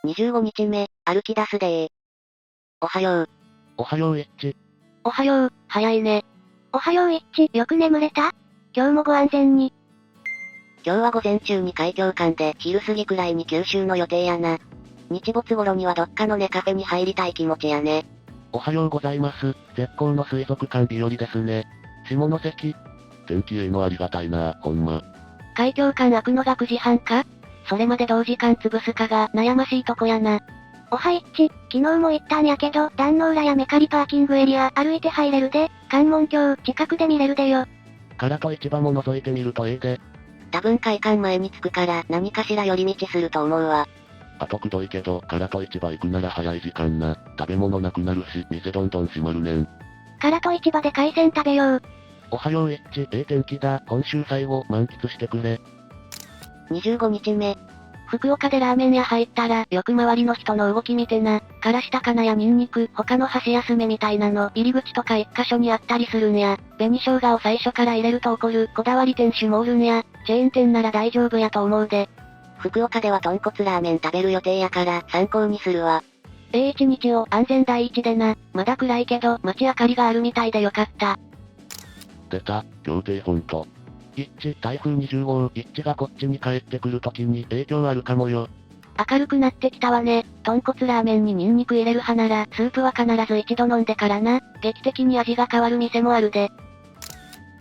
25日目、歩き出すでー。おはよう。おはよう、イッチ。おはよう、早いね。おはよう、イッチ、よく眠れた？今日もご安全に。今日は午前中に海峡間で昼過ぎくらいに九州の予定やな。日没頃にはどっかのネカフェに入りたい気持ちやね。おはようございます。絶好の水族館日和ですね。下関。天気ええのありがたいな、ほんま。海峡間開くのが9時半か？それまで同時間潰すかが悩ましいとこやな。おはイッチ、昨日も言ったんやけど、壇ノ浦やメカリパーキングエリア歩いて入れるで、関門橋近くで見れるでよ。からと市場も覗いてみるとええで。多分会館前に着くから何かしら寄り道すると思うわ。あとくどいけど、からと市場行くなら早い時間な。食べ物なくなるし、店どんどん閉まるねん。からと市場で海鮮食べよう。おはよう、イッチ。ええ天気だ。今週最後、満喫してくれ。25日目。福岡でラーメン屋入ったら、よく周りの人の動き見てな。からし高菜やニンニク、他の箸休めみたいなの、入り口とか一箇所にあったりするんや。紅生姜を最初から入れると怒る、こだわり店主もおるんや。チェーン店なら大丈夫やと思うで。福岡では豚骨ラーメン食べる予定やから参考にするわ。一日を安全第一でな。まだ暗いけど街明かりがあるみたいでよかった。出た、協定フォント。イッチ、台風20号、イッチがこっちに帰ってくるときに影響あるかもよ。明るくなってきたわね。豚骨ラーメンにニンニク入れる派なら、スープは必ず一度飲んでからな。劇的に味が変わる店もあるで。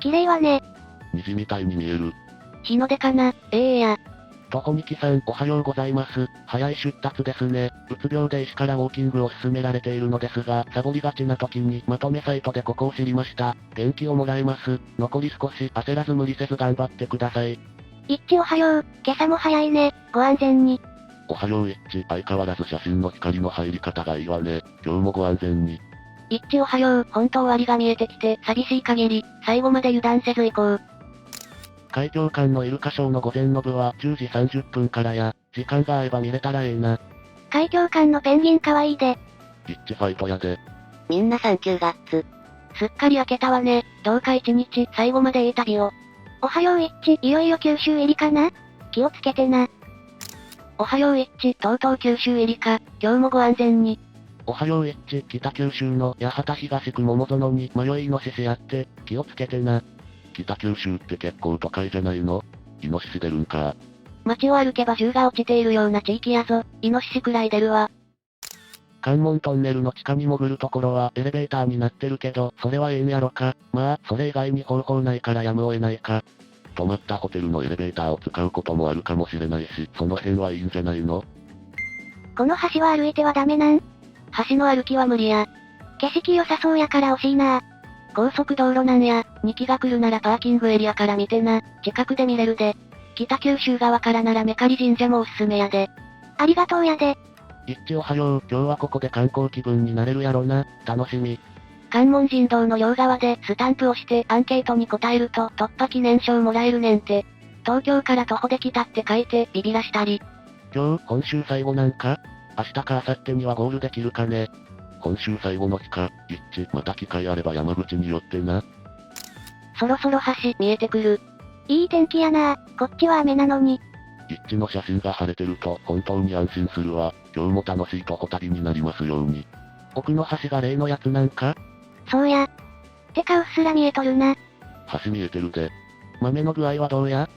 綺麗はね。虹みたいに見える。日の出かな、や。とほみきさん、おはようございます。早い出立ですね。うつ病で医師からウォーキングを勧められているのですが、サボりがちな時にまとめサイトでここを知りました。元気をもらえます。残り少し焦らず無理せず頑張ってください。イッチおはよう、今朝も早いね。ご安全に。おはようイッチ、相変わらず写真の光の入り方がいいわね。今日もご安全に。イッチおはよう、本当終わりが見えてきて寂しい限り、最後まで油断せず行こう。海峡間のイルカショーの午前の部は10時30分からや、時間が合えば見れたらええな。海峡間のペンギンかわいいで。イッチファイトやで。みんなサンキューガッツ。すっかり明けたわね。どうか一日、最後までいい旅を。おはようイッチ、いよいよ九州入りかな？気をつけてな。おはようイッチ、とうとう九州入りか、今日もご安全に。おはようイッチ、北九州の八幡東区桃園に迷いイノシシやって、気をつけてな。北九州って結構都会じゃないの？イノシシ出るんか。街を歩けば銃が落ちているような地域やぞ、イノシシくらい出るわ。関門トンネルの地下に潜るところはエレベーターになってるけど、それはええんやろか。まあ、それ以外に方法ないからやむを得ないか。泊まったホテルのエレベーターを使うこともあるかもしれないし、その辺はいいんじゃないの？この橋は歩いてはダメなん？橋の歩きは無理や。景色良さそうやから惜しいな。高速道路なんや、2機が来るならパーキングエリアから見てな、近くで見れるで。北九州側からならメカリ神社もおすすめやで。ありがとうやで。イッチおはよう、今日はここで観光気分になれるやろな、楽しみ。関門神道の両側でスタンプをしてアンケートに答えると突破記念証もらえるねんて。東京から徒歩で来たって書いてビビらしたり。今週最後なんか？明日か明後日にはゴールできるかね。今週最後の日か、イッチ、また機会あれば山口に寄ってな。そろそろ橋見えてくる。いい天気やな、こっちは雨なのに。イッチの写真が晴れてると本当に安心するわ。今日も楽しい徒歩旅になりますように。奥の橋が例のやつなんか？そうや。てかうっすら見えとるな。橋見えてるで。豆の具合はどうや？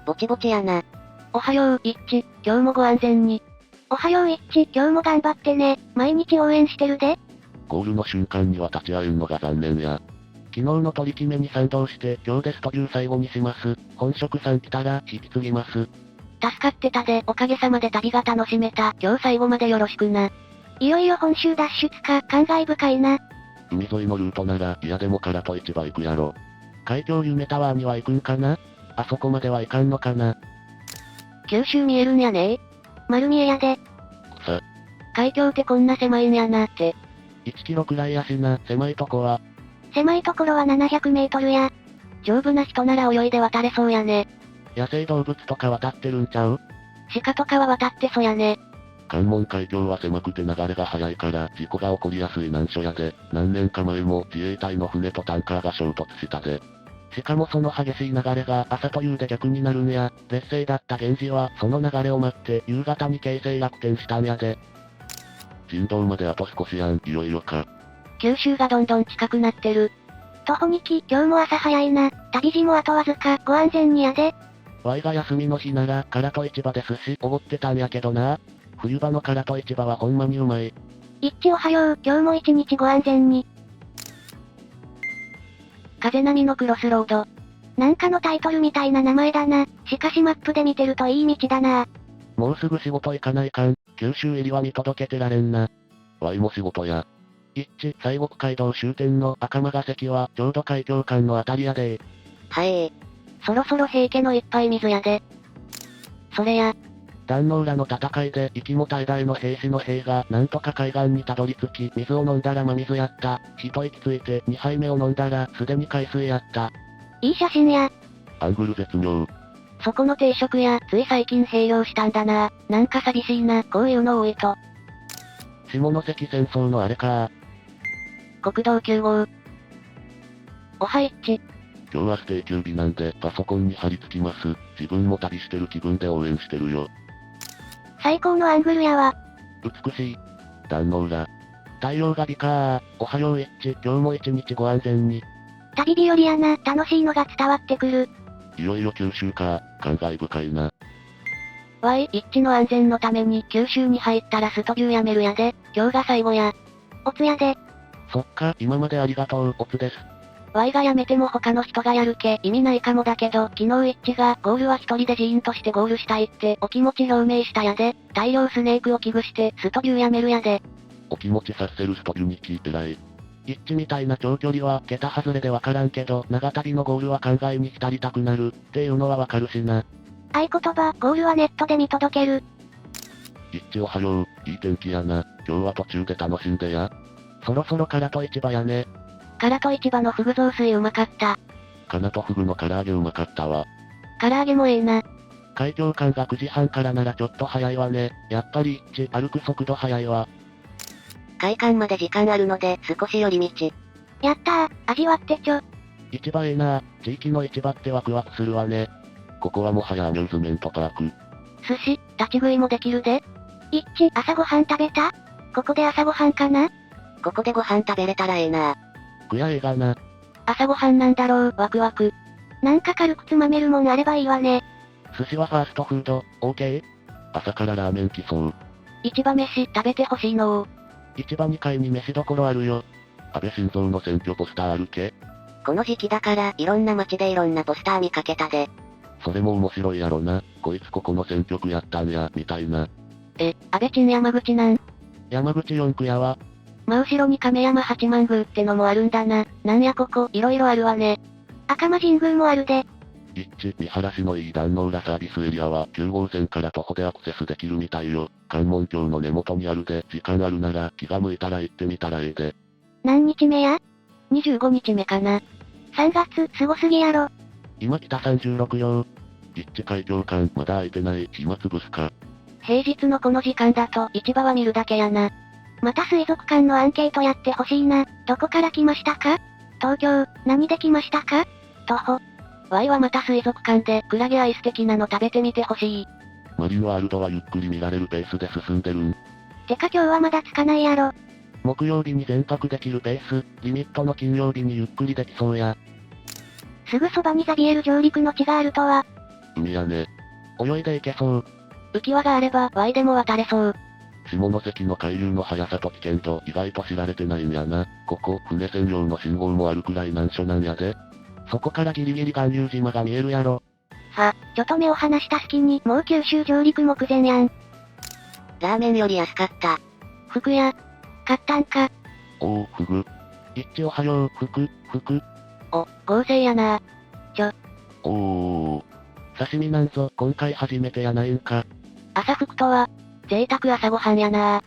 ぼちぼちやな。おはよう、イッチ、今日もご安全に。おはようイッチ、今日も頑張ってね。毎日応援してるで。ゴールの瞬間には立ち会えんのが残念や。昨日の取り決めに賛同して今日ですという最後にします。本職さん来たら引き継ぎます。助かってたで、おかげさまで旅が楽しめた。今日最後までよろしくな。いよいよ本州脱出か、感慨深いな。海沿いのルートなら嫌でもからと市場行くやろ。海峡夢タワーには行くんかな？あそこまでは行かんのかな？九州見えるんやね。丸見えやで。さ。海峡ってこんな狭いんやなって。1キロくらいやしな、狭いとこは。狭いところは700メートルや。丈夫な人なら泳いで渡れそうやね。野生動物とか渡ってるんちゃう？鹿とかは渡ってそやね。関門海峡は狭くて流れが速いから事故が起こりやすい難所やで、何年か前も自衛隊の船とタンカーが衝突したで。しかもその激しい流れが朝と夕で逆になるんや。劣勢だった源氏は、その流れを待って、夕方に形勢逆転したんやで。人道まであと少しやん、いよいよか。九州がどんどん近くなってる。徒歩2機、今日も朝早いな。旅路もあとわずか、ご安全にやで。ワイが休みの日なら、唐戸市場で寿司おごってたんやけどな。冬場の唐戸市場はほんまにうまい。一致おはよう、今日も一日ご安全に。風波のクロスロード。なんかのタイトルみたいな名前だな。しかしマップで見てるといい道だな。もうすぐ仕事行かないかん。九州入りは見届けてられんな。ワイも仕事や。一致、西国街道終点の赤間ヶ関は、ちょうど海峡間のあたりやで。はいそろそろ平家の一杯水やで。それや、壇ノ浦の戦いで、息も絶え絶えの兵士の兵が、なんとか海岸にたどり着き、水を飲んだら真水やった。一息ついて、2杯目を飲んだら、すでに海水やった。いい写真や。アングル絶妙。そこの定食や、つい最近併用したんだな。なんか寂しいな、こういうの多いと。下関戦争のあれか。国道9号。おは一致。今日はステイ休日なんで、パソコンに貼り付きます。自分も旅してる気分で応援してるよ。最高のアングルやわ。美しい。壇ノ浦。太陽が美かおはよう一致、今日も一日ご安全に。旅日和やな、楽しいのが伝わってくる。いよいよ九州か、感慨深いな。一致の安全のために九州に入ったらストビューやめるやで、今日が最後や。おつやで。そっか、今までありがとう、おつです。がやめても他の人がやるけ意味ないかもだけど、昨日一致がゴールは一人でジーンとしてゴールしたいってお気持ち表明したやで、大量スネークを危惧してストビューやめるやで。お気持ちさせるストビュニキー偉い。一致みたいな長距離は桁外れでわからんけど、長旅のゴールは考えに浸りたくなるっていうのはわかるしな。合言葉、ゴールはネットで見届ける。一致おはよう、いい天気やな。今日は途中で楽しんでや。そろそろ唐戸市場やね。唐戸市場のフグ雑炊うまかった。カナとフグの唐揚げうまかったわ。唐揚げもええな。海峡間が9時半からならちょっと早いわね。やっぱり一致歩く速度速いわ。会館まで時間あるので少し寄り道。やったー、味わってちょ。市場ええな。地域の市場ってワクワクするわね。ここはもはやアミューズメントパーク。寿司、立ち食いもできるで。一致、朝ごはん食べた？ここで朝ごはんかな？ここでご飯食べれたらええな。くやええがな。朝ごはんなんだろう、ワクワク。なんか軽くつまめるもんあればいいわね。寿司はファーストフード、OK？朝からラーメン来そう。市場飯食べてほしいの市場2階に飯どころあるよ。安倍晋三の選挙ポスターあるけ？この時期だからいろんな街でいろんなポスター見かけたで。それも面白いやろな。こいつここの選挙区やったんや、みたいな。安倍晋山口なん。山口4区やわ。真後ろに亀山八幡宮ってのもあるんだな。なんやここ、いろいろあるわね。赤間神宮もあるで。一致、見晴らしのいい壇ノ浦サービスエリアは9号線から徒歩でアクセスできるみたいよ。関門橋の根元にあるで、時間あるなら気が向いたら行ってみたらええで。何日目や？ 25 日目かな。3月、すごすぎやろ。今北36よ。一致海峡間まだ空いてない、暇つぶすか。平日のこの時間だと市場は見るだけやな。また水族館のアンケートやってほしいな。どこから来ましたか？東京、何で来ましたか？徒歩。Y はまた水族館でクラゲアイス的なの食べてみてほしい。マリンワールドはゆっくり見られるペースで進んでるん。てか今日はまだつかないやろ。木曜日に全泊できるペース、リミットの金曜日にゆっくりできそうや。すぐそばにザビエル上陸の地があるとは。海やね。泳いでいけそう。浮き輪があれば Y でも渡れそう。下関の海流の速さと危険度意外と知られてないんやな。ここ、船専用の信号もあるくらい難所なんやで。そこからギリギリ巌流島が見えるやろ。ちょっと目を離した隙にもう九州上陸目前やん。ラーメンより安かった。服や。買ったんか。おお、フグ。一致おはよう、服。合成やな。おお。刺身なんぞ今回初めてやないんか。朝服とは、贅沢朝ごはんやな。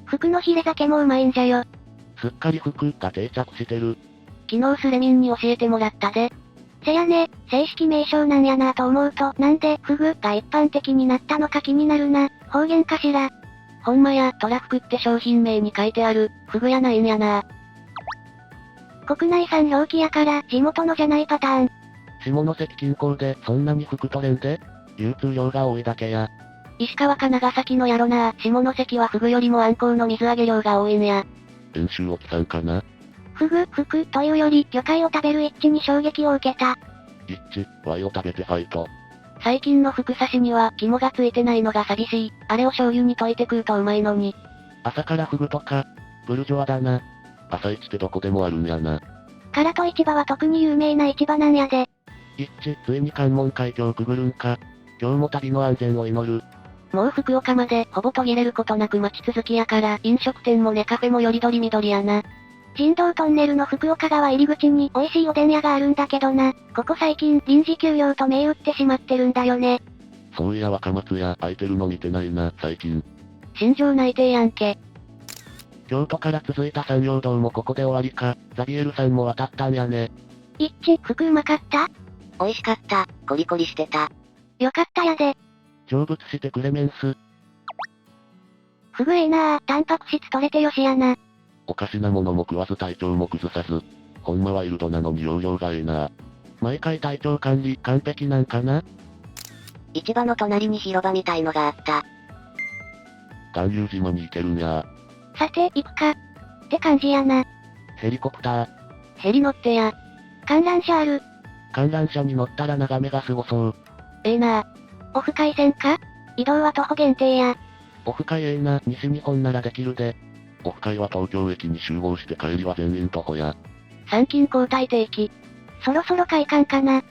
服のヒレ酒もうまいんじゃよ。すっかり服が定着してる。昨日スレミンに教えてもらったで。せやね、正式名称なんやなと思うと、なんでフグが一般的になったのか気になるな。方言かしら。ほんまや、トラフクって商品名に書いてある、フグやないんやな。国内産表記やから、地元のじゃないパターン。下関近郊でそんなに服取れんで？流通量が多いだけや。石川か長崎のやろな。下関はフグよりもアンコウの水揚げ量が多いんや。遠州沖さんかな。フグというより魚介を食べる一致に衝撃を受けた。一致、ワイを食べてファイト。最近のフグ刺しには肝がついてないのが寂しい。あれを醤油に溶いて食うとうまいのに。朝からフグとか、ブルジョワだな。朝市ってどこでもあるんやな。唐戸市場は特に有名な市場なんやで。一致、ついに関門海峡くぐるんか。今日も旅の安全を祈る。もう福岡までほぼ途切れることなく待ち続きやから、飲食店もネカフェもよりどりみどりやな。人道トンネルの福岡川入り口に美味しいおでん屋があるんだけどな。ここ最近臨時休業と銘打ってしまってるんだよね。そういや若松屋空いてるの見てないな、最近。心情内定やんけ。京都から続いた山陽道もここで終わりか。ザビエルさんも渡ったんやね。一致、服うまかった？美味しかった。コリコリしてた。よかったやで。成仏してくれメンス。フグええなぁ、タンパク質取れてよしやな。おかしなものも食わず体調も崩さず。ほんまワイルドなのに容量がええな。毎回体調管理完璧なんかな？市場の隣に広場みたいのがあった。巌流島に行けるんや。さて、行くか。って感じやな。ヘリコプター。ヘリ乗ってや。観覧車ある。観覧車に乗ったら眺めがすごそう。ええなぁ。オフ会線か？移動は徒歩限定や。オフ会ええな、西日本ならできるで。オフ会は東京駅に集合して帰りは全員徒歩や。参勤交代定期。そろそろ開館かな。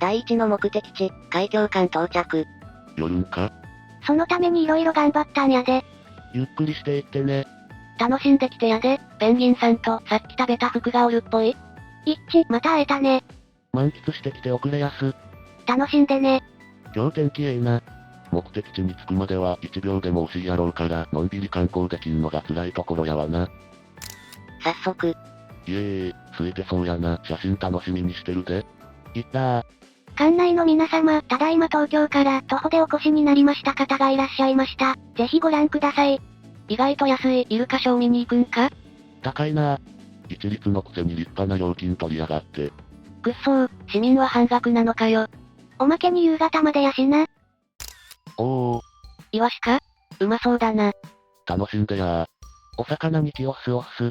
第一の目的地、海峡間到着。夜んか？そのために色々頑張ったんやで。ゆっくりしていってね。楽しんできてやで。ペンギンさんとさっき食べた服がおるっぽい。一致、また会えたね。満喫してきておくれやす。楽しんでね。今日天気ええな。目的地に着くまでは1秒でも惜しいやろうから、のんびり観光できんのが辛いところやわな。早速。イエーイ、空いてそうやな。写真楽しみにしてるで。行ったー。館内の皆様、ただいま東京から徒歩でお越しになりました方がいらっしゃいました。ぜひご覧ください。意外と安いイルカショー見に行くんか？高いなー。一律のくせに立派な料金取りやがって。くっそー、市民は半額なのかよ。おまけに夕方までやしな。おー、イワシか？うまそうだな。楽しんでやー。お魚に気をすおす。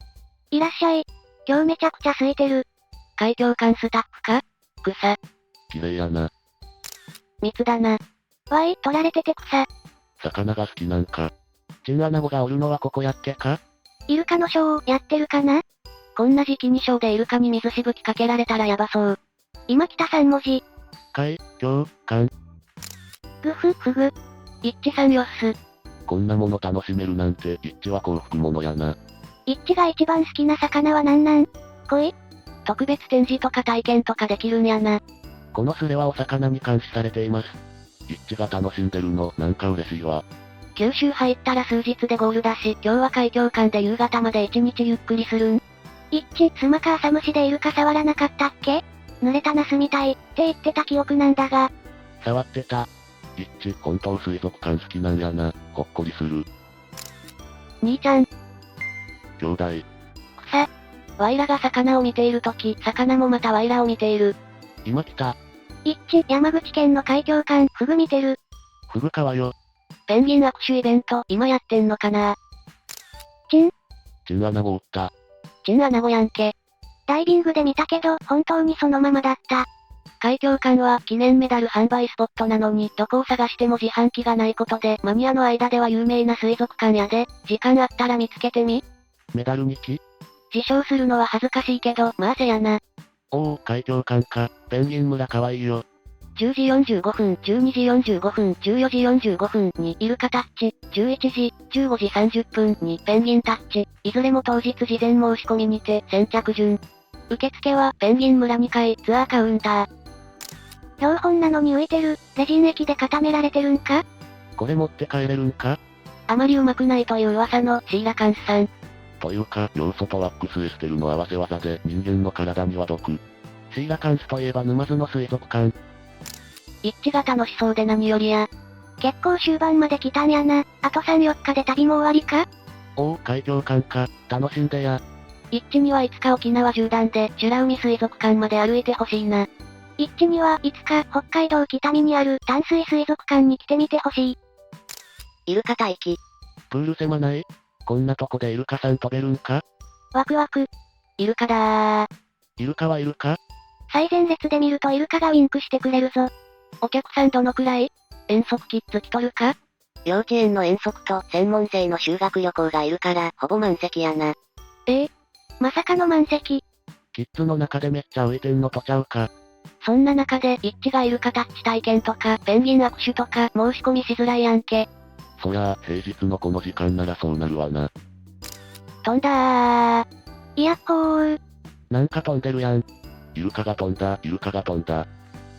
いらっしゃい。今日めちゃくちゃ空いてる。海峡館スタッフか？草。綺麗やな。密だな。わい、取られてて草。魚が好きなんか。チンアナゴがおるのはここやっけか？イルカのショー、やってるかな？こんな時期にショーでイルカに水しぶきかけられたらヤバそう。今来た3文字。海峡館。グフフグ。一致さんよっす。こんなもの楽しめるなんて、一致は幸福者やな。一致が一番好きな魚はなんなん？恋？特別展示とか体験とかできるんやな。このスレはお魚に監視されています。一致が楽しんでるの、なんか嬉しいわ。九州入ったら数日でゴールだし、今日は海峡館で夕方まで一日ゆっくりするん。一致、スマか浅虫でイルカ触らなかったっけ？濡れたナスみたい、って言ってた記憶なんだが。触ってた。一致、本当水族館好きなんやな。ほっこりする。兄ちゃん。兄弟。草。ワイラが魚を見ているとき、魚もまたワイラを見ている。今来た。一致、山口県の海峡館、フグ見てる。フグ川よ。ペンギン握手イベント、今やってんのかな？チンアナゴおった。チンアナゴやんけ。ダイビングで見たけど、本当にそのままだった。海峡館は記念メダル販売スポットなのに、どこを探しても自販機がないことで、マニアの間では有名な水族館やで、時間あったら見つけてみ。メダル2機？自称するのは恥ずかしいけど、まあせやな。おー、海峡館か。ペンギン村かわいいよ。10時45分、12時45分、14時45分にイルカタッチ、11時、15時30分にペンギンタッチ、いずれも当日事前申し込みにて先着順。受付はペンギン村2階ツアーカウンター。標本なのに浮いてる、レジン液で固められてるんか？これ持って帰れるんか？あまりうまくないという噂のシーラカンスさん。というか、ヨウ素とワックスエステルの合わせ技で人間の体には毒。シーラカンスといえば沼津の水族館。一致が楽しそうで何よりや。結構終盤まで来たんやな。あと3、4日で旅も終わりか？おー、海峡館か。楽しんでや。一致にはいつか沖縄縦断で、美ら海水族館まで歩いてほしいな。一致にはいつか北海道北見にある淡水水族館に来てみてほしい。イルカ待機。プール狭ない？こんなとこでイルカさん飛べるんか？ワクワク。イルカだー。イルカはイルカ？最前列で見るとイルカがウィンクしてくれるぞ。お客さんどのくらい？遠足キッズ来とるか？幼稚園の遠足と専門生の修学旅行がいるからほぼ満席やな。まさかの満席。キッズの中でめっちゃ浮いてんのとちゃうか。そんな中で一致がイルカタッチ体験とかペンギン握手とか申し込みしづらいやんけ。そりゃあ、平日のこの時間ならそうなるわな。飛んだー。いやっほー。なんか飛んでるやん。イルカが飛んだ、イルカが飛んだ。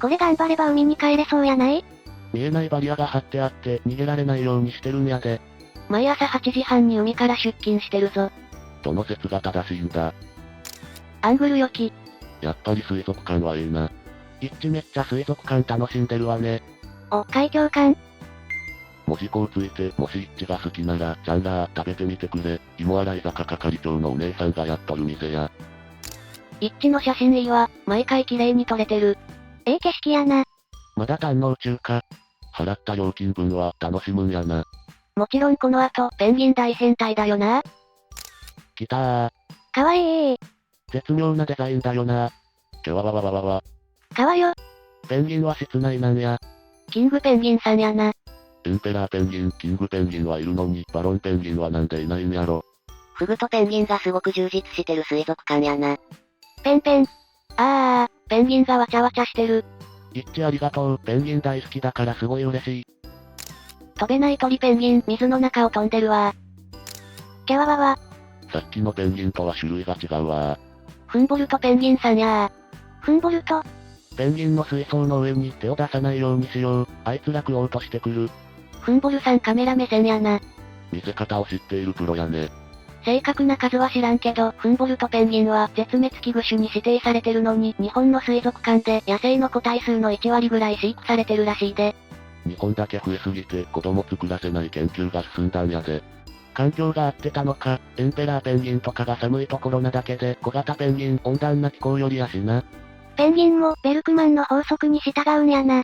これ頑張れば海に帰れそうやない？見えないバリアが張ってあって逃げられないようにしてるんやで。毎朝8時半に海から出勤してるぞ。どの説が正しいんだ。アングル良き。やっぱり水族館はいいな。一致めっちゃ水族館楽しんでるわね。お、海峡館。文字工ついて、もし一致が好きなら、ちゃんらー食べてみてくれ。芋洗坂係長のお姉さんがやっとる店や。一致の写真いいわ。毎回綺麗に撮れてる。景色やな。まだ堪能中か。払った料金分は楽しむんやな。もちろんこの後、ペンギン大変態だよな。来たー。かわいい。絶妙なデザインだよな。キャワワワワワワ。かわよ。ペンギンは室内なんや。キングペンギンさんやな。エンペラーペンギン、キングペンギンはいるのに、バロンペンギンはなんでいないんやろ。フグとペンギンがすごく充実してる水族館やな。ペンペン。ペンギンがわちゃわちゃしてる。一致ありがとう。ペンギン大好きだからすごい嬉しい。飛べない鳥ペンギン、水の中を飛んでるわ。キャワワワ。さっきのペンギンとは種類が違うわ。フンボルトペンギンさんやー。フンボルト。ペンギンの水槽の上に手を出さないようにしよう。あいつら食おうとしてくる。フンボルさんカメラ目線やな。見せ方を知っているプロやね。正確な数は知らんけど、フンボルトペンギンは絶滅危惧種に指定されてるのに、日本の水族館で野生の個体数の1割ぐらい飼育されてるらしいで。日本だけ増えすぎて子供作らせない研究が進んだんやで。環境が合ってたのか、エンペラーペンギンとかが寒いところなだけで、小型ペンギン温暖な気候よりやしな。ペンギンもベルクマンの法則に従うんやな。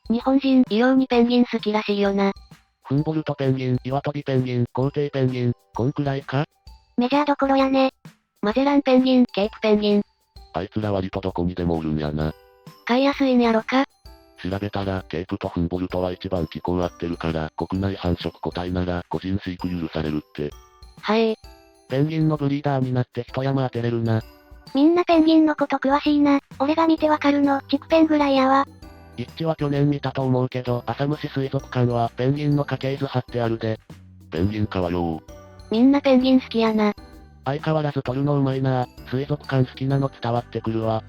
日本人異様にペンギン好きらしいよな。フンボルトペンギン、岩飛びペンギン、皇帝ペンギン、こんくらいか？メジャーどころやね。マゼランペンギン、ケープペンギン。あいつら割とどこにでもおるんやな。飼いやすいんやろか？調べたら、ケープとフンボルトは一番気候合ってるから、国内繁殖個体なら個人飼育許されるって。はい。ペンギンのブリーダーになって一山当てれるな。みんなペンギンのこと詳しいな。俺が見てわかるの、チクペンぐらいやわ。一致は去年見たと思うけど、浅虫水族館はペンギンの家系図貼ってあるで。ペンギンかわよー。みんなペンギン好きやな。相変わらず撮るのうまいな。水族館好きなの伝わってくるわ。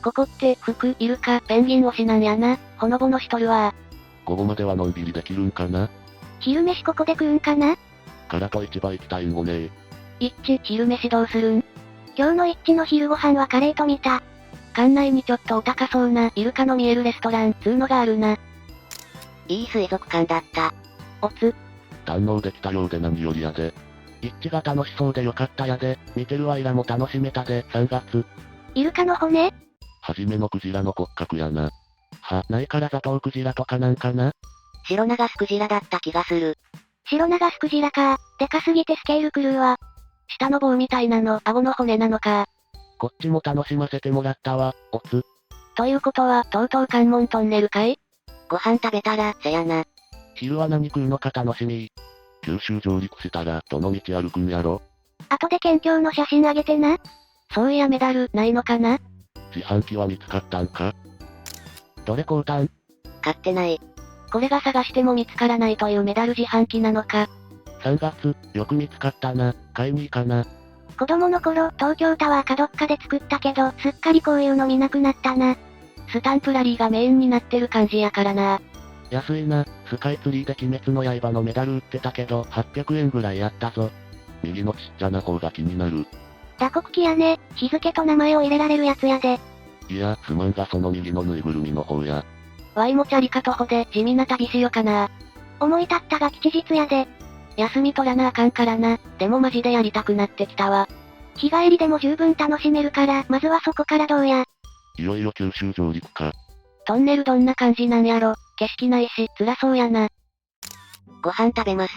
ここって、服、イルカ、ペンギン推しなんやな。ほのぼのしとるわ。午後まではのんびりできるんかな。昼飯ここで食うんかな？からと市場行きたいんごねー。一致、昼飯どうするん？今日の一致の昼ご飯はカレーと見た。館内にちょっとお高そうなイルカの見えるレストラン、つうのがあるな。いい水族館だった。おつ。堪能できたようで何よりやで。一致が楽しそうでよかったやで。見てるわいらも楽しめたで、3月。イルカの骨？はじめのクジラの骨格やな。ないからザトウクジラとかなんかな？白長スクジラだった気がする。白長スクジラか。でかすぎてスケール狂うわ。下の棒みたいなの、顎の骨なのか。こっちも楽しませてもらったわ、おつ。ということは、とうとう関門トンネルかい？ご飯食べたら、せやな。昼は何食うのか楽しみ。九州上陸したら、どの道歩くんやろ。後で県境の写真あげてな。そういやメダル、ないのかな？自販機は見つかったんか？どれ買うたん？買ってない。これが探しても見つからないというメダル自販機なのか。3月、よく見つかったな。買いに行かな。子供の頃、東京タワーかどっかで作ったけど、すっかりこういうの見なくなったな。スタンプラリーがメインになってる感じやからな。安いな。スカイツリーで鬼滅の刃のメダル売ってたけど、800円ぐらいやったぞ。右のちっちゃな方が気になる。打刻機やね。日付と名前を入れられるやつやで。いや、すまんがその右のぬいぐるみの方や。ワイもチャリカ徒歩で地味な旅しよかな。思い立ったが吉日やで。休み取らなあかんからな。でもマジでやりたくなってきたわ。日帰りでも十分楽しめるから、まずはそこからどうや。いよいよ九州上陸か。トンネルどんな感じなんやろ。景色ないし、辛そうやな。ご飯食べます。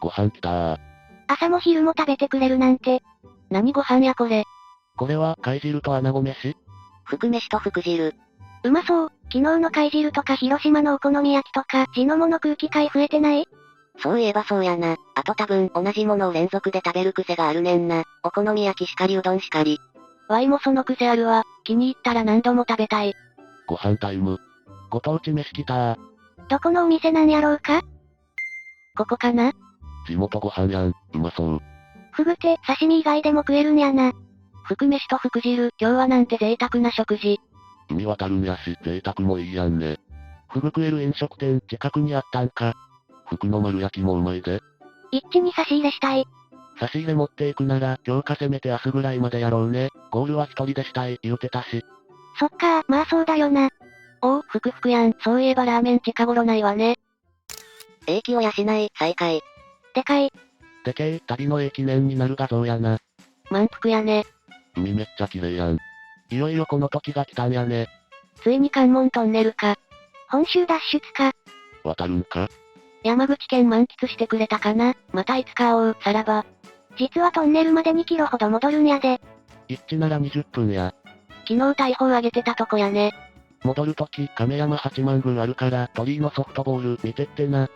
ご飯来たー。朝も昼も食べてくれるなんて。何ご飯やこれ。これは、貝汁と穴子飯？福飯と福汁。うまそう。昨日の貝汁とか広島のお好み焼きとか、地のもの空気買増えてない？そういえばそうやな。あと多分、同じものを連続で食べる癖があるねんな。お好み焼きしかりうどんしかり。ワイもその癖あるわ。気に入ったら何度も食べたい。ご飯タイム。ご当地飯来たー。どこのお店なんやろうか？ここかな？地元ご飯やん。うまそう。ふぐ手、刺身以外でも食えるんやな。福飯と福汁、今日はなんて贅沢な食事。海渡るんやし、贅沢もいいやんね。フグ食える飲食店、近くにあったんか。福の丸焼きもうまいで。一致に差し入れしたい。差し入れ持っていくなら、今日かせめて明日ぐらいまでやろうね。ゴールは一人でしたい、言うてたし。そっか、まあそうだよな。おう、ふくふくやん。そういえばラーメン近頃ないわね。英気を養い、再開。でかい。でけえ、旅の記念になる画像やな。満腹やね。海めっちゃ綺麗やん。いよいよこの時が来たんやね。ついに関門トンネルか。本州脱出か。渡るんか？山口県満喫してくれたかな。またいつか会おう、さらば。実はトンネルまで2キロほど戻るんやで。一致なら20分や。昨日大砲あげてたとこやね。戻るとき、亀山8万軍あるから、鳥居のソフトボール見てってな。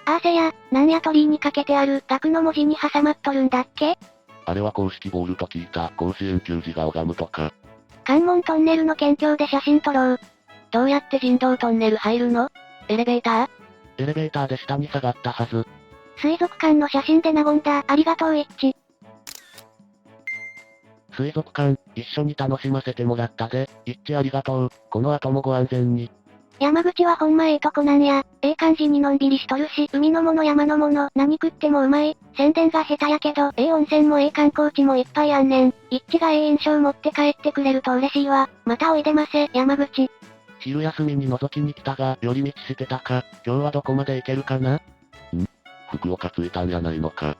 あーせや、なんや鳥居にかけてある、額の文字に挟まっとるんだっけ？あれは公式ボールと聞いた。甲子園球児が拝むとか。関門トンネルの県境で写真撮ろう。どうやって人道トンネル入るの？エレベーター？エレベーターで下に下がったはず。水族館の写真で和んだ。ありがとう一致。水族館、一緒に楽しませてもらったで、一致ありがとう。この後もご安全に。山口はほんまええとこなんや。ええ感じにのんびりしとるし、海のもの山のもの、何食ってもうまい。宣伝が下手やけど、ええ温泉もええ観光地もいっぱいあんねん。一致がええ印象持って帰ってくれると嬉しいわ。またおいでませ、山口。昼休みに覗きに来たが、寄り道してたか、今日はどこまで行けるかな？福岡着いたんやないのか。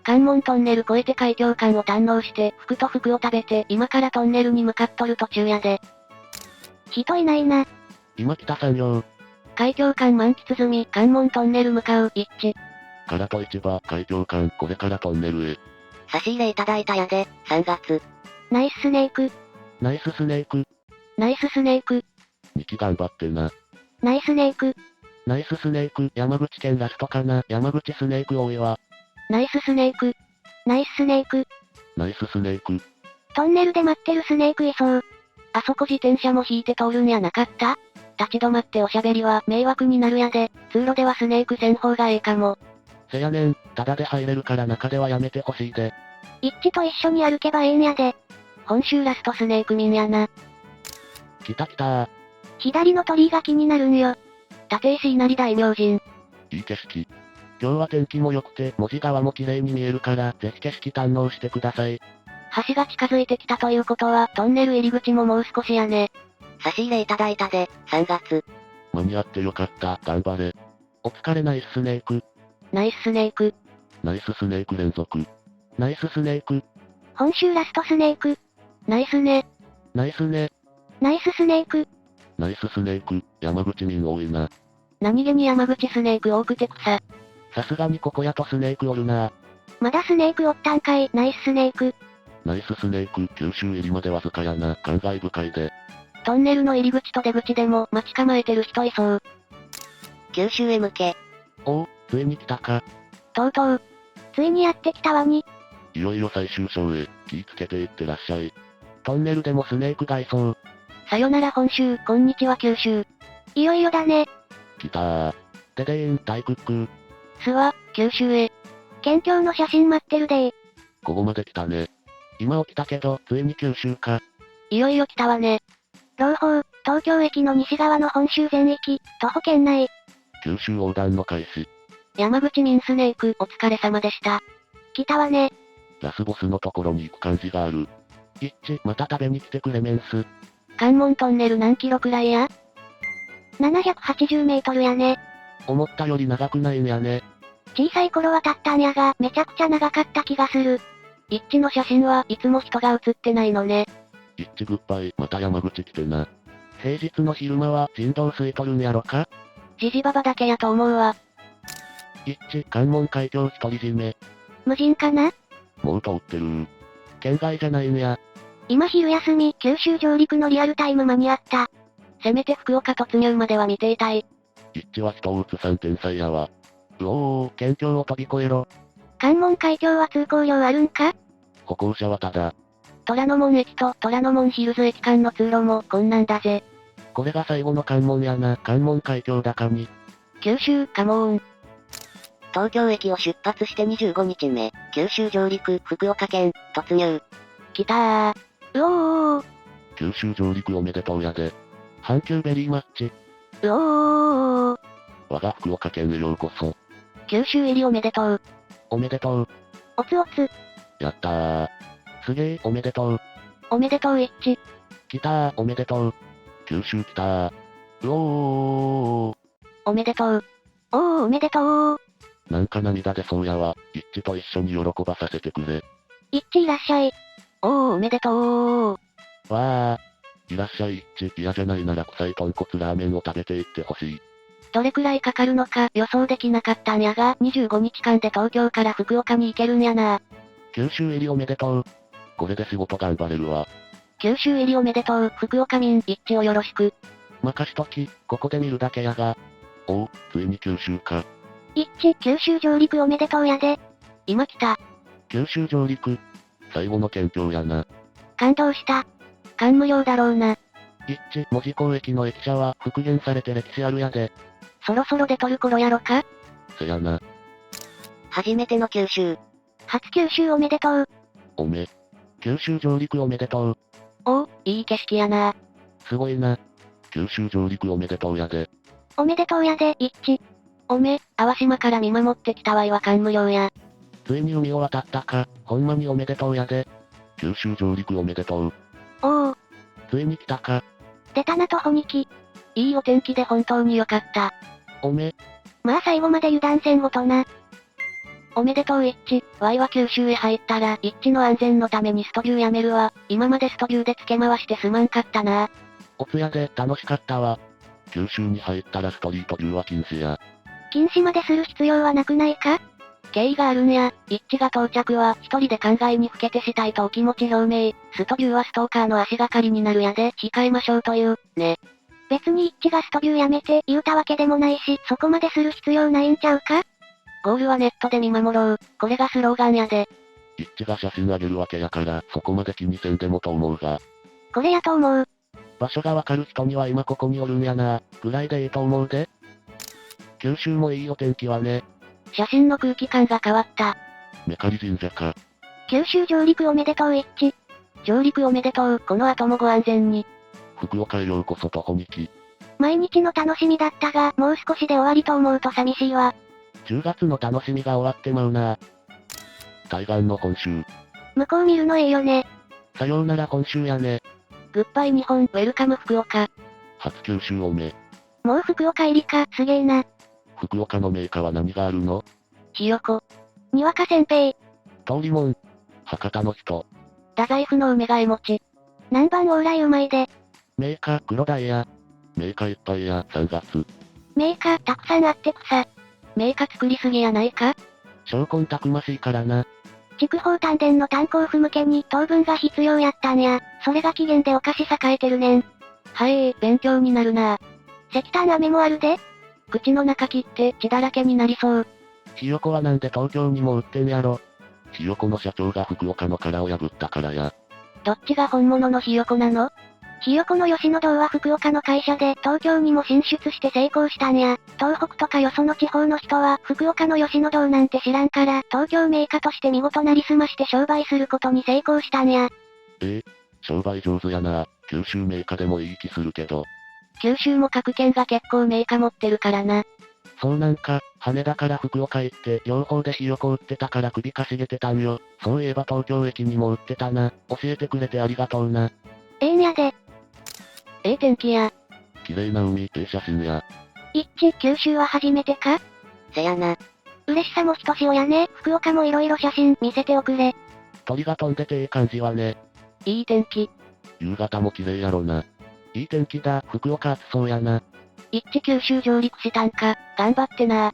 関門トンネル越えて海峡間を堪能して、服と服を食べて、今からトンネルに向かっとる途中やで。人いないな。今来た産業。海峡間満喫済み、関門トンネル向かう、一致。唐戸市場、海峡間、これからトンネルへ。差し入れいただいたやで、3月。ナイススネーク、ナイススネーク。ナイススネーク、 2期頑張ってな。ナイスネーク、ナイススネーク、山口県ラストかな。山口スネーク多いわ。ナイススネーク、ナイススネーク。ナイススネーク。トンネルで待ってるスネークいそう。あそこ自転車も引いて通るんやなかった？立ち止まっておしゃべりは迷惑になるやで、通路ではスネークせん方がええかも。せやねん、ただで入れるから中ではやめてほしいで。一致と一緒に歩けばええんやで。本州ラストスネーク民やな。来た来たー。左の鳥居が気になるんよ。立石稲荷大明神。いい景色。今日は天気も良くて、文字川も綺麗に見えるから、ぜひ景色堪能してください。橋が近づいてきたということは、トンネル入り口ももう少しやね。差し入れいただいたで、3月。間に合ってよかった、頑張れ。お疲れナイススネーク。ナイススネーク。ナイススネーク連続。ナイススネーク。本州ラストスネーク。ナイスね。ナイスね。ナイススネーク。ナイススネーク、山口民多いな。何気に山口スネーク多くて草。さすがにここやとスネークおるな。まだスネークおったんかい、ナイススネーク。ナイススネーク、九州入りまでわずかやな、感慨深いで。トンネルの入り口と出口でも待ち構えてる人いそう。九州へ向け。おお、ついに来たか。とうとう。ついにやってきたわに。いよいよ最終章へ、気ぃつけていってらっしゃい。トンネルでもスネークがいそう。さよなら本州、こんにちは九州。いよいよだね。来たー。ででーん、大クックー。すわ、九州へ。県境の写真待ってるでー。ここまで来たね。今起きたけど、ついに九州か。いよいよ来たわね。朗報、東京駅の西側の本州全域、徒歩圏内。九州横断の開始。山口民スネーク、お疲れ様でした。来たわね。ラスボスのところに行く感じがある。一致、また食べに来てくれメンス。関門トンネル何キロくらいや？ 780メートルやね。思ったより長くないんやね。小さい頃は立ったんやが、めちゃくちゃ長かった気がする。一致の写真はいつも人が写ってないのね。一致グッバイ、また山口来てな。平日の昼間は人道吸い取るんやろか？ジジババだけやと思うわ。一致、関門海峡独り占め。無人かな？もう通ってる。県外じゃないんや。今昼休み、九州上陸のリアルタイム間に合った。せめて福岡突入までは見ていたい。一致は人を撃つ3天才やわ。うおー、県境を飛び越えろ。関門海峡は通行料あるんか？歩行者はただ。虎ノ門駅と虎ノ門ヒルズ駅間の通路もこんなんだぜ。これが最後の関門やな。関門海峡高に。九州、カモーン。東京駅を出発して25日目、九州上陸、福岡県、突入。来たー。うおー。九州上陸おめでとうやで。阪急ベリーマッチ。うおー。我が福岡県へようこそ。九州入りおめでとう。おめでとう。おつおつ。やったー。すげー、おめでとう。おめでとう一致。来たー、おめでとう。九州来たー。うおー。おめでとう。おーおめでとう。なんか涙出そうやわ。一致と一緒に喜ばさせてくれ。一致いらっしゃい。おーおめでとう。わいらっしゃい一致。嫌じゃないなら臭い豚骨ラーメンを食べていってほしい。どれくらいかかるのか予想できなかったんやが、25日間で東京から福岡に行けるんやな。ー。九州入りおめでとう。これで仕事頑張れるわ。九州入りおめでとう。福岡民一致をよろしく。任しとき、ここで見るだけやが。おう、ついに九州か。一致、九州上陸おめでとうやで。今来た。九州上陸。最後の県境やな。感動した。感無量だろうな。一致、門司港駅の駅舎は復元されて歴史あるやで。そろそろ出とる頃やろか？せやな。初めての九州。初九州おめでとう。おめ。九州上陸おめでとう。おう、いい景色やな。すごいな。九州上陸おめでとうやで。おめでとうやで、一致。おめ、淡島から見守ってきたわいは感無量や。ついに海を渡ったか、ほんまにおめでとうやで。九州上陸おめでとう。おお、ついに来たか。出たなとほにき。いいお天気で本当によかった。おめ。まあ最後まで油断せんごとな。おめでとう一致。ワイは九州へ入ったら一致の安全のためにストビューやめるわ。今までストビューで付け回してすまんかったな。おつやで楽しかったわ。九州に入ったらストリートビューは禁止や。禁止までする必要はなくないか？経緯があるんや。一致が到着は一人で考えにふけてしたいとお気持ち表明。ストビューはストーカーの足がかりになるやで控えましょうという、ね。別に一致がストビューやめて言うたわけでもないし、そこまでする必要ないんちゃうか？ゴールはネットで見守ろう。これがスローガンやで。一致が写真あげるわけやから、そこまで気にせんでもと思うが。これやと思う。場所がわかる人には今ここにおるんやな、ぐらいでいいと思うで。九州もいいお天気はね。写真の空気感が変わった。メカリ神社か。九州上陸おめでとう一致。上陸おめでとう。この後もご安全に。福岡へようこそとほにき。毎日の楽しみだったが、もう少しで終わりと思うと寂しいわ。10月の楽しみが終わってまうな。対岸の本州。向こう見るのええよね。さようなら本州やね。グッバイ日本、ウェルカム福岡。初九州おめ。もう福岡入りか、すげえな。福岡のメーカーは何があるの？ひよこ。にわかせんべい。通りもん。博多の人。太宰府の梅貝餅。南蛮往来うまいで。メーカー黒ダイヤ。メーカーいっぱいや、3月。メーカーたくさんあって草。メーカー作りすぎやないか？証拠たくましいからな。筑豊丹田の炭鉱夫向けに糖分が必要やったんや。それが期限でお菓子栄えてるねん。はい勉強になるな。石炭飴もあるで。口の中切って血だらけになりそう。ひよこはなんで東京にも売ってんやろ。ひよこの社長が福岡の殻を破ったからや。どっちが本物のひよこなの？ひよこの吉野堂は福岡の会社で東京にも進出して成功したんや。東北とかよその地方の人は福岡の吉野堂なんて知らんから、東京メーカーとして見事なりすまして商売することに成功したんや。商売上手やな。九州メーカーでもいい気するけど。九州も各県が結構メーカー持ってるからな。そうなんか、羽田から福岡行って両方でひよこ売ってたから首かしげてたんよ。そういえば東京駅にも売ってたな。教えてくれてありがとうな。ええんやで。ええ天気や。綺麗な海、写真や。一致、九州は初めてか？せやな。嬉しさもひとしおやね。福岡もいろいろ写真見せておくれ。鳥が飛んでていい感じはね。いい天気。夕方も綺麗やろな。いい天気だ、福岡暑そうやな。一致九州上陸したんか、頑張ってな。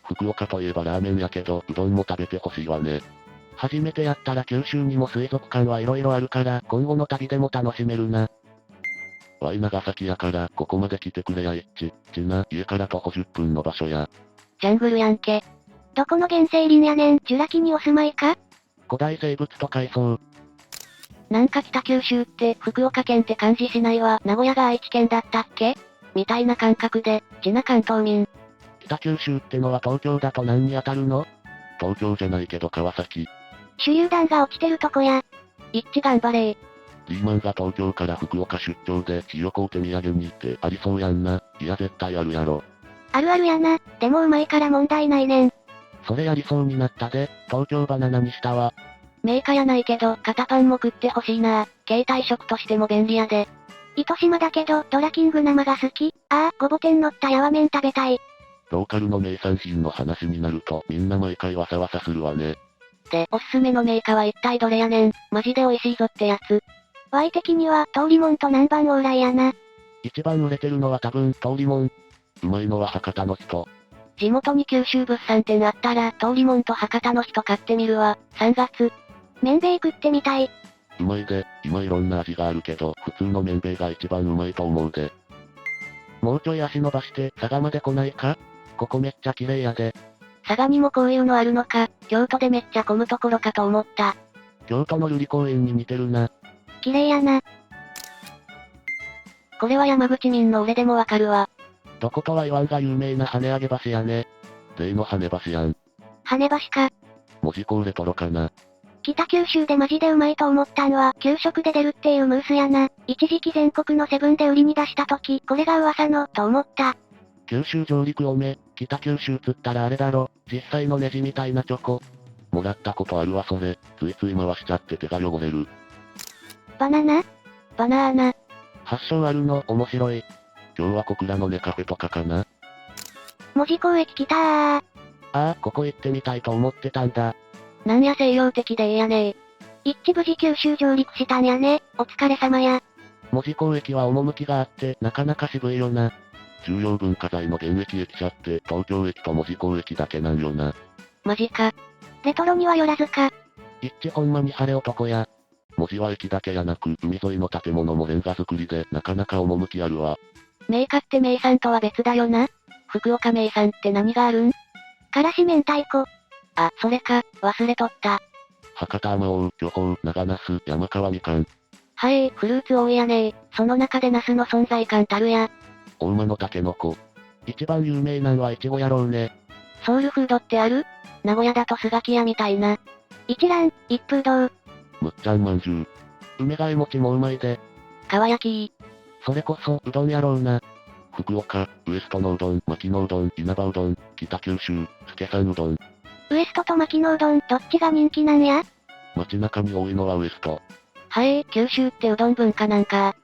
福岡といえばラーメンやけど、うどんも食べてほしいわね。初めてやったら九州にも水族館はいろいろあるから、今後の旅でも楽しめるな。わい長崎やから、ここまで来てくれやちな、家から徒歩10分の場所や。ジャングルやんけ。どこの原生林やねん、ジュラ紀にお住まいか？古代生物と海藻。なんか北九州って福岡県って感じしないわ。名古屋が愛知県だったっけみたいな感覚で、地な関東民。北九州ってのは東京だと何に当たるの？東京じゃないけど川崎。手榴弾が落ちてるとこや。一致頑張れー。リーマンが東京から福岡出張でひよこを手土産にってありそうやんな。いや絶対あるやろ。あるあるやな。でもうまいから問題ないねん。それやりそうになったで、東京バナナにしたわ。メーカーやないけど、肩パンも食ってほしいな。携帯食としても便利やで。糸島だけど、ドラキング生が好き。ごぼ天乗ったやわ麺食べたい。ローカルの名産品の話になるとみんな毎回わさわさするわね。で、おすすめのメーカーは一体どれやねん。マジで美味しいぞってやつ。Y 的には、通りもんと南蛮往来やな。一番売れてるのは多分、通りもん。うまいのは博多の人。地元に九州物産展あったら、通りもんと博多の人買ってみるわ。3月。麺べい食ってみたい。うまいで、今いろんな味があるけど、普通の麺べいが一番うまいと思うで。もうちょい足伸ばして、佐賀まで来ないか？ここめっちゃ綺麗やで。佐賀にもこういうのあるのか、京都でめっちゃ混むところかと思った。京都の瑠璃公園に似てるな。綺麗やな。これは山口民の俺でもわかるわ。どことは言わんが有名な羽揚げ橋やね。例の羽橋やん。羽橋か。文字工レトロかな。北九州でマジでうまいと思ったんは、給食で出るっていうムースやな。一時期全国のセブンで売りに出した時、これが噂の、と思った。九州上陸おめ、北九州つったらあれだろ、実際のネジみたいなチョコ。もらったことあるわそれ、ついつい回しちゃって手が汚れる。バナナ？バナーナ。発祥あるの、面白い。今日は小倉のネカフェとかかな。門司港駅来たー。ここ行ってみたいと思ってたんだ。なんや西洋的でええやねー。一致無事九州上陸したんやね。お疲れ様や。門司港駅は趣があって、なかなか渋いよな。重要文化財の現役駅舎って東京駅と門司港駅だけなんよな。マジか。レトロには寄らずか。一致ほんまに晴れ男や。門司は駅だけやなく海沿いの建物もレンガ造りでなかなか趣あるわ。名家って名産とは別だよな。福岡名産って何があるん？からし明太子。それか、忘れとった。博多あまおう、巨峰、長ナス、山川みかん。フルーツ多いやねー。その中でナスの存在感たるや。大間のタケノコ。一番有名なんはイチゴやろうね。ソウルフードってある？名古屋だとスガキ屋みたいな。一蘭、一風堂。むっちゃんまんじゅう。梅貝餅もうまいで。かわ焼き。それこそ、うどんやろうな。福岡、ウエストのうどん、牧のうどん、稲葉うどん、北九州、助さんうどん。ウエストと牧のうどん、どっちが人気なんや？街中に多いのはウエスト。九州ってうどん文化なんか。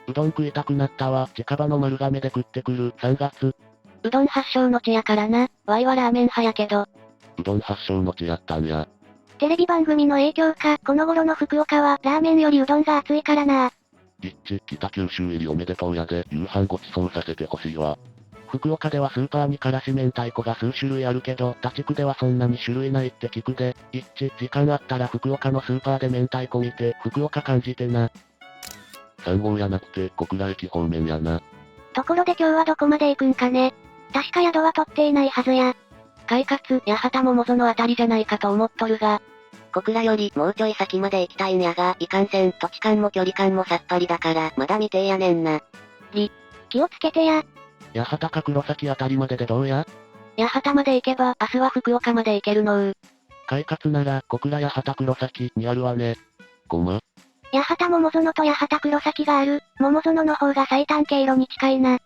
うどん食いたくなったわ。近場の丸亀で食ってくる、3月。うどん発祥の地やからな。わいはラーメン派やけど。うどん発祥の地やったんや。テレビ番組の影響か、この頃の福岡はラーメンよりうどんが熱いからな。北九州入りおめでとうやで、夕飯ごちそうさせてほしいわ。福岡ではスーパーにからし明太子が数種類あるけど、他地区ではそんなに種類ないって聞くで、時間あったら福岡のスーパーで明太子見て、福岡感じてな。3号やなくて小倉駅方面やな。ところで今日はどこまで行くんかね。確か宿は取っていないはずや。快活、八幡桃園あたりじゃないかと思っとるが。小倉よりもうちょい先まで行きたいんやが、いかんせん土地勘も距離感もさっぱりだから、まだ未定やねんな。気をつけてや。八幡か黒崎あたりまででどうや？八幡まで行けば、明日は福岡まで行けるのう。快活なら、小倉八幡黒崎にあるわね。ごま？八幡桃園と八幡黒崎がある。桃園の方が最短経路に近いな。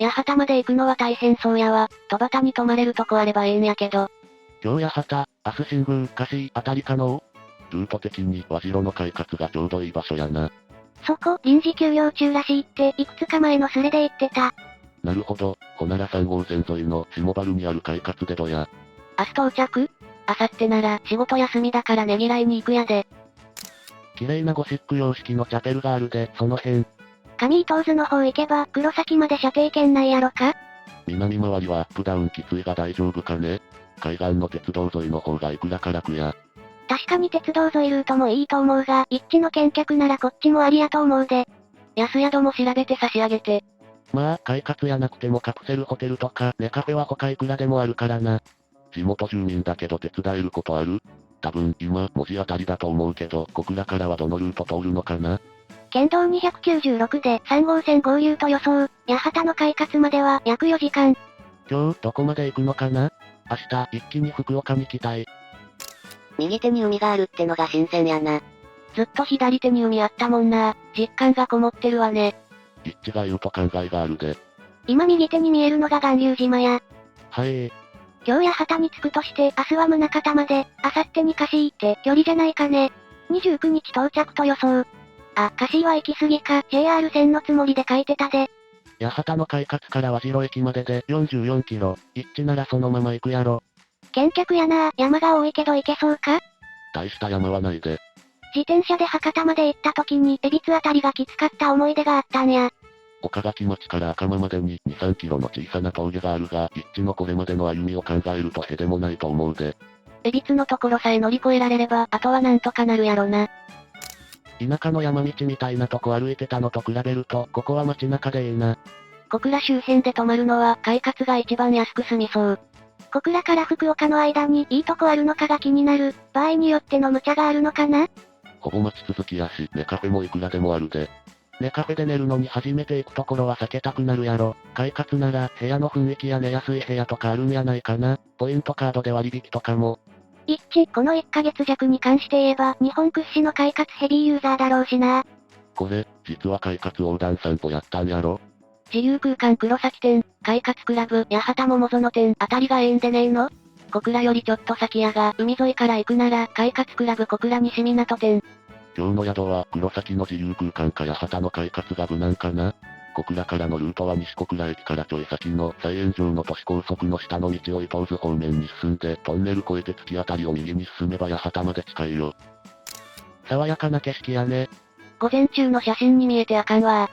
八幡まで行くのは大変そうやわ。戸端に泊まれるとこあればええんやけど。今日八幡、明日新宮、香椎あたり可能？ルート的に和白の快活がちょうどいい場所やな。そこ、臨時休業中らしいって、いくつか前のスレで言ってた。なるほど、ほなら3号線沿いの下原にある快活でどや。明日到着？明後日なら仕事休みだからねぎらいに行くやで。綺麗なゴシック様式のチャペルがあるで、その辺。上伊東津の方行けば、黒崎まで射程圏内やろか？南回りはアップダウンきついが大丈夫かね？海岸の鉄道沿いの方がいくらか楽や。確かに鉄道沿いルートもいいと思うが、一致の見客ならこっちもありやと思うで。安宿も調べて差し上げて。まあ、快活やなくてもカプセルホテルとか、ネカフェは他いくらでもあるからな。地元住民だけど手伝えることある？多分今、文字当たりだと思うけど、小倉からはどのルート通るのかな？県道296で3号線合流と予想。八幡の快活までは約4時間。今日、どこまで行くのかな？明日、一気に福岡に来たい。右手に海があるってのが新鮮やな。ずっと左手に海あったもんな。実感がこもってるわね。一致が言うと考えがあるで。今右手に見えるのが巌流島や。はい。今日八幡に着くとして明日は宗像まで、明後日にカシーって距離じゃないかね。29日到着と予想。あ、カシーは行き過ぎか、JR 線のつもりで書いてたで。八幡の快活から和白駅までで44キロ。一致ならそのまま行くやろ。見客やな、山が多いけど行けそうか？大した山はないで。自転車で博多まで行った時に、恵比寿あたりがきつかった思い出があったんや。岡垣町から赤間までに2、3キロの小さな峠があるが、一致のこれまでの歩みを考えるとへでもないと思うで。恵比寿のところさえ乗り越えられれば、あとはなんとかなるやろな。田舎の山道みたいなとこ歩いてたのと比べると、ここは街中でいいな。小倉周辺で泊まるのは、快活が一番安く済みそう。小倉から福岡の間にいいとこあるのかが気になる。場合によっての無茶があるのかな？ほぼ町続きやし、ネカフェもいくらでもあるで。ネカフェで寝るのに初めて行くところは避けたくなるやろ。快活なら、部屋の雰囲気や寝やすい部屋とかあるんやないかな。ポイントカードで割引とかも。一致、この1ヶ月弱に関して言えば、日本屈指の快活ヘビーユーザーだろうしな。これ、実は快活横断散歩やったんやろ？自由空間黒崎店、快活クラブ、八幡桃園店あたりがええんでねえの？小倉よりちょっと先やが、海沿いから行くなら、快活クラブ小倉西港店。今日の宿は黒崎の自由空間か八幡の快活が無難かな？小倉からのルートは西小倉駅からちょい先の菜園上の都市高速の下の道を伊東津方面に進んでトンネル越えて突き当たりを右に進めば八幡まで近いよ。爽やかな景色やね。午前中の写真に見えてあかんわ。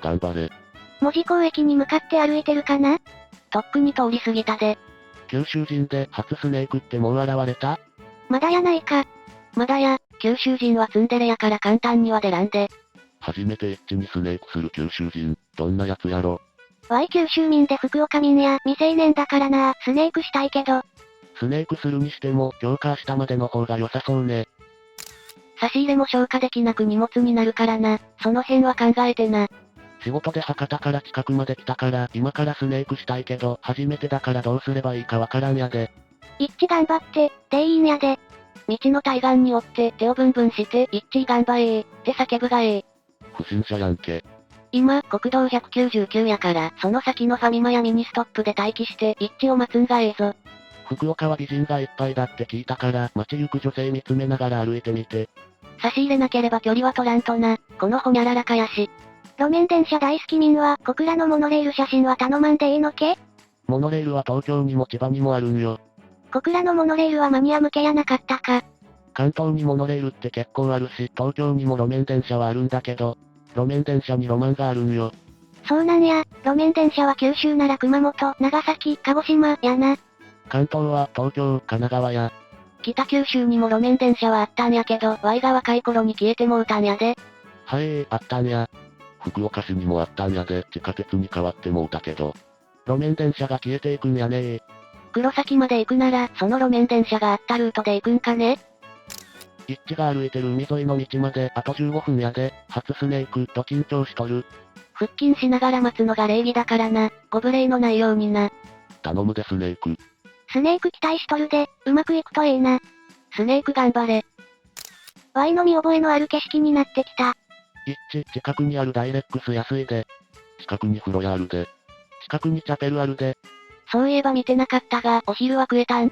頑張れ。門司港駅に向かって歩いてるかな？とっくに通り過ぎたで。九州人で初スネークってもう現れた？まだやないか。まだや、九州人はツンデレやから簡単には出らんで。初めてエッチにスネークする九州人、どんなやつやろ？わい九州民で福岡民や未成年だからな、スネークしたいけど。スネークするにしても、今日か明日までの方が良さそうね。差し入れも消化できなく荷物になるからな、その辺は考えてな。仕事で博多から近くまで来たから、今からスネークしたいけど、初めてだからどうすればいいかわからんやで。一致頑張って、でいいんやで。道の対岸におって手をブンブンして、一致頑張れー、って叫ぶがええ。不審者やんけ。今、国道199やから、その先のファミマやミニストップで待機して、一致を待つんがええぞ。福岡は美人がいっぱいだって聞いたから、街行く女性見つめながら歩いてみて。差し入れなければ距離は取らんとな、このほにゃららかやし。路面電車大好き民は、小倉のモノレール写真は頼まんでいいのけ？モノレールは東京にも千葉にもあるんよ。小倉のモノレールはマニア向けやなかったか。関東にモノレールって結構あるし、東京にも路面電車はあるんだけど、路面電車にロマンがあるんよ。そうなんや、路面電車は九州なら熊本、長崎、鹿児島、やな。関東は東京、神奈川や。北九州にも路面電車はあったんやけど、Y が若い頃に消えてもうたんやで。あったんや。福岡市にもあったんやで、地下鉄に変わってもうたけど。路面電車が消えていくんやねー。黒崎まで行くなら、その路面電車があったルートで行くんかね？一致が歩いてる海沿いの道まであと15分やで、初スネークと緊張しとる。腹筋しながら待つのが礼儀だからな、ご無礼のないようにな。頼むでスネーク。スネーク期待しとるで、うまくいくとええな。スネーク頑張れ。Y の見覚えのある景色になってきた。一致、近くにあるダイレックス安いで。近くに風呂屋あるで。近くにチャペルあるで。そういえば見てなかったが、お昼は食えたん？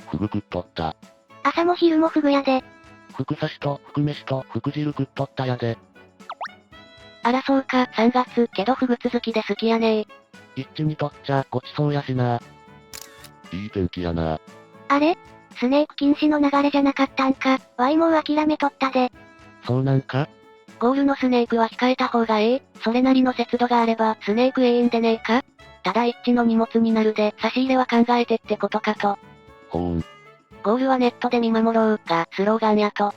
フグ食っとった。朝も昼もフグやで。福刺しと、福飯と、福汁食っとったやで。あらそうか、3月、けどフグ続きで好きやねー。一致にとっちゃ、ごちそうやしな。いい天気やな。あれ？スネーク禁止の流れじゃなかったんか、Y もう諦めとったで。そうなんか？ゴールのスネークは控えた方がええ。それなりの節度があれば、スネーク永遠でねえか？ただ一致の荷物になるで、差し入れは考えてってことかと。ほーん。ゴールはネットで見守ろうが、スローガンやと。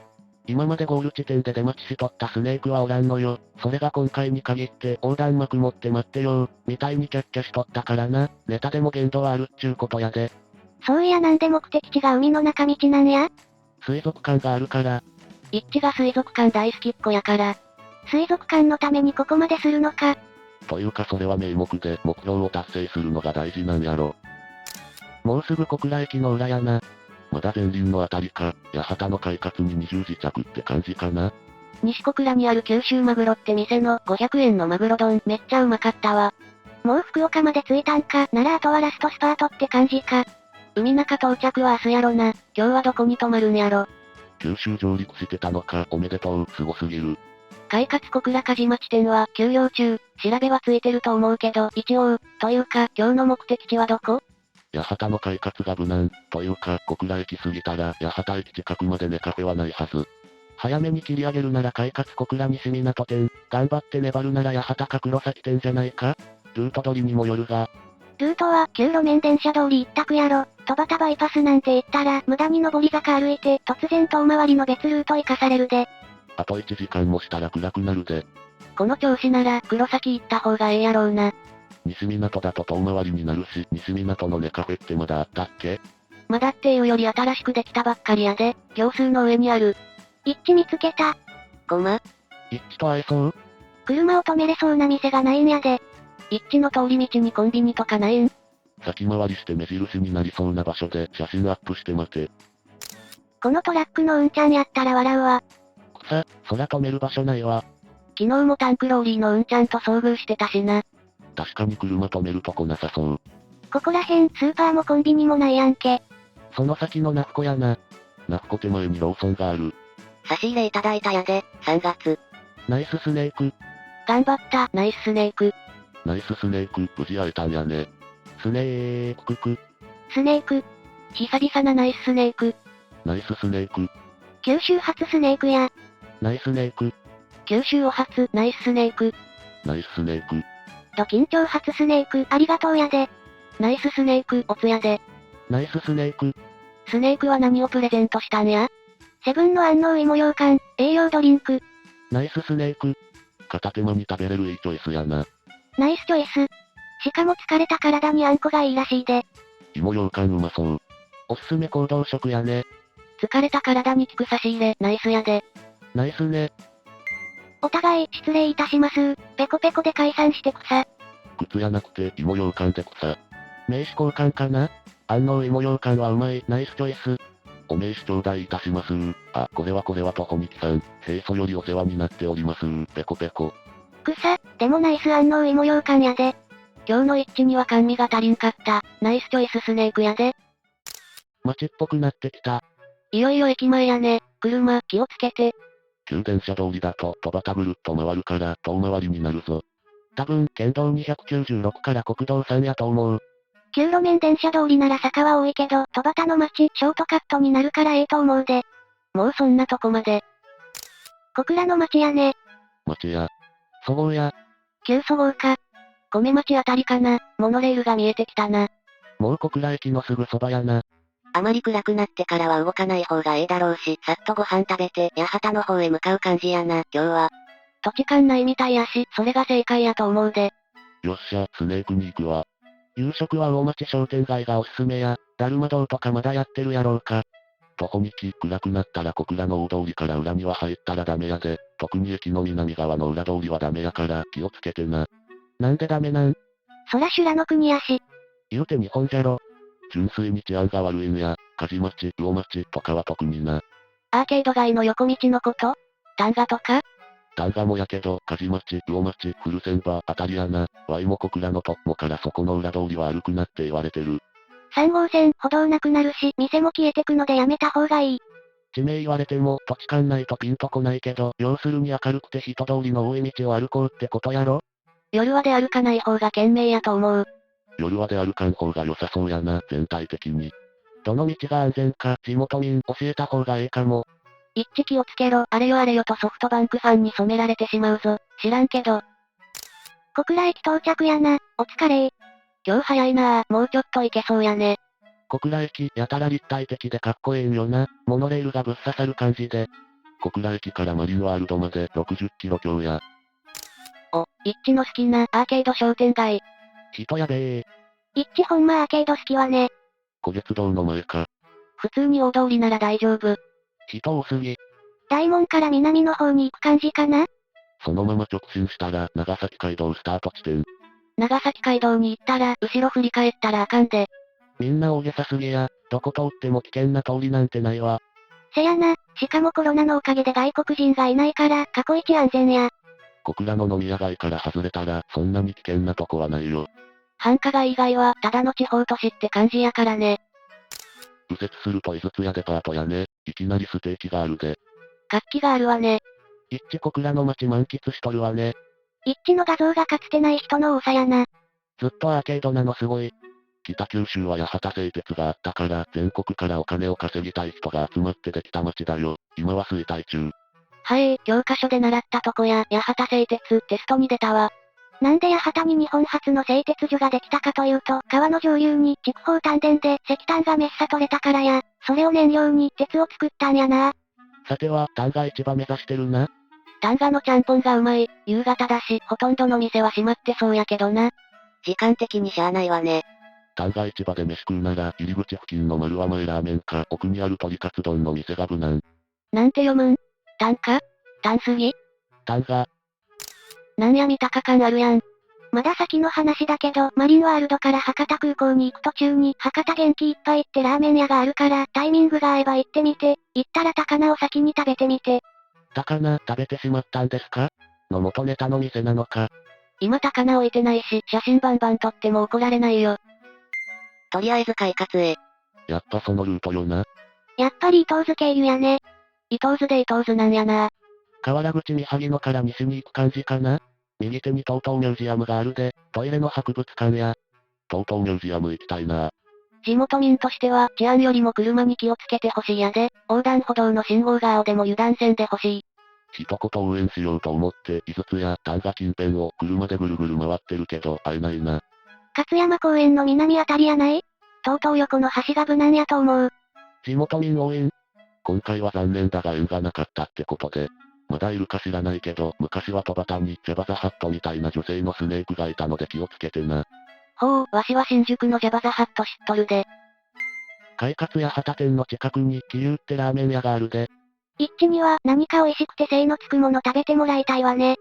今までゴール地点で出待ちしとったスネークはおらんのよ。それが今回に限って、横断幕持って待ってよみたいにキャッキャしとったからな。ネタでも限度はあるっちゅうことやで。そういやなんで目的地が海の中道なんや？水族館があるから。一致が水族館大好きっ子やから。水族館のためにここまでするのか。というかそれは名目で目標を達成するのが大事なんやろ。もうすぐ小倉駅の裏やな。まだ前輪のあたりか、八幡の快活に20時着って感じかな。西小倉にある九州マグロって店の500円のマグロ丼めっちゃうまかったわ。もう福岡まで着いたんか、ならあとはラストスパートって感じか。海中到着は明日やろな。今日はどこに泊まるんやろ。九州上陸してたのか、おめでとう、すごすぎる。快活小倉梶町店は休業中、調べはついてると思うけど、一応、というか今日の目的地はどこ？八幡の快活が無難、というか小倉駅過ぎたら八幡駅近くまでねカフェはないはず。早めに切り上げるなら快活小倉西港店、頑張って粘るなら八幡か黒崎店じゃないか？ルート取りにもよるが。ルートは旧路面電車通り一択やろ。戸端バイパスなんて言ったら無駄に上り坂歩いて突然遠回りの別ルート行かされるで。あと1時間もしたら暗くなるで。この調子なら黒崎行った方がええやろうな。西港だと遠回りになるし、西港のネカフェってまだあったっけ？まだっていうより新しくできたばっかりやで、行数の上にある。一致見つけた。ごま？一致と会えそう？車を止めれそうな店がないんやで。一致の通り道にコンビニとかないん？先回りして目印になりそうな場所で写真アップして待て。このトラックのうんちゃんやったら笑うわ。空止める場所ないわ。昨日もタンクローリーのうんちゃんと遭遇してたしな。確かに車止めるとこなさそう。ここらへんスーパーもコンビニもないやんけ。その先のナフコやな。ナフコ手前にローソンがある。差し入れいただいたやで、3月。ナイススネーク。頑張った、ナイススネーク。ナイススネーク、無事会えたんやね。スネークク。スネーク。久々なナイススネーク。ナイススネーク。九州初スネークや。ナイスネーク。九州お初、ナイススネーク。ナイススネーク。ド緊張初スネーク、ありがとうやで。ナイススネーク、おつやで。ナイススネーク。スネークは何をプレゼントしたんや？セブンの安納芋羊羹、栄養ドリンク。ナイススネーク。片手間に食べれるいいチョイスやな。ナイスチョイス。しかも疲れた体にあんこがいいらしいで。芋羊羹うまそう。おすすめ行動食やね。疲れた体に効く差し入れ、ナイスやで。ナイスね。お互い、失礼いたします。ペコペコで解散してくさ。靴やなくて芋羊羹で草。名刺交換かな？安納芋羊羹はうまい、ナイスチョイス。お名刺頂戴いたしますあ、これはとほにきさん。平素よりお世話になっておりますペコペコ。草、でもナイス安納芋羊羹やで。今日の一致には甘味が足りんかった。ナイスチョイススネークやで。街っぽくなってきた。いよいよ駅前やね。車、気をつけて。旧電車通りだと戸端ぐるっと回るから遠回りになるぞ。多分、県道296から国道3やと思う。旧路面電車通りなら坂は多いけど、戸端の街、ショートカットになるからええと思うで。もうそんなとこまで。小倉の街やね。町や。そごうや。旧そごうか。米町あたりかな。モノレールが見えてきたな。もう小倉駅のすぐそばやな。あまり暗くなってからは動かない方がええだろうし、さっとご飯食べて、八幡の方へ向かう感じやな、今日は。土地勘ないみたいやし、それが正解やと思うで。よっしゃ、スネークに行くわ。夕食は大町商店街がおすすめや、だるま堂とかまだやってるやろうか。徒歩に暗くなったら小倉の大通りから裏には入ったらダメやで。特に駅の南側の裏通りはダメやから気をつけてな。なんでダメなん？そら修羅の国やし。言うて日本じゃろ。純粋に治安が悪いんや、梶町、魚町とかは特にな。アーケード街の横道のこと？丹賀とか？丹賀もやけど、梶町、魚町、古千場あたりやな。ワイも小倉のとっもからそこの裏通りは歩くなって言われてる。3号線、歩道なくなるし、店も消えてくのでやめた方がいい。地名言われても土地勘ないとピンとこないけど、要するに明るくて人通りの多い道を歩こうってことやろ？夜は出歩かない方が賢明やと思う。夜は出歩かん方が良さそうやな、全体的に。どの道が安全か地元民教えた方がええかも。一致気をつけろ、あれよあれよとソフトバンクファンに染められてしまうぞ。知らんけど。小倉駅到着やな、お疲れ。今日早いなもうちょっと行けそうやね。小倉駅、やたら立体的でかっこええんよな。モノレールがぶっ刺さる感じで。小倉駅からマリンワールドまで60キロ強や。お、一致の好きなアーケード商店街。人やべえ。一致ほんまアーケード好きはね。小月堂の前か。普通に大通りなら大丈夫。人多すぎ。大門から南の方に行く感じかな。そのまま直進したら、長崎街道スタート地点。長崎街道に行ったら、後ろ振り返ったらあかんで。みんな大げさすぎや、どこ通っても危険な通りなんてないわ。せやな、しかもコロナのおかげで外国人がいないから、過去一安全や。小倉の飲み屋街から外れたら、そんなに危険なとこはないよ。繁華街以外は、ただの地方都市って感じやからね。右折すると井筒屋デパートやね。いきなりステーキがあるで。活気があるわね。一致小倉の街満喫しとるわね。一致の画像がかつてない人の多さやな。ずっとアーケードなのすごい。北九州は八幡製鉄があったから、全国からお金を稼ぎたい人が集まってできた街だよ。今は衰退中。はい、教科書で習ったとこや、八幡製鉄、テストに出たわ。なんで八幡に日本初の製鉄所ができたかというと、川の上流に筑豊炭田で石炭がめっさ取れたからや、それを燃料に鉄を作ったんやな。さては、旦が市場目指してるな。丹賀のちゃんぽんがうまい、夕方だし、ほとんどの店は閉まってそうやけどな。時間的にしゃあないわね。旦過市場で飯食うなら、入り口付近の丸和前ラーメンか、奥にある鶏カツ丼の店が無難。なんて読むん？丹か？丹杉？旦が、なんや見たか感あるやん。まだ先の話だけど、マリンワールドから博多空港に行く途中に、博多元気いっぱいってラーメン屋があるから、タイミングが合えば行ってみて、行ったら高菜を先に食べてみて。高菜食べてしまったんですか？の元ネタの店なのか。今高菜置いてないし、写真バンバン撮っても怒られないよ。とりあえず快活へ。やっぱそのルートよな。やっぱり伊東津経由やね。伊東津で伊東津なんやな。河原口三萩野から西に行く感じかな。右手に TOTO ミュージアムがあるで、トイレの博物館や。TOTO ミュージアム行きたいな。地元民としては、治安よりも車に気をつけてほしいやで、横断歩道の信号が青でも油断せんでほしい。一言応援しようと思って、井筒や丹過近辺を車でぐるぐる回ってるけど、会えないな。勝山公園の南あたりやない？とうとう横の橋が無難やと思う。地元民応援。今回は残念だが縁がなかったってことで。まだいるか知らないけど、昔は戸端にジャバザハットみたいな女性のスネークがいたので気をつけてな。ほう、わしは新宿のジャバザハット知っとるで。快活や旗店の近くに、桐生ってラーメン屋があるで。一致には何か美味しくて精のつくもの食べてもらいたいわね。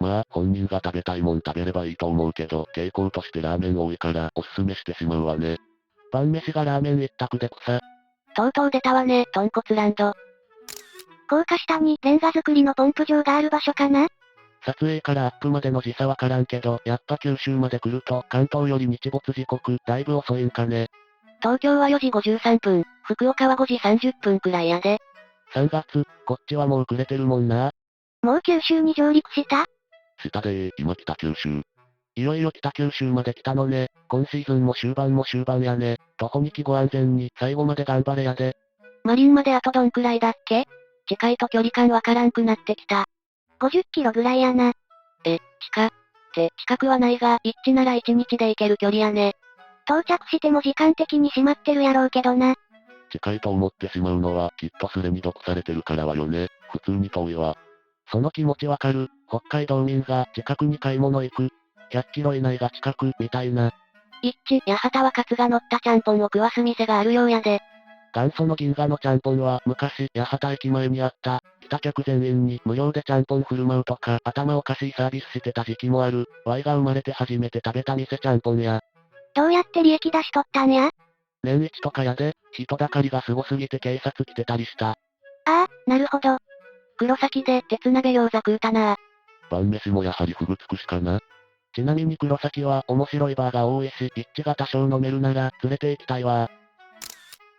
まあ、本人が食べたいもん食べればいいと思うけど、傾向としてラーメン多いからおすすめしてしまうわね。晩飯がラーメン一択で草。とうとう出たわね、豚骨ランド。高架下にレンガ造りのポンプ場がある場所かな？撮影からアップまでの時差わからんけど、やっぱ九州まで来ると関東より日没時刻、だいぶ遅いんかね。東京は4時53分、福岡は5時30分くらいやで。3月、こっちはもう暮れてるもんな。もう九州に上陸した？下で今北九州。いよいよ北九州まで来たのね。今シーズンも終盤やね。徒歩2期ご安全に、最後まで頑張れやで。マリンまであとどんくらいだっけ？近いと距離感わからんくなってきた。50キロぐらいやな。近くはないが、一致なら1日で行ける距離やね。到着しても時間的に閉まってるやろうけどな。近いと思ってしまうのは、きっとすでに毒されてるからはよね。普通に遠いわ。その気持ちわかる。北海道民が近くに買い物行く。100キロ以内が近く、みたいな。一致、八幡はカツが乗ったちゃんぽんを食わす店があるようやで。元祖の銀河のちゃんぽんは昔、八幡駅前にあった、来た客全員に無料でちゃんぽん振る舞うとか、頭おかしいサービスしてた時期もある。Y が生まれて初めて食べた店ちゃんぽんや。どうやって利益出しとったんや？年一とかやで、人だかりがすごすぎて警察来てたりした。ああ、なるほど。黒崎で鉄鍋餃子食うたな。晩飯もやはりフグ尽くしかな。ちなみに黒崎は面白いバーが多いし、一致が多少飲めるなら連れて行きたいわ。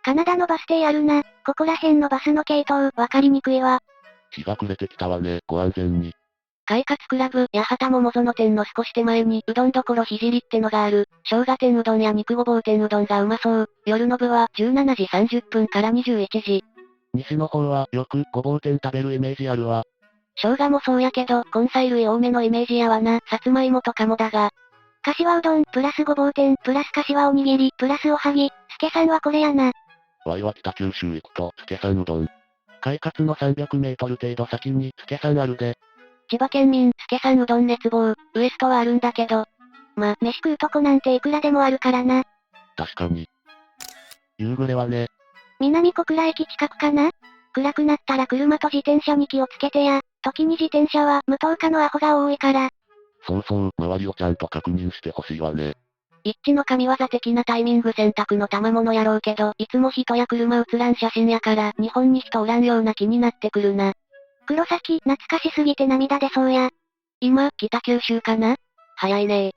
カナダのバス停あるな。ここら辺のバスの系統、わかりにくいわ。日が暮れてきたわね、ご安全に。快活クラブ、八幡桃園店の少し手前に、うどんどころひじりってのがある。生姜天うどんや肉ごぼう天うどんがうまそう。夜の部は17時30分から21時。西の方はよくごぼう天食べるイメージあるわ。生姜もそうやけど、根菜類多めのイメージやわな。さつまいもとかもだが。柏うどん、プラスごぼう天、プラス柏おにぎり、プラスおはぎ、助さんはこれやな。わいは北九州行くと、助さんうどん。快活の300メートル程度先に助さんあるで。千葉県民、助さんうどん熱望、ウエストはあるんだけど。飯食うとこなんていくらでもあるからな。確かに。夕暮れはね。南小倉駅近くかな？暗くなったら車と自転車に気をつけてや。時に自転車は無灯火のアホが多いから。そうそう、周りをちゃんと確認してほしいわね。一致の神業的なタイミング選択の賜物やろうけど、いつも人や車映らん写真やから、日本に人おらんような気になってくるな。黒崎、懐かしすぎて涙出そうや。今、北九州かな？早いね。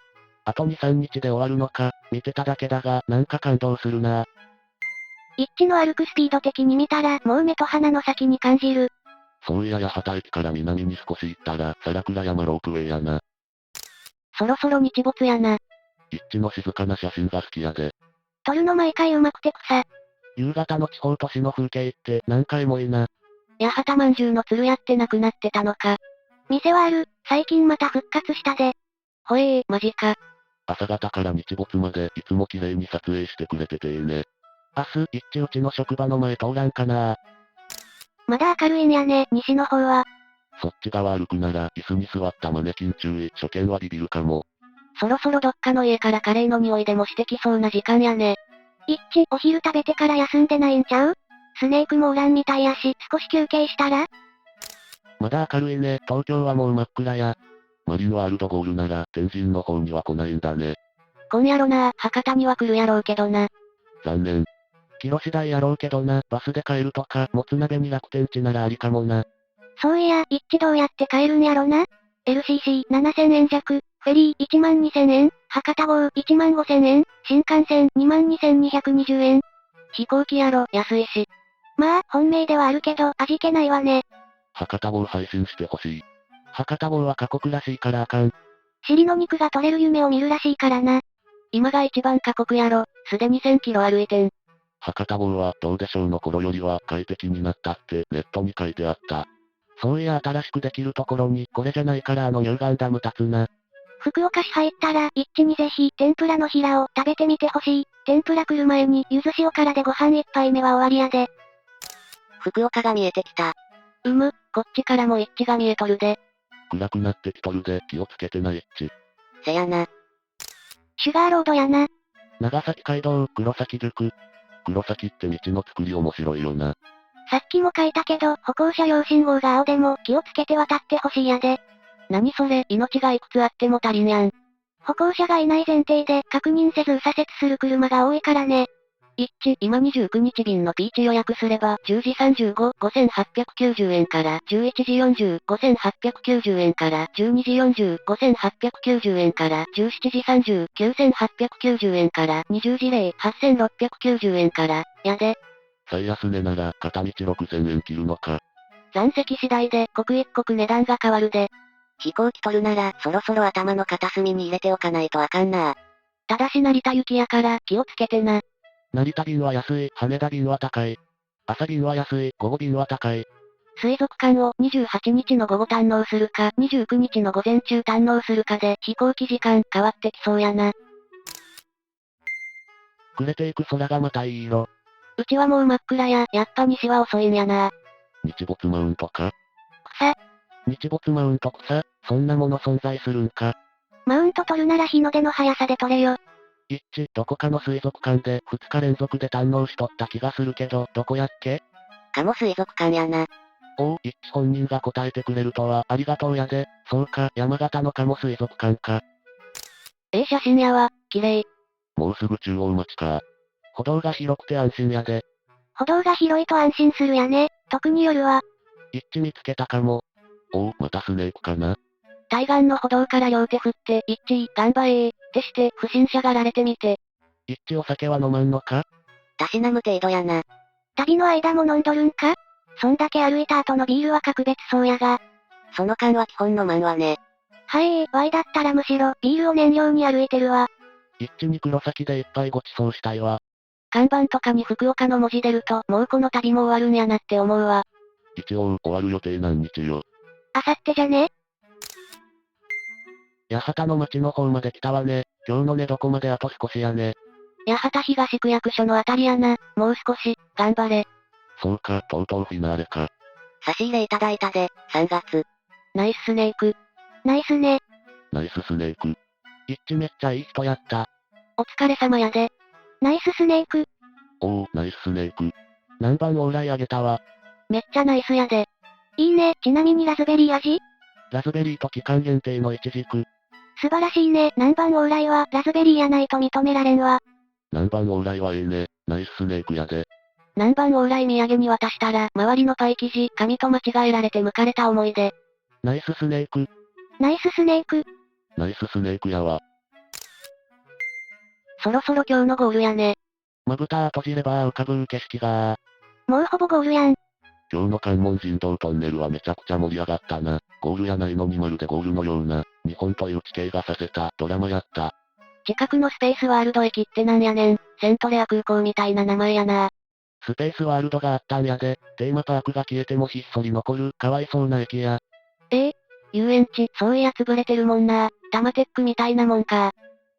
あと2、3日で終わるのか、見てただけだが、なんか感動するな。一致の歩くスピード的に見たら、もう目と鼻の先に感じる。そういや八幡駅から南に少し行ったら、皿倉山ロープウェイやな。そろそろ日没やな。一致の静かな写真が好きやで。撮るの毎回上手くて草。夕方の地方都市の風景って何回もいいな。八幡まんじゅうの鶴屋ってなくなってたのか。店はある、最近また復活したで。ほえー、マジか。朝方から日没までいつも綺麗に撮影してくれてていいね。明日、一致うちの職場の前通らんかな。まだ明るいんやね、西の方は。そっち側歩くなら椅子に座ったマネキン注意、初見はビビるかも。そろそろどっかの家からカレーの匂いでもしてきそうな時間やね。一致、お昼食べてから休んでないんちゃう？スネークもおらんみたいやし、少し休憩したら？まだ明るいね、東京はもう真っ暗や。マリンワールドゴールなら天神の方には来ないんだね。今やろな、博多には来るやろうけどな。残念。キロ次第やろうけどな、バスで帰るとか、もつ鍋に楽天地ならありかもな。そういや、一致どうやって帰るんやろな？ LCC7000 円弱、フェリー12000円、博多号15000円、新幹線22220円。飛行機やろ、安いし。まあ、本命ではあるけど、味気ないわね。博多号配信してほしい。博多号は過酷らしいからあかん。尻の肉が取れる夢を見るらしいからな。今が一番過酷やろ、すでに1000キロ歩いてん。博多号はどうでしょうの頃よりは快適になったってネットに書いてあった。そういや新しくできるところにこれじゃないから乳がんダム立つな。福岡市入ったら、一致にぜひ、天ぷらの平を食べてみてほしい。天ぷら来る前に、ゆず塩辛でご飯一杯目は終わりやで。福岡が見えてきた。こっちからも一致が見えとるで。暗くなってきとるで気をつけてな一致。せやな。シュガーロードやな。長崎街道、黒崎宿。黒崎って道の作り面白いよな。さっきも書いたけど、歩行者用信号が青でも気をつけて渡ってほしいやで。何それ、命がいくつあっても足りんやん。歩行者がいない前提で確認せず右左折する車が多いからね。一致、今29日便のピーチ予約すれば、10時35、5890円から、11時40、5890円から、12時40、5890円から、17時30、9890円から、20時0、8690円から、やで。最安値なら片道6000円切るのか。残席次第で刻一刻値段が変わるで。飛行機取るなら、そろそろ頭の片隅に入れておかないとあかんな。ただし成田行きやから気をつけてな。成田便は安い、羽田便は高い。朝便は安い、午後便は高い。水族館を28日の午後堪能するか、29日の午前中堪能するかで飛行機時間変わってきそうやな。暮れていく空がまたいい色。うちはもう真っ暗や、やっぱ西は遅いんやな。日没マウントか？草。日没マウント草、そんなもの存在するんか。マウント取るなら日の出の速さで取れよ。一致、どこかの水族館で2日連続で堪能しとった気がするけど、どこやっけ？鴨水族館やな。おう、一致本人が答えてくれるとはありがとうやで。そうか、山形の鴨水族館か。写真やわ、綺麗。もうすぐ中央町か。歩道が広くて安心やで。歩道が広いと安心するやね。特に夜は。一致見つけたかも。おう、またスネークかな。対岸の歩道から両手振って、一致、頑張れー、ってして、不審者がられてみて。一致お酒は飲まんのか？たしなむ程度やな。旅の間も飲んどるんか？そんだけ歩いた後のビールは格別そうやが。その間は基本飲まんわね。ワイだったらむしろ、ビールを燃料に歩いてるわ。一致に黒崎で一杯ご馳走したいわ。看板とかに福岡の文字出ると、もうこの旅も終わるんやなって思うわ。一応、終わる予定何日よ。あさってじゃね？八幡の町の方まで来たわね。今日の寝床まであと少しやね。八幡東区役所のあたりやな。もう少し、頑張れ。そうか、とうとうフィナーレか。差し入れいただいたで、3月。ナイススネーク。ナイスね。ナイススネーク。一致めっちゃいい人やった。お疲れ様やで。ナイススネーク。おー、ナイススネーク。何番オーライあげたわ。めっちゃナイスやで。いいね。ちなみにラズベリー味？ラズベリーと期間限定のイチジク。素晴らしいね。何番オーライはラズベリーやないと認められんわ。何番オーライはええね。ナイススネークやで。何番オーライ土産に渡したら、周りのパイ生地、紙と間違えられて剥かれた思い出。ナイススネーク。ナイススネーク。ナイススネークやわ。そろそろ今日のゴールやね。まぶた閉じれば浮かぶ景色がもうほぼゴールやん。今日の関門人道トンネルはめちゃくちゃ盛り上がったな。ゴールやないのにまるでゴールのような、日本という地形がさせたドラマやった。近くのスペースワールド駅ってなんやねん。セントレア空港みたいな名前やな。スペースワールドがあったんやで、テーマパークが消えてもひっそり残る、かわいそうな駅や。遊園地、そういや潰れてるもんな。タマテックみたいなもんか。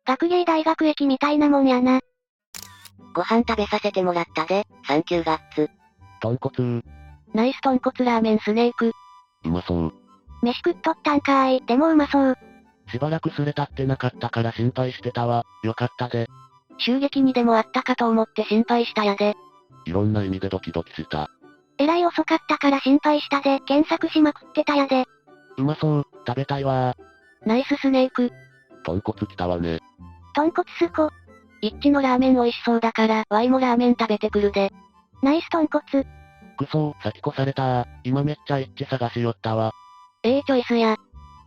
学芸大学駅みたいなもんやな。ご飯食べさせてもらったで、サンキューガッツ。豚骨ナイス豚骨ラーメンスネーク。うまそう。飯食っとったんかーい。でもうまそう。しばらくすれたってなかったから心配してたわ。よかったで。襲撃にでもあったかと思って心配したやで。いろんな意味でドキドキした。えらい遅かったから心配したで、検索しまくってたやで。うまそう、食べたいわナイススネーク。豚骨きたわね。豚骨スコ。一致のラーメン美味しそうだから、ワイもラーメン食べてくるで。ナイス豚骨。くそー、先越されたー。今めっちゃ一致探しよったわ。チョイスや。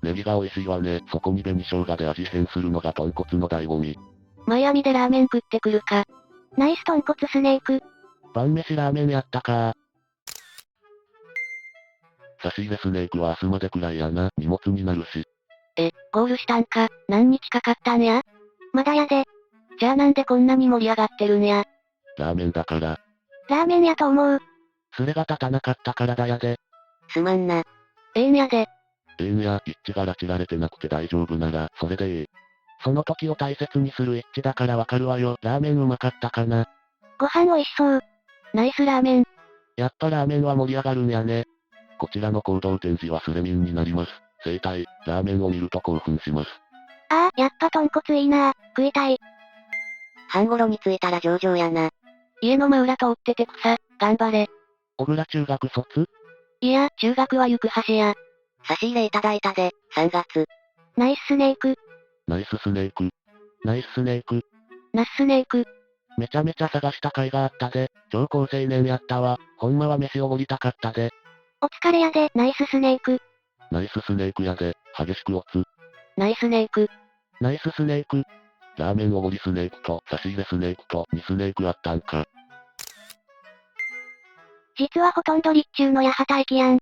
ネギが美味しいわね。そこに紅生姜で味変するのが豚骨の醍醐味。マイアミでラーメン食ってくるか。ナイス豚骨スネーク。晩飯ラーメンやったか差し入れスネークは明日までくらいやな。荷物になるし。ゴールしたんか。何日かかったんや。まだやで。じゃあなんでこんなに盛り上がってるんや。ラーメンだから。ラーメンやと思う。スレが立たなかったからだやで。すまんな。んやで。ええんや、一致が拉致られてなくて大丈夫なら、それでええ。その時を大切にする一致だからわかるわよ。ラーメンうまかったかな。ご飯美味しそう。ナイスラーメン。やっぱラーメンは盛り上がるんやね。こちらの行動展示はスレミンになります。生態、ラーメンを見ると興奮します。ああ、やっぱ豚骨いいな。食いたい。半頃に着いたら上々やな。家の真裏通ってて草、頑張れ。小倉中学卒いや、中学は行く橋や。差し入れいただいたで、3月。ナイススネーク。ナイススネーク。ナイススネーク。ナススネーク。めちゃめちゃ探した甲斐があったで。超高青年やったわ。ほんまは飯おごりたかったで。お疲れやで、ナイススネーク。ナイススネークやで、激しくオツ。ナイスネーク。ナイススネーク。ラーメンおごりスネークと差し入れスネークと2スネークあったんか。実はほとんど立中の八幡駅やん。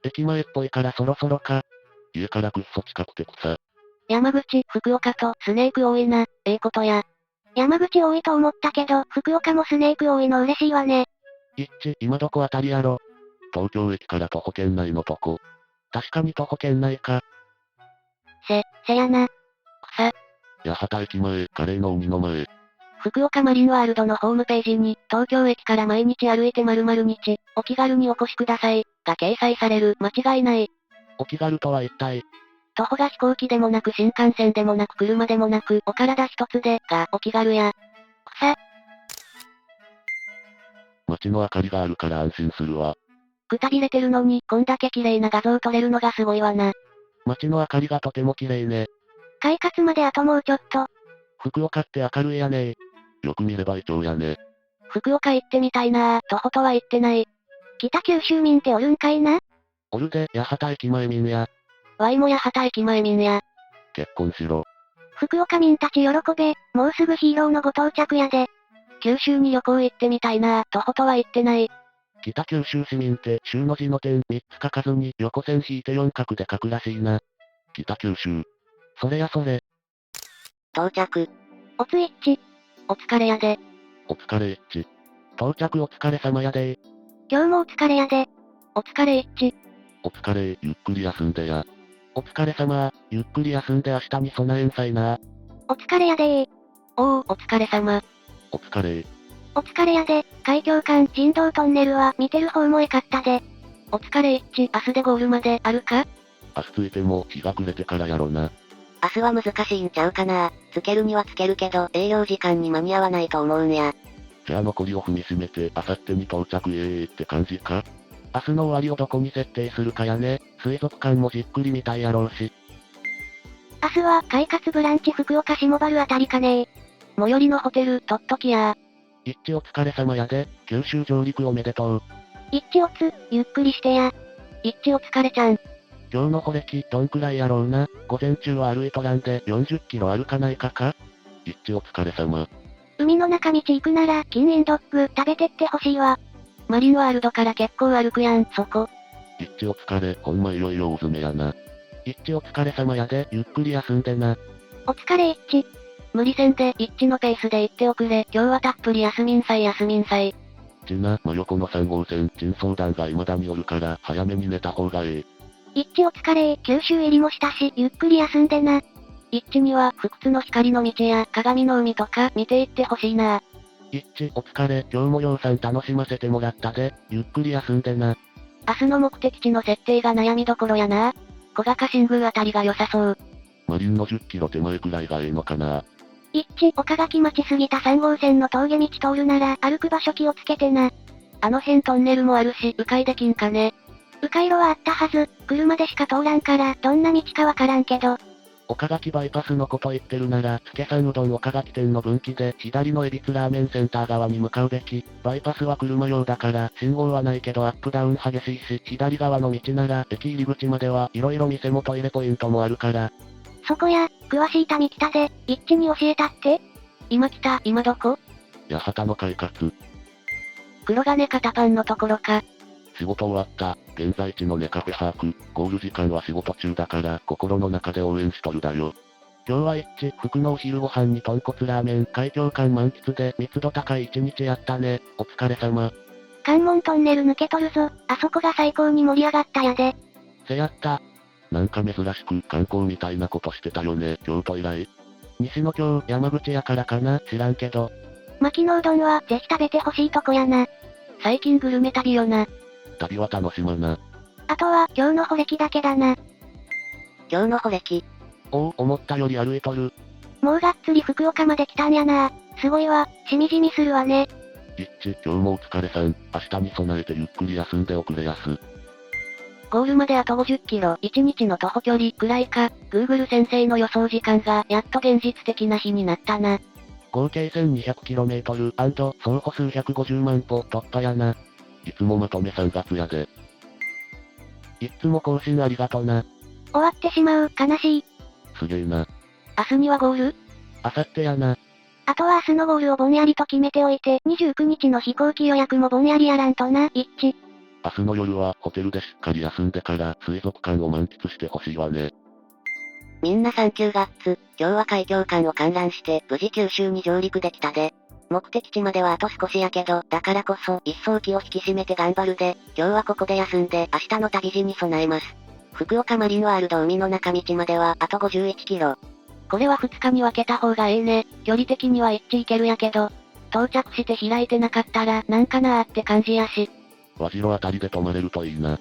駅前っぽいからそろそろか。家からくっそ近くて草。山口、福岡とスネーク多いな、ええことや。山口多いと思ったけど、福岡もスネーク多いの嬉しいわね。一致、今どこあたりやろ。東京駅から徒歩圏内のとこ。確かに徒歩圏内か。せやな。草。八幡駅前、カレーの海の前。福岡マリンワールドのホームページに、東京駅から毎日歩いて〇〇日、お気軽にお越しください、が掲載される、間違いない。お気軽とは一体。徒歩が飛行機でもなく新幹線でもなく車でもなく、お体一つで、が、お気軽や。草。街の明かりがあるから安心するわ。くたびれてるのに、こんだけ綺麗な画像撮れるのがすごいわな。街の明かりがとても綺麗ね。快活まであともうちょっと。福岡って明るいやねよく見ればイチョウやね。福岡行ってみたいなぁ、徒歩とは行ってない。北九州民っておるんかいな。おるで、八幡駅前民や。ワイも八幡駅前民や。結婚しろ。福岡民たち喜べ、もうすぐヒーローのご到着やで。九州に旅行行ってみたいなぁ、徒歩とは行ってない。北九州市民って州の字の点3つ書かずに横線引いて4画で書くらしいな。北九州。それやそれ。到着。おついっち。お疲れやで。お疲れ一致。到着お疲れ様やでー。今日もお疲れやで。お疲れ一致。お疲れ、ゆっくり休んでや。お疲れ様ゆっくり休んで明日に備えんさいな。お疲れやでー。おー、お疲れ様。お疲れ。お疲れやで、海峡間人道トンネルは見てる方もえかったで。お疲れ一致。明日でゴールまであるか？明日着いても日が暮れてからやろな。明日は難しいんちゃうかな。つけるにはつけるけど、営業時間に間に合わないと思うんや。じゃあ残りを踏みしめて、明後日に到着って感じか？明日の終わりをどこに設定するかやね。水族館もじっくり見たいやろうし。明日は快活ブランチ福岡下原あたりかねー。最寄りのホテル、取っときや。一致お疲れ様やで、九州上陸おめでとう。一致おつ、ゆっくりしてや。一致お疲れちゃん。今日の保歴どんくらいやろうな。午前中は歩いとらんで40キロ歩かないかか？一致お疲れ様。海の中道行くなら、禁煙ドッグ食べてってほしいわ。マリンワールドから結構歩くやん、そこ。一致お疲れ、ほんまいよいよ大詰めやな。一致お疲れ様やで、ゆっくり休んでな。お疲れ一致。無理せんで、一致のペースで行っておくれ。今日はたっぷり休みんさい休みんさい。ちな、真横の3号線、珍相談が未だによるから、早めに寝た方がええ。一致お疲れ九州入りもしたし、ゆっくり休んでな。一致には、不屈の光の道や、鏡の海とか、見ていってほしいな。一致お疲れ、今日もようさん楽しませてもらったで、ゆっくり休んでな。明日の目的地の設定が悩みどころやな。小高新宮あたりが良さそう。マリンの10キロ手前くらいがええのかな。一致岡垣町過ぎた3号線の峠道通るなら、歩く場所気をつけてな。あの辺トンネルもあるし、迂回できんかね。迂回路はあったはず、車でしか通らんから、どんな道かわからんけど。岡垣バイパスのこと言ってるなら、つけさんうどん岡垣店の分岐で、左の恵比寿ラーメンセンター側に向かうべき。バイパスは車用だから、信号はないけどアップダウン激しいし、左側の道なら、駅入り口までは、色々店もトイレポイントもあるから。そこや、詳しい民北で、一致に教えたって？今来た、今どこ？八幡の快活。黒金肩パンのところか。仕事終わった。現在地のネカフェ把握。ゴール時間は仕事中だから、心の中で応援しとるだよ。今日は一致、服のお昼ご飯に豚骨ラーメン、海峡間満喫で密度高い一日やったね。お疲れ様。関門トンネル抜けとるぞ。あそこが最高に盛り上がったやで。せやった。なんか珍しく観光みたいなことしてたよね、京都以来。西の京、山口やからかな、知らんけど。牧野うどんは、ぜひ食べてほしいとこやな。最近グルメ旅よな。旅は楽しまな。あとは、今日の保歴だけだな。今日の保歴。おお、思ったより歩いとる。もうがっつり福岡まで来たんやな。すごいわ、しみじみするわね。一致、今日もお疲れさん。明日に備えてゆっくり休んでおくれやす。ゴールまであと50キロ、1日の徒歩距離くらいか。Google 先生の予想時間が、やっと現実的な日になったな。合計 1200km& 総歩数150万歩突破やな。いつもまとめ3月やで。いっつも更新ありがとな。終わってしまう、悲しい。すげえな。明日にはゴール？あさってやな。あとは明日のゴールをぼんやりと決めておいて、29日の飛行機予約もぼんやりやらんとな、一致。明日の夜はホテルでしっかり休んでから水族館を満喫してほしいわね。みんなサンキューガッツ。今日は海峡間を観覧して無事九州に上陸できたで。目的地まではあと少しやけど、だからこそ一層気を引き締めて頑張るで。今日はここで休んで明日の旅路に備えます。福岡マリンワールド海の中道まではあと51キロ。これは2日に分けた方がええね。距離的には一致いけるやけど、到着して開いてなかったらなんかなーって感じやし。和白あたりで泊まれるといいな。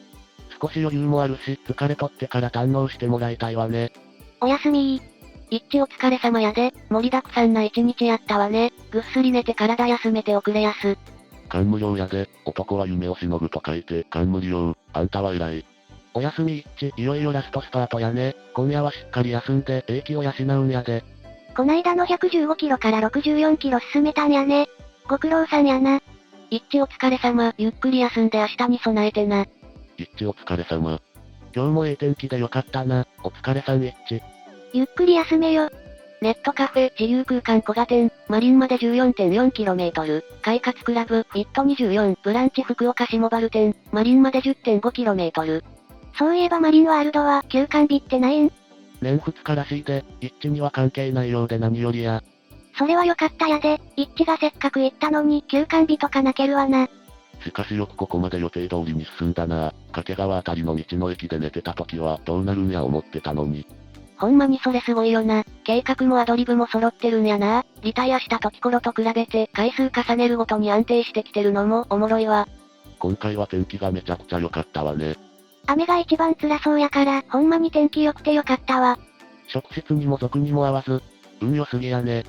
少し余裕もあるし、疲れとってから堪能してもらいたいわね。おやすみー。一致お疲れ様やで。盛りだくさんな一日やったわね。ぐっすり寝て体休めておくれやす。感無量やで。男は夢をしのぐと書いて感無量。あんたは偉い。おやすみ一致、いよいよラストスパートやね。今夜はしっかり休んで、英気を養うんやで。こないだの115キロから64キロ進めたんやね。ご苦労さんやな。一致お疲れ様。ゆっくり休んで明日に備えてな。一致お疲れ様。今日も天気でよかったな。お疲れさん一致。ゆっくり休めよ。ネットカフェ、自由空間小賀店、マリンまで 14.4km、快活クラブ、フィット24、ブランチ福岡下原店、マリンまで 10.5km。そういえばマリンワールドは休館日ってないん？年2日らしいで、一致には関係ないようで何よりや。それはよかったやで、一致がせっかく行ったのに休館日とか泣けるわな。しかしよくここまで予定通りに進んだな。掛川あたりの道の駅で寝てた時はどうなるんや思ってたのに。ほんまにそれすごいよな。計画もアドリブも揃ってるんやな。リタイアした時頃と比べて回数重ねるごとに安定してきてるのもおもろいわ。今回は天気がめちゃくちゃ良かったわね。雨が一番辛そうやから、ほんまに天気良くてよかったわ。職質にも俗にも合わず、運良すぎやね。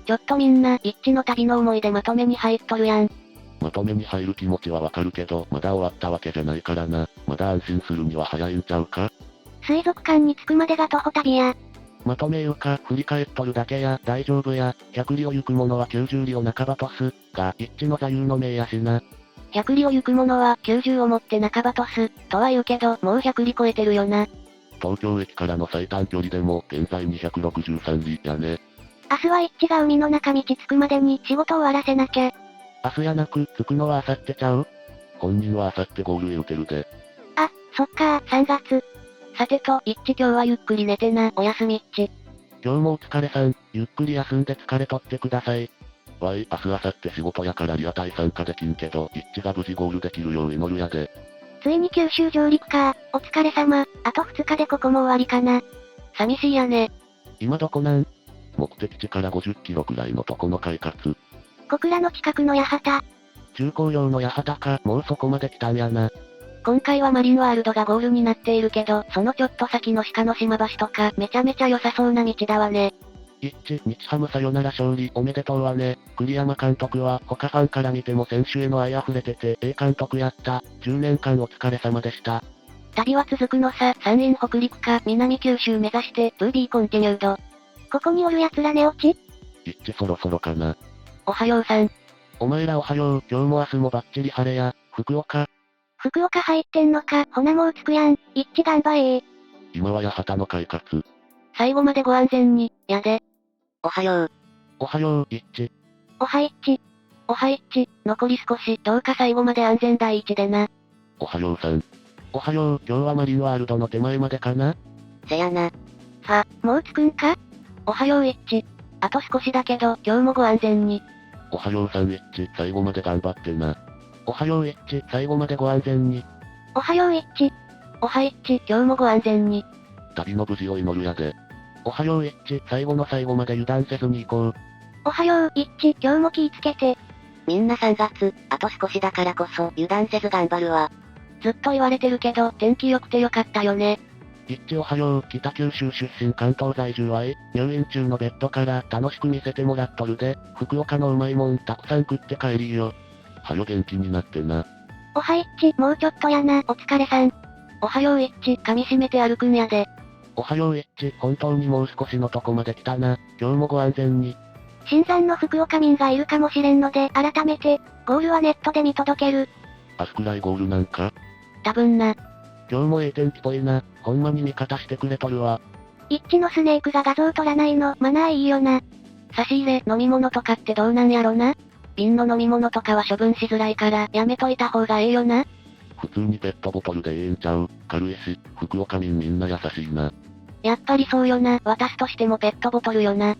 ちょっとみんな、一致の旅の思い出まとめに入っとるやん。まとめに入る気持ちはわかるけど、まだ終わったわけじゃないからな。まだ安心するには早いんちゃうか？水族館に着くまでが徒歩旅や。まとめいうか、振り返っとるだけや、大丈夫や、100里を行く者は90里を半ばとす、が、一致の座右の銘やしな。100里を行く者は90をもって半ばとす、とは言うけど、もう100里超えてるよな。東京駅からの最短距離でも、現在263里やね。明日は一致が海の中道着くまでに仕事を終わらせなきゃ。明日やなく、着くのは明後日ちゃう？本人は明後日ゴール言うてるで。あ、そっか3月。さてと、一致今日はゆっくり寝てな、おやすみっち。今日もお疲れさん、ゆっくり休んで疲れ取ってください。わい、明日明後日仕事やからリアタイ参加できんけど、一致が無事ゴールできるよう祈るやで。ついに九州上陸か。お疲れ様。あと2日でここも終わりかな。寂しいやね。今どこなん？目的地から50キロくらいのとこの快活。小倉の近くの八幡。中高用の八幡か、もうそこまで来たんやな。今回はマリンワールドがゴールになっているけど、そのちょっと先の鹿の島橋とか、めちゃめちゃ良さそうな道だわね。一致、日ハムサヨナラ勝利おめでとうはね。栗山監督は、他ファンから見ても選手への愛溢れてて、監督やった。10年間お疲れ様でした。旅は続くのさ、山陰北陸か、南九州目指して、To be continued。ここにおる奴ら寝落ち？一致そろそろかな。おはようさん。お前らおはよう、今日も明日もバッチリ晴れや、福岡。福岡入ってんのか、ほなもう着くやん。一致頑張れ。今は八幡の快活。最後までご安全に、やで。おはよう。おはよう、一致。おは一致。おは一致、残り少し、どうか最後まで安全第一でな。おはようさん。おはよう、今日はマリンワールドの手前までかな？せやな。もう着くんか？おはよう一致。あと少しだけど、今日もご安全に。おはようさん一致、最後まで頑張ってな。おはよう一致、最後までご安全に。おはよう一致。おは一致、今日もご安全に。旅の無事を祈るやで。おはよう一致、最後の最後まで油断せずに行こう。おはよう一致、今日も気ぃつけて。みんな3月、あと少しだからこそ、油断せず頑張るわ。ずっと言われてるけど、天気良くてよかったよね。一致おはよう、北九州出身関東在住は入院中のベッドから楽しく見せてもらっとるで、福岡のうまいもんたくさん食って帰りよ。はよ元気になってな。おは一致、もうちょっとやな、お疲れさん。おはよう一致、噛み締めて歩くんやで。おはよう一致、本当にもう少しのとこまで来たな。今日もご安全に。新山の福岡民がいるかもしれんので、改めて、ゴールはネットで見届ける。明日くらいゴールなんか？多分な。今日も天気っぽいな。ほんまに味方してくれとるわ。一致のスネークが画像撮らないの、マナーいいよな。差し入れ、飲み物とかってどうなんやろな。瓶の飲み物とかは処分しづらいから、やめといた方がええよな。普通にペットボトルでええんちゃう？軽いし、福岡民みんな優しいな。やっぱりそうよな、私としてもペットボトルよな。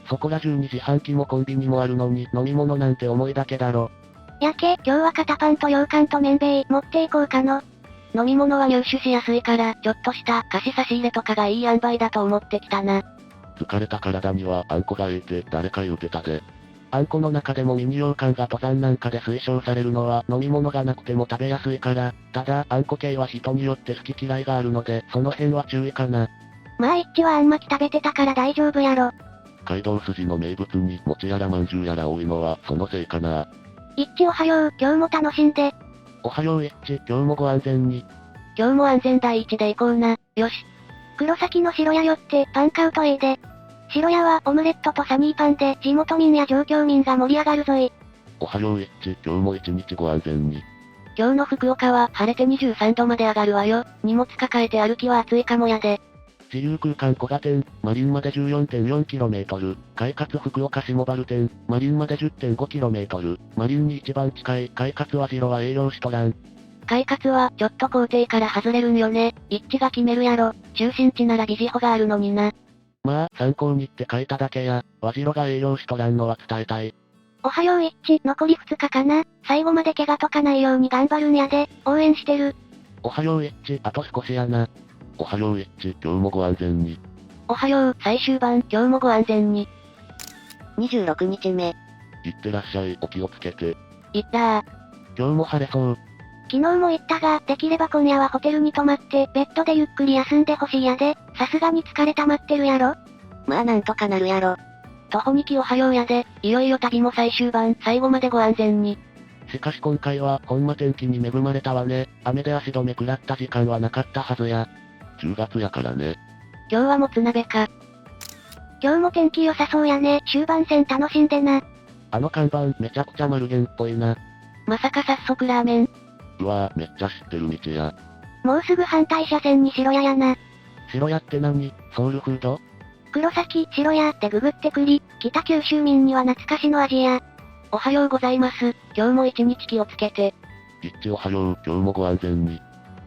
そこら中に自販機もコンビニもあるのに飲み物なんて重いだけだろ。やけ、今日は肩パンと羊羹と麺べい持っていこうかの。飲み物は入手しやすいから、ちょっとした菓子差し入れとかがいい塩梅だと思ってきたな。疲れた体にはあんこがええて誰か言うてたで。あんこの中でもミニ羊羹が登山なんかで推奨されるのは飲み物がなくても食べやすいから、ただあんこ系は人によって好き嫌いがあるので、その辺は注意かな。まあ一致はあんまき食べてたから大丈夫やろ。街道筋の名物に餅やらまんじゅうやら多いのはそのせいかな。一致おはよう、今日も楽しんで。おはよう一致、今日もご安全に。今日も安全第一で行こうな、よし。黒崎の白屋寄ってパン買うとええで。白屋はオムレットとサニーパンで地元民や上京民が盛り上がるぞい。おはよう一致、今日も一日ご安全に。今日の福岡は晴れて23度まで上がるわよ。荷物抱えて歩きは暑いかもやで。自由空間小賀店、マリンまで 14.4km、快活福岡下原店、マリンまで 10.5km、マリンに一番近い快活和白は営業しとらん。快活はちょっと工程から外れるんよね。一致が決めるやろ。中心地ならビジホがあるのにな。まあ、参考にって書いただけや、わじろが営業しとらんのは伝えたい。おはよう一致、残り2日かな。最後まで怪我とかないように頑張るんやで、応援してる。おはよう一致、あと少しやな。おはよう一致、今日もご安全に。おはよう、最終盤、今日もご安全に。26日目。いってらっしゃい、お気をつけて。いったー。今日も晴れそう。昨日も言ったが、できれば今夜はホテルに泊まって、ベッドでゆっくり休んでほしいやで、さすがに疲れ溜まってるやろ。まあなんとかなるやろ。徒歩2期おはようやで、いよいよ旅も最終盤、最後までご安全に。しかし今回は、ほんま天気に恵まれたわね。雨で足止め食らった時間はなかったはずや。10月やからね。今日はもつ鍋か。今日も天気良さそうやね、終盤戦楽しんでな。あの看板めちゃくちゃ丸源っぽいな。まさか早速ラーメン。うわぁ、めっちゃ知ってる道や。もうすぐ反対車線に白屋やな。白屋って何？ソウルフード？黒崎、白屋ってググってくり、北九州民には懐かしの味や。おはようございます。今日も一日気をつけて。一致おはよう、今日もご安全に。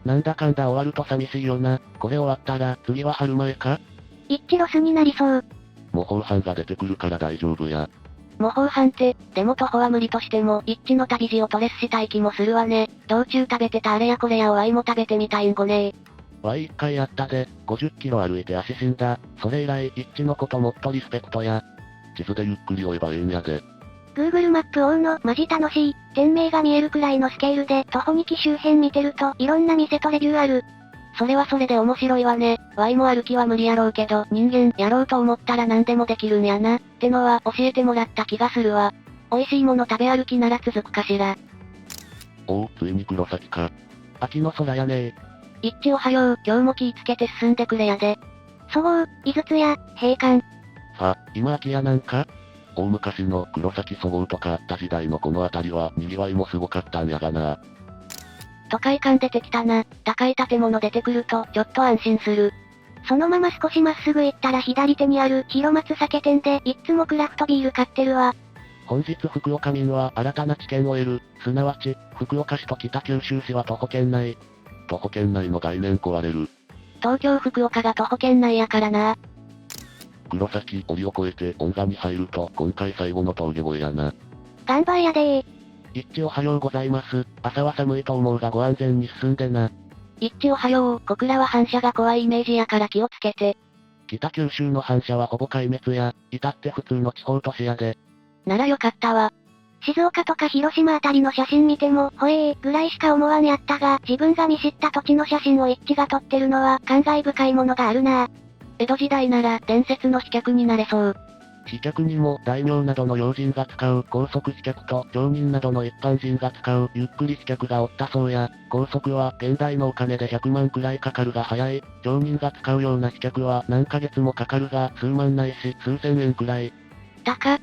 なんだかんだ終わると寂しいよな。これ終わったら、次は春前か？一致ロスになりそう。模倣犯が出てくるから大丈夫や。模倣犯って、でも徒歩は無理としても、一致の旅路をトレスしたい気もするわね。道中食べてたあれやこれやをワイも食べてみたいんごねワイ一回やったで、50キロ歩いて足死んだ。それ以来、一致のこともっとリスペクトや。地図でゆっくり追えばええんやで。Google マップ追うの、マジ楽しい。店名が見えるくらいのスケールで、徒歩2期周辺見てると、いろんな店とレビューある。それはそれで面白いわね。ワイも歩きは無理やろうけど、人間やろうと思ったら何でもできるんやな。ってのは教えてもらった気がするわ。美味しいもの食べ歩きなら続くかしら。おう、ついに黒崎か。秋の空やね一致おはよう、今日も気ぃつけて進んでくれやで。そごう、井筒屋、閉館。今秋やなんか？大昔の黒崎そごうとかあった時代のこの辺りは賑わいもすごかったんやがな。都会感出てきたな。高い建物出てくると、ちょっと安心する。そのまま少しまっすぐ行ったら左手にある広松酒店でいっつもクラフトビール買ってるわ。本日福岡民は新たな知見を得る。すなわち、福岡市と北九州市は徒歩圏内。徒歩圏内の概念壊れる。東京福岡が徒歩圏内やからな。黒崎折を越えて恩賀に入ると今回最後の峠越えやな。頑張やでー。一致おはようございます。朝は寒いと思うがご安全に進んでな。一致おはよう、小倉は反射が怖いイメージやから気をつけて。北九州の反射はほぼ壊滅や、至って普通の地方都市やで。ならよかったわ。静岡とか広島あたりの写真見ても、ほえーぐらいしか思わんやったが、自分が見知った土地の写真を一致が撮ってるのは感慨深いものがあるな。江戸時代なら伝説の飛脚になれそう。飛脚にも大名などの要人が使う高速飛脚と町人などの一般人が使うゆっくり飛脚がおったそうや、高速は現代のお金で100万くらいかかるが早い、町人が使うような飛脚は何ヶ月もかかるが数万ないし数千円くらい。高っ。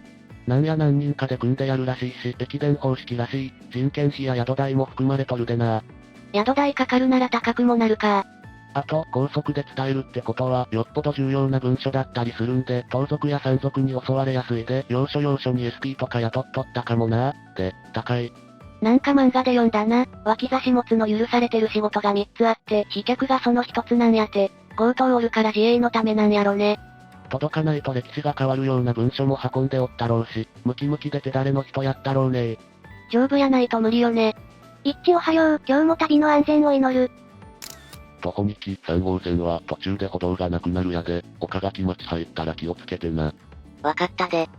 なんや何人かで組んでやるらしいし、駅伝方式らしい、人件費や宿代も含まれとるでな。宿代かかるなら高くもなるか。あと、高速で伝えるってことは、よっぽど重要な文書だったりするんで、盗賊や山賊に襲われやすいで、要所要所に SP とか雇っとったかもなで、高い。なんか漫画で読んだな。脇差し持つの許されてる仕事が3つあって、飛脚がその1つなんやて。強盗おるから自衛のためなんやろね。届かないと歴史が変わるような文書も運んでおったろうし、ムキムキで手だれの人やったろうね。丈夫やないと無理よね。一致おはよう、今日も旅の安全を祈る。徒歩2期3号線は途中で歩道がなくなるやで、岡垣町入ったら気をつけてな。わかったで。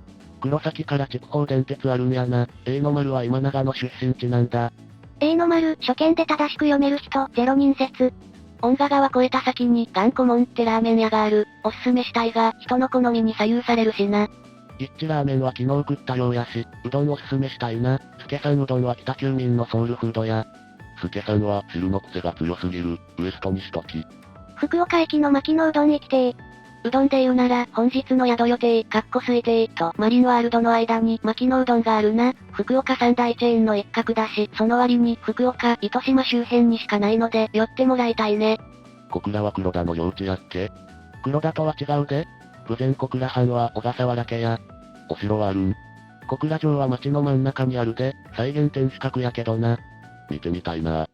黒崎から筑豊電鉄あるんやな。永野丸は今長野出身地なんだ。永野丸、初見で正しく読める人、0人説。恩賀川越えた先に頑固もんってラーメン屋がある。おすすめしたいが、人の好みに左右されるしな。一致ラーメンは昨日食ったようやし、うどんおすすめしたいな。助さんうどんは北九民のソウルフードや。助さんは汁の癖が強すぎる。ウエストにしとき。福岡駅の牧野うどん行きてー。うどんで言うなら、本日の宿予定、水亭とマリンワールドの間に牧野うどんがあるな。福岡三大チェーンの一角だし、その割に福岡、糸島周辺にしかないので、寄ってもらいたいね。小倉は黒田の領地やっけ？黒田とは違うで。豊前小倉藩は小笠原家や。お城はあるん？小倉城は町の真ん中にあるで、再現天守閣やけどな。見てみたいな。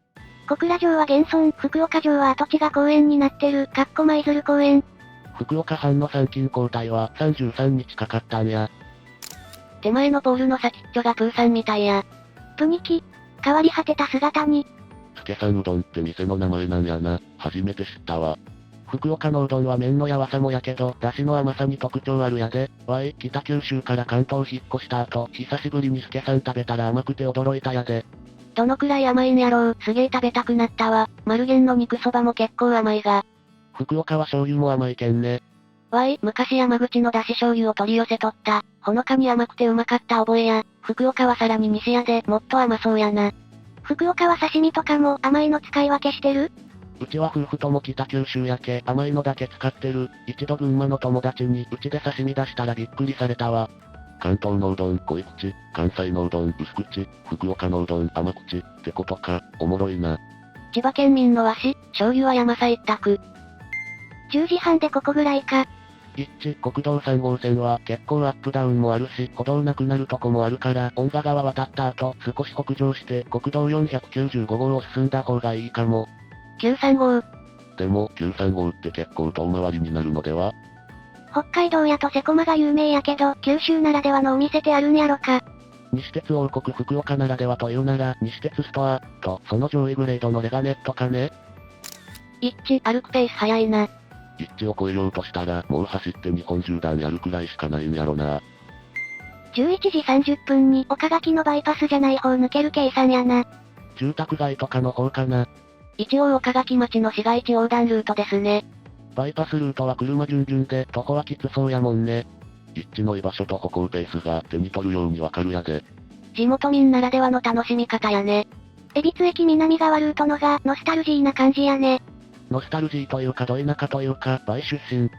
小倉城は現存、福岡城は跡地が公園になってる、舞鶴公園。福岡藩の参勤交代は33日かかったんや。手前のポールの先っちょがプーさんみたいや。プニキ。変わり果てた姿に。助さんうどんって店の名前なんやな。初めて知ったわ。福岡のうどんは麺のやわさもやけど、出汁の甘さに特徴あるやで。北九州から関東引っ越した後、久しぶりに助さん食べたら甘くて驚いたやで。どのくらい甘いんやろう、すげえ食べたくなったわ。丸源の肉そばも結構甘いが。福岡は醤油も甘いけんね。昔山口のだし醤油を取り寄せとった。ほのかに甘くてうまかった覚えや。福岡はさらに西屋でもっと甘そうやな。福岡は刺身とかも甘いの使い分けしてる？うちは夫婦とも北九州やけ甘いのだけ使ってる。一度群馬の友達にうちで刺身出したらびっくりされたわ。関東のうどん濃い口、関西のうどん薄口、福岡のうどん甘口ってことか、おもろいな。千葉県民の和紙、醤油は山さ一択。10時半でここぐらいか。国道3号線は結構アップダウンもあるし、歩道なくなるとこもあるから、恩賀川渡った後、少し北上して国道495号を進んだ方がいいかも。935。でも、935って結構遠回りになるのでは？北海道やとセコマが有名やけど、九州ならではのお店ってあるんやろか。西鉄王国福岡ならではというなら、西鉄ストア、と、その上位グレードのレガネットかね。歩くペース早いな。を超えようとしたら、もう走って日本縦断やるくらいしかないんやろな。11時30分に岡垣のバイパスじゃない方抜ける計算やな。住宅街とかの方かな。一応岡垣町の市街地横断ルートですね。バイパスルートは車順々で徒歩はきつそうやもんね。の居場所と歩行ペースが手に取るようにわかるやで。地元民ならではの楽しみ方やね。恵比寿駅南側ルートのがノスタルジーな感じやね。ノスタルジーというかど田舎というか、バイ出身。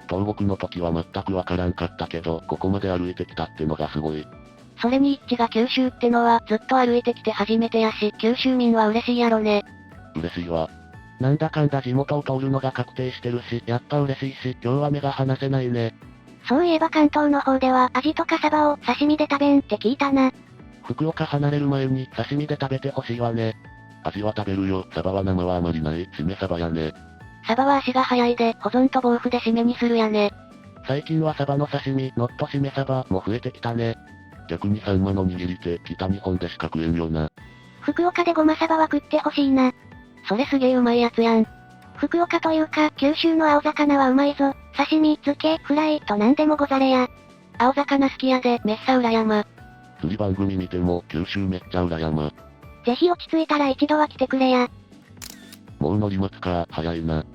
東北の時は全くわからんかったけど、ここまで歩いてきたってのがすごい。それにが九州ってのはずっと歩いてきて初めてやし、九州民は嬉しいやろね。嬉しいわ。なんだかんだ地元を通るのが確定してるし、やっぱ嬉しいし、今日は目が離せないね。そういえば関東の方ではアジとかサバを刺身で食べんって聞いたな。福岡離れる前に刺身で食べてほしいわね。アジは食べるよ、サバは生はあまりない、締めサバやね。サバは足が早いで、保存と防腐で締めにするやね。最近はサバの刺身、ノット締めサバも増えてきたね。逆にサンマの握りって北日本でしか食えんよな。福岡でごまサバは食ってほしいな。それすげえうまいやつやん。福岡というか、九州の青魚はうまいぞ。刺身、漬け、フライと何でもござれや。青魚好きやで、めっさ羨ま。釣り番組見ても、九州めっちゃ羨ま。ぜひ落ち着いたら一度は来てくれや。もう乗りますか、早いな。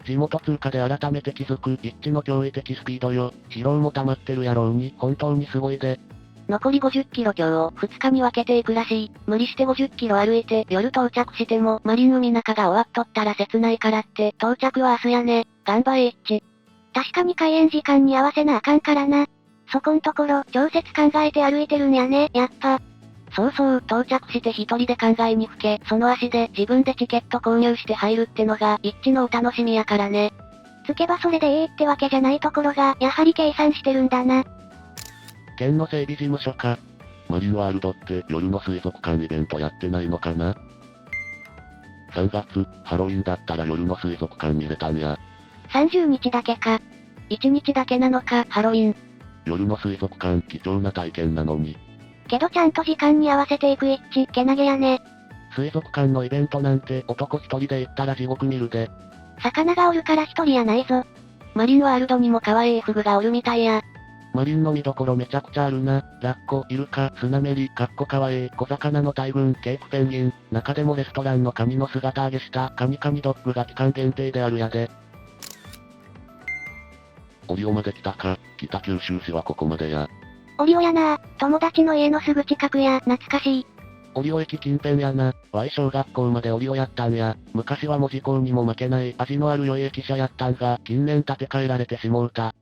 地元通貨で改めて気づくの驚異的スピードよ。疲労も溜まってるやろうに、本当にすごいで。残り50キロ今日を2日に分けていくらしい。無理して50キロ歩いて夜到着してもマリン海中が終わっとったら切ないからって到着は明日やね。頑張れ確かに開園時間に合わせなあかんからな。そこんところ調節考えて歩いてるんやね、やっぱ。そうそう、到着して一人で考えにふけ、その足で自分でチケット購入して入るってのがのお楽しみやからね。つけばそれでええってわけじゃないところが、やはり計算してるんだな。県の整備事務所か。マリンワールドって夜の水族館イベントやってないのかな？ 3 月、ハロウィンだったら夜の水族館見れたんや。30日だけか。1日だけなのか、ハロウィン。夜の水族館貴重な体験なのに。けどちゃんと時間に合わせていくけなげやね。水族館のイベントなんて男一人で行ったら地獄見るで。魚がおるから一人やないぞ。マリンワールドにも可愛いフグがおるみたいや。マリンの見どころめちゃくちゃあるな。ラッコ、イルカ、スナメリ、かわいい、小魚の大群、ケープペンギン。中でもレストランのカニの姿揚げしたカニドッグが期間限定であるやで。オリオまで来たか。北九州市はここまでや。オリオやな。友達の家のすぐ近くや、懐かしい。オリオ駅近辺やな。小学校までオリオやったんや。昔は門司港にも負けない味のある良い駅舎やったんが、近年建て替えられてしもうた。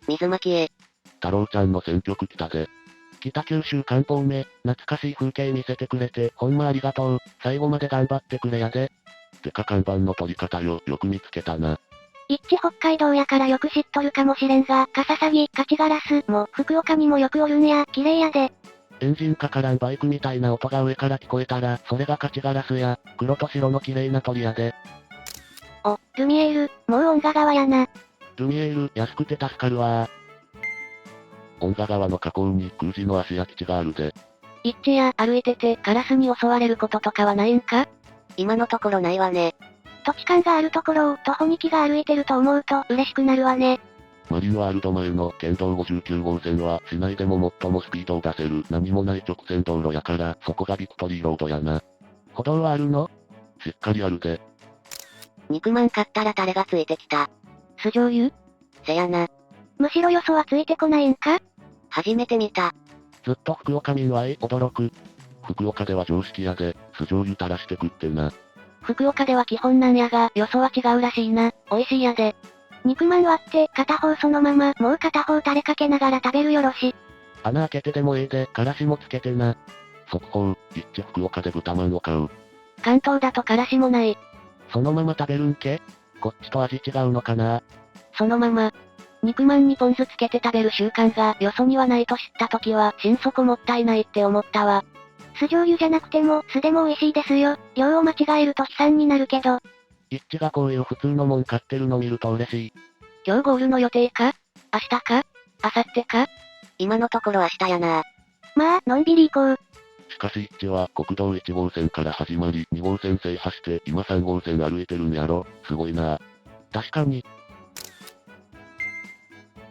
水巻へ。太郎ちゃんの選曲来たで。北九州関東目、懐かしい風景見せてくれて、ほんまありがとう。最後まで頑張ってくれやで。てか看板の取り方よく見つけたな。北海道やからよく知っとるかもしれんが、カササギ、カチガラスも福岡にもよくおるんや、綺麗やで。エンジンかからんバイクみたいな音が上から聞こえたら、それがカチガラスや、黒と白の綺麗な鳥やで。お、ルミエール、もう恩賀川やな。ルミエール、安くて助かるわ恩賀川の河口に空自の足や基地があるで。一致や、歩いてて、カラスに襲われることとかはないんか？今のところないわね。土地勘があるところを徒歩2機が歩いてると思うと嬉しくなるわね。マリンワールド前の県道59号線は市内でも最もスピードを出せる何もない直線道路やから、そこがビクトリーロードやな。歩道はあるの？しっかりあるで。肉まん買ったらタレがついてきた。酢醤油？せやな。むしろよそはついてこないんか？初めて見た。ずっと福岡民は驚く。福岡では常識やで、酢醤油垂らして食ってな。福岡では基本なんやが、よそは違うらしいな。美味しいやで。肉まん割って、片方そのまま、もう片方タレかけながら食べるよろし。穴開けてでもええで、からしもつけてな。速報、一致福岡で豚まんを買う。関東だとからしもない。そのまま食べるんけ？こっちと味違うのかな？そのまま。肉まんにポン酢つけて食べる習慣がよそにはないと知った時は心底もったいないって思ったわ。酢醤油じゃなくても酢でも美味しいですよ。量を間違えると悲惨になるけど。一致がこういう普通のもん買ってるの見ると嬉しい。今日ゴールの予定か？明日か？明後日か？今のところ明日やな。まあ、のんびり行こう。しかし一致は国道1号線から始まり2号線制覇して今3号線歩いてるんやろ。すごいな。確かに。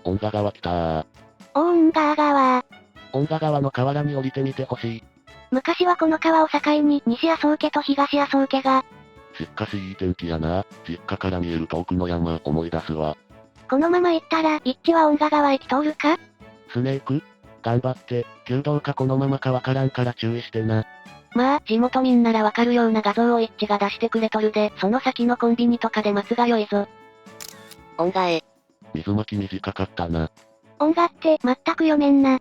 恩賀川来たー。恩賀川。恩賀川の河原に降りてみてほしい。昔はこの川を境に西麻生家と東麻生家が、しかしいい天気やな。実家から見える遠くの山、思い出すわ。このまま行ったら一致は恩賀川駅通るか？スネーク？頑張って、弓道かこのままかわからんから注意してな。まあ、地元民ならわかるような画像を一致が出してくれとるで、その先のコンビニとかで待つが良いぞ。恩賀へ。水巻き短かったな。恩賀って全く読めんな。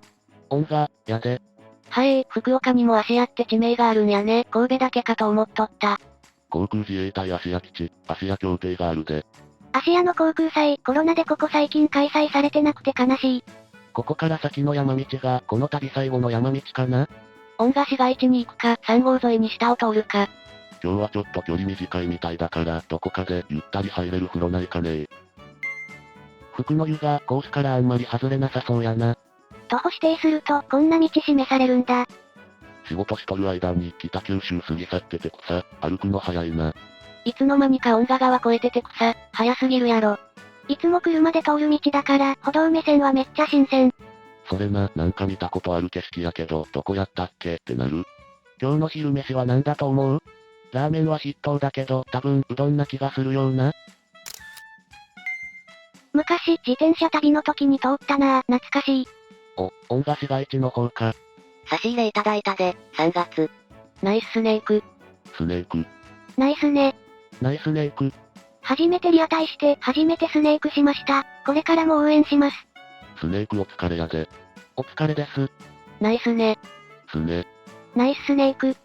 恩賀、やで。はい、福岡にも芦屋って地名があるんやね。神戸だけかと思っとった。航空自衛隊芦屋基地、芦屋協定があるで。芦屋の航空祭、コロナでここ最近開催されてなくて悲しい。ここから先の山道が、この旅最後の山道かな？恩賀市街地に行くか、3号沿いに下を通るか。今日はちょっと距離短いみたいだから、どこかでゆったり入れる風呂ないかね。福の湯がコースからあんまり外れなさそうやな。徒歩指定すると、こんな道示されるんだ。仕事しとる間に北九州過ぎ去ってて草、歩くの早いな。いつの間にか恩賀川越えてて草、早すぎるやろ。いつも車で通る道だから、歩道目線はめっちゃ新鮮。それな、なんか見たことある景色やけど、どこやったっけってなる。今日の昼飯は何だと思う？ラーメンは筆頭だけど、多分うどんな気がするような。昔、自転車旅の時に通ったなぁ、懐かしい。お、恩賀市街地の方か。差し入れいただいたで、3月。ナイススネーク。スネーク。ナイスね。ナイスネーク。初めてリアタイして、初めてスネークしました。これからも応援します。スネークお疲れやで。お疲れです。ナイスね。スネ。ナイススネーク。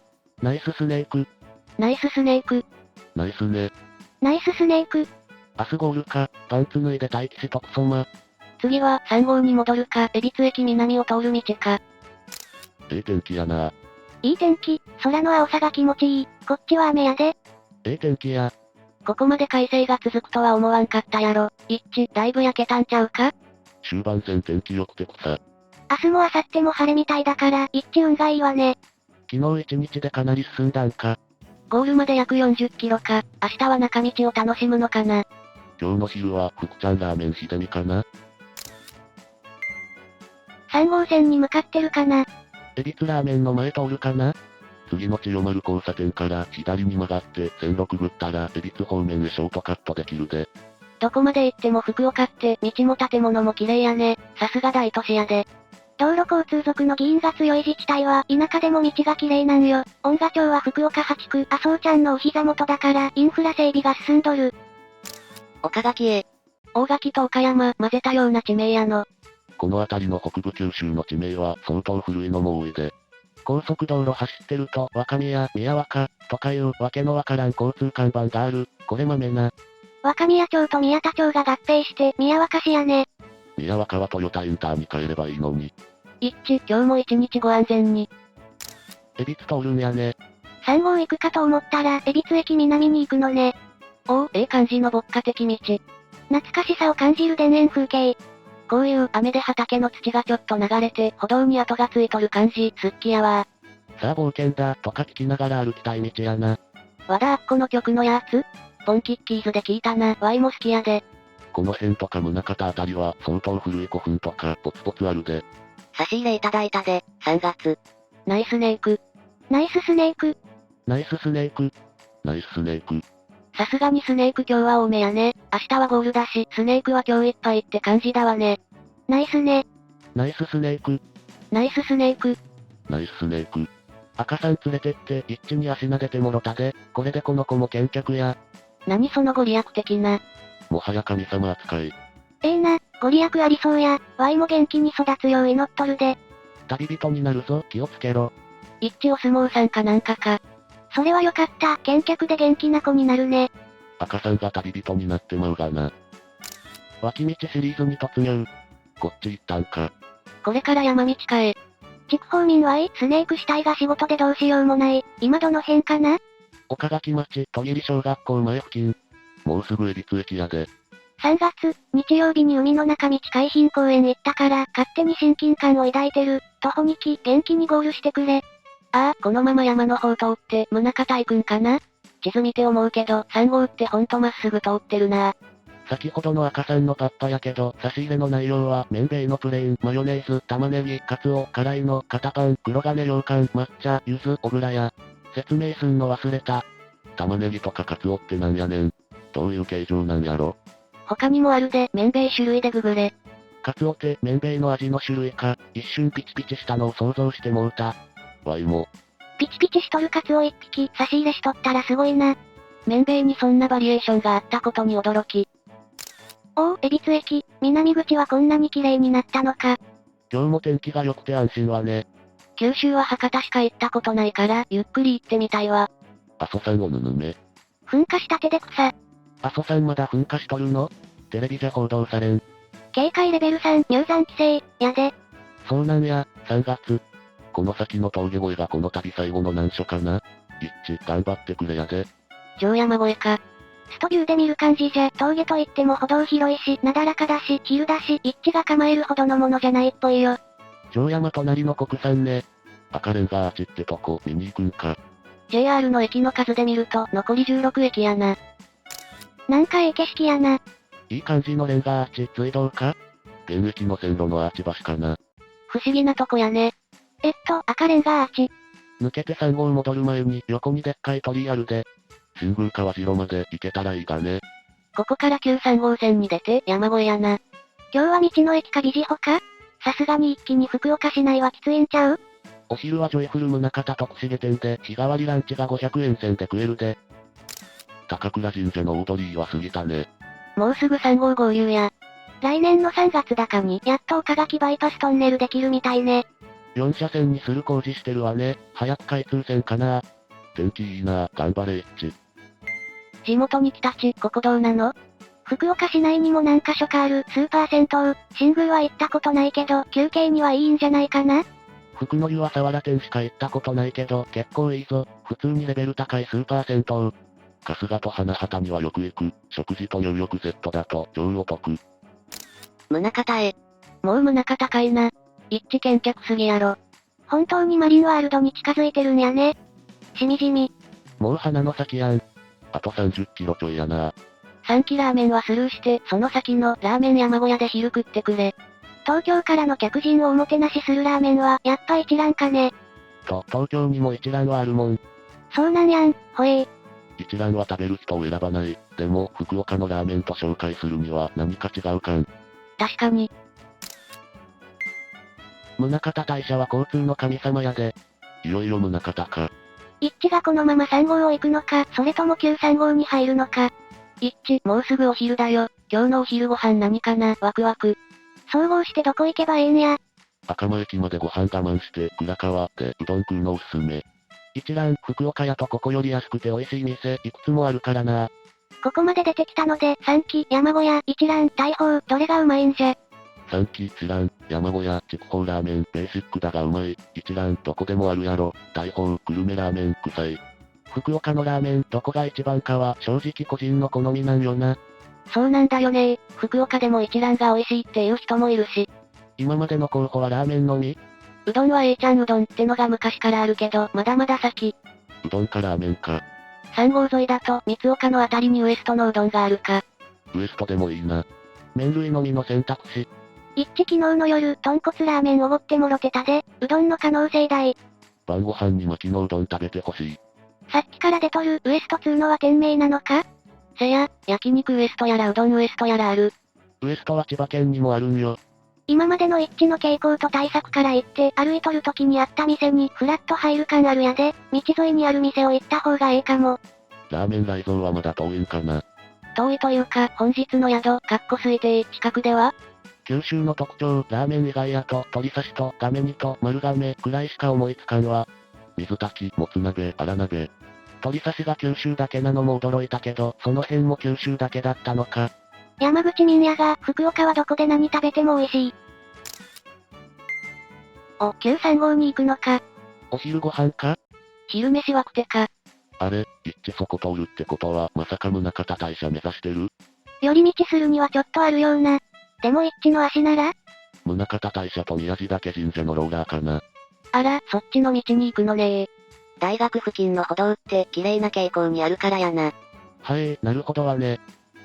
ナイススネーク。ナイススネーク。ナイスね。ナイススネーク。明日ゴールか、パンツ脱いで待機しとくそま。次は3号に戻るか、恵比寿駅南を通る道か。ええ天気やな。いい天気、空の青さが気持ちいい。こっちは雨やで。ええ天気や。ここまで快晴が続くとは思わんかったやろ。一致、だいぶ焼けたんちゃうか？終盤戦天気良くて草。明日も明後日も晴れみたいだから、一致運がいいわね。昨日一日でかなり進んだんか。ゴールまで約40キロか、明日は中道を楽しむのかな。今日の昼は、福ちゃんラーメン秀美かな。3号線に向かってるかな。恵比寿ラーメンの前通るかな。次の千代丸交差点から左に曲がって線路くぐったら恵比寿方面へショートカットできるで。どこまで行っても福岡って道も建物も綺麗やね。さすが大都市やで。道路交通族の議員が強い自治体は田舎でも道が綺麗なんよ。恩賀町は福岡8区、麻生ちゃんのお膝元だからインフラ整備が進んどる。岡垣へ。大垣と岡山、混ぜたような地名やの。この辺りの北部九州の地名は相当古いのも多いで。高速道路走ってると、若宮、宮若、とかいうわけのわからん交通看板がある。これ豆な。若宮町と宮田町が合併して宮若市やね。宮若はトヨタインターに帰ればいいのに。一致、今日も一日ご安全に。恵比寿通るんやね。3号行くかと思ったら、恵比寿駅南に行くのね。おお、ええ感じの牧歌的道。懐かしさを感じる田園風景。こういう雨で畑の土がちょっと流れて歩道に跡がついとる感じ、好きやわ。さあ冒険だ、とか聞きながら歩きたい道やな。和田アッコの曲のやつポンキッキーズで聞いたな、ワイも好きやで。この辺とか宗像あたりは相当古い古墳とかポツポツあるで。差し入れいただいたで、3月。ナイスネーク。ナイススネーク。ナイススネーク。ナイススネーク。さすがにスネーク今日は多めやね。明日はゴールだし、スネークは今日いっぱいって感じだわね。ナイスね。ナイススネーク。ナイススネーク。ナイススネーク。赤さん連れてって、一致に足撫でてもろたで、これでこの子も見客や。何そのご利益的な。もはや神様扱い。な、ご利益ありそうや、ワイも元気に育つよう祈っとるで。旅人になるぞ、気をつけろ。一致お相撲さんかなんかか。それはよかった、見客で元気な子になるね。赤さんが旅人になってまうがな。脇道シリーズに突入。こっち行ったんか。これから山道かへ。筑豊民スネーク死体が仕事でどうしようもない。今どの辺かな？岡垣町、戸切小学校前付近。もうすぐ恵比寿駅やで。3月、日曜日に海の中道海浜公園行ったから、勝手に親近感を抱いてる。徒歩2期、元気にゴールしてくれ。ああ、このまま山の方通って、宗像行くんかな？地図見て思うけど、3号ってほんとまっすぐ通ってるな。先ほどの赤さんのパッパやけど、差し入れの内容は、麺米のプレーン、マヨネーズ、玉ねぎ、カツオ、辛いの、肩パン、黒金羊羹、抹茶、柚子、小倉や。説明すんの忘れた。玉ねぎとかカツオってなんやねん。どういう形状なんやろ。他にもあるで、麺米種類でググれ。カツオって麺米の味の種類か、一瞬ピチピチしたのを想像してもうた。ワイも。ピチピチしとるカツオ1匹、差し入れしとったらすごいな。麺米にそんなバリエーションがあったことに驚き。おお、恵比寿駅、南口はこんなに綺麗になったのか。今日も天気が良くて安心はね。九州は博多しか行ったことないから、ゆっくり行ってみたいわ。阿蘇山をぬぬめ。噴火したてで草。阿蘇山まだ噴火しとるの？テレビじゃ報道されん。警戒レベル3、入山規制、やで。そうなんや、3月。この先の峠越えがこの旅最後の難所かな。一致、頑張ってくれやで。上山越えか。ストビューで見る感じじゃ、峠といっても歩道広いし、なだらかだし、昼だし、一致が構えるほどのものじゃないっぽいよ。上山隣の国産ね。赤レンガアーチってとこ見に行くんか。JR の駅の数で見ると、残り16駅やな。なんかいい景色やな。いい感じのレンガアーチ、追悼か？現役の線路のアーチ橋かな。不思議なとこやね。赤レンガアーチ。抜けて3号戻る前に横にでっかい鳥居あるで。新宮川城まで行けたらいいがね。ここから旧3号線に出て山越えやな。今日は道の駅かビジホか？さすがに一気に福岡市内はきついんちゃう？お昼はジョイフル宗像徳重店で日替わりランチが500円銭で食えるで。高倉神社の大鳥居は過ぎたね。もうすぐ3号合流や。来年の3月高に、やっと岡垣バイパストンネルできるみたいね。 4車線にする工事してるわね。早く開通線かな。天気いいな、頑張れ一致。地元に来たち、ここどうなの？福岡市内にも何か所かあるスーパー銭湯。新宮は行ったことないけど、休憩にはいいんじゃないかな？福の湯は沢良店しか行ったことないけど、結構いいぞ。普通にレベル高いスーパー銭湯。春日と花畑にはよく行く。食事と入浴セットだと超お得。宗像へ。もう宗像かいな。一致見客すぎやろ。本当にマリンワールドに近づいてるんやね。しみじみ。もう花の先やん。あと30キロちょいやな。3期ラーメンはスルーして、その先のラーメン山小屋で昼食ってくれ。東京からの客人をおもてなしするラーメンは、やっぱ一蘭かね。東京にも一蘭はあるもん。そうなんやん、ほえー。一蘭は食べる人を選ばない。でも、福岡のラーメンと紹介するには何か違うかん。確かに。宗像大社は交通の神様やで。いよいよ宗像か。一致がこのまま3号を行くのか、それとも旧3号に入るのか。一致、もうすぐお昼だよ。今日のお昼ご飯何かな、ワクワク。総合してどこ行けばええんや。赤間駅までご飯我慢して、倉川でうどん食うのおすすめ。一蘭、福岡屋とここより安くて美味しい店、いくつもあるからな。ここまで出てきたので、3期、山小屋、一蘭、大宝、どれがうまいんじゃ。三期、知らん、山小屋、筑豊ラーメン、ベーシックだがうまい。一蘭、どこでもあるやろ。大宝、グルメラーメン、臭い。福岡のラーメン、どこが一番かは、正直個人の好みなんよな。そうなんだよね。福岡でも一蘭が美味しいっていう人もいるし。今までの候補はラーメンのみ？うどんは A ちゃんうどんってのが昔からあるけど、まだまだ先。うどんかラーメンか。3号沿いだと、三岡のあたりにウエストのうどんがあるか。ウエストでもいいな。麺類のみの選択肢。一致昨日の夜、豚骨ラーメンおごってもろてたで、うどんの可能性大。晩ご飯に巻きのうどん食べてほしい。さっきから出とるウエスト2のは店名なのか？せや、焼肉ウエストやらうどんウエストやらある。ウエストは千葉県にもあるんよ。今までの一致の傾向と対策から言って、歩いとる時にあった店にフラッと入る感あるやで、道沿いにある店を行った方がええかも。ラーメン雷蔵はまだ遠いんかな。遠いというか、本日の宿、推定、近くでは九州の特徴、ラーメン以外やと、鶏刺しと、亀煮と、丸亀、くらいしか思いつかんわ。水炊き、もつ鍋、あら鍋。鶏刺しが九州だけなのも驚いたけど、その辺も九州だけだったのか。山口民屋が、福岡はどこで何食べても美味しい。お、935に行くのか。お昼ご飯か？昼飯はくてか。あれ、一致そこ通るってことは、まさか宗像大社目指してる？寄り道するにはちょっとあるような。でも一致の足なら？宗像大社と宮地岳神社のローラーかな。あら、そっちの道に行くのね。大学付近の歩道って綺麗な傾向にあるからやな。はい、なるほどはね。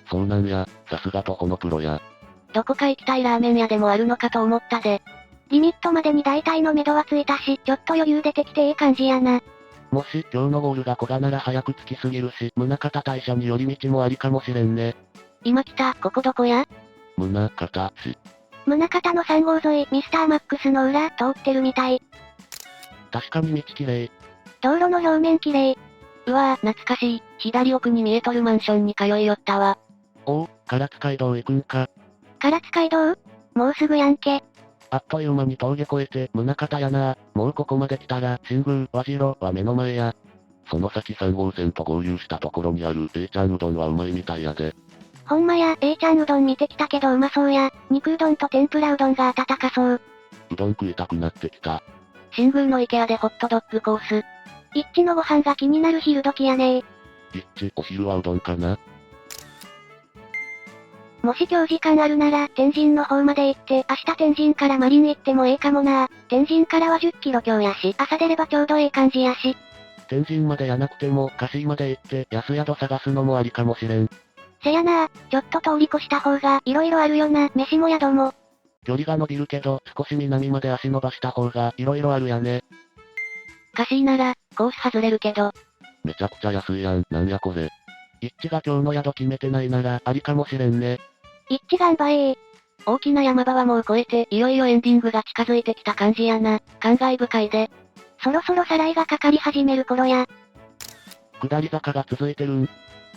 そうなんや、さすが徒歩のプロや。どこか行きたいラーメン屋でもあるのかと思ったで。リミットまでに大体の目処はついたし、ちょっと余裕出てきてええ感じやな。もし、今日のゴールが古賀なら早く着きすぎるし、宗像大社に寄り道もありかもしれんね。今来た、ここどこや？宗像市。宗像の3号沿い、ミスターマックスの裏、通ってるみたい。確かに道きれい。道路の表面綺麗。うわぁ、懐かしい。左奥に見えとるマンションに通いよったわ。おう、唐津街道行くんか。唐津街道？もうすぐやんけ。あっという間に峠越えて、宗像やな。もうここまで来たら、新宮、和白は目の前や。その先3号線と合流したところにある A ちゃんうどんはうまいみたいやで。ほんまや、A ちゃんうどん見てきたけどうまそうや。肉うどんと天ぷらうどんが温かそう。うどん食いたくなってきた。新宮の IKEA でホットドッグコース。一致のご飯が気になる昼時やね。一致、お昼はうどんかな。もし今日時間あるなら、天神の方まで行って、明日天神からマリン行ってもええかもな。天神からは10キロ強やし、朝出ればちょうどええ感じやし。天神までやなくても、香椎まで行って、安宿探すのもありかもしれん。せやな、ちょっと通り越した方が、色々あるよな、飯も宿も。距離が伸びるけど、少し南まで足伸ばした方が、色々あるやね。かしいなら、コース外れるけど。めちゃくちゃ安いやん、なんやこれ。一致が今日の宿決めてないなら、ありかもしれんね。一致頑張れ。大きな山場はもう越えて、いよいよエンディングが近づいてきた感じやな。感慨深いで。そろそろさらいがかかり始める頃や。下り坂が続いてるん。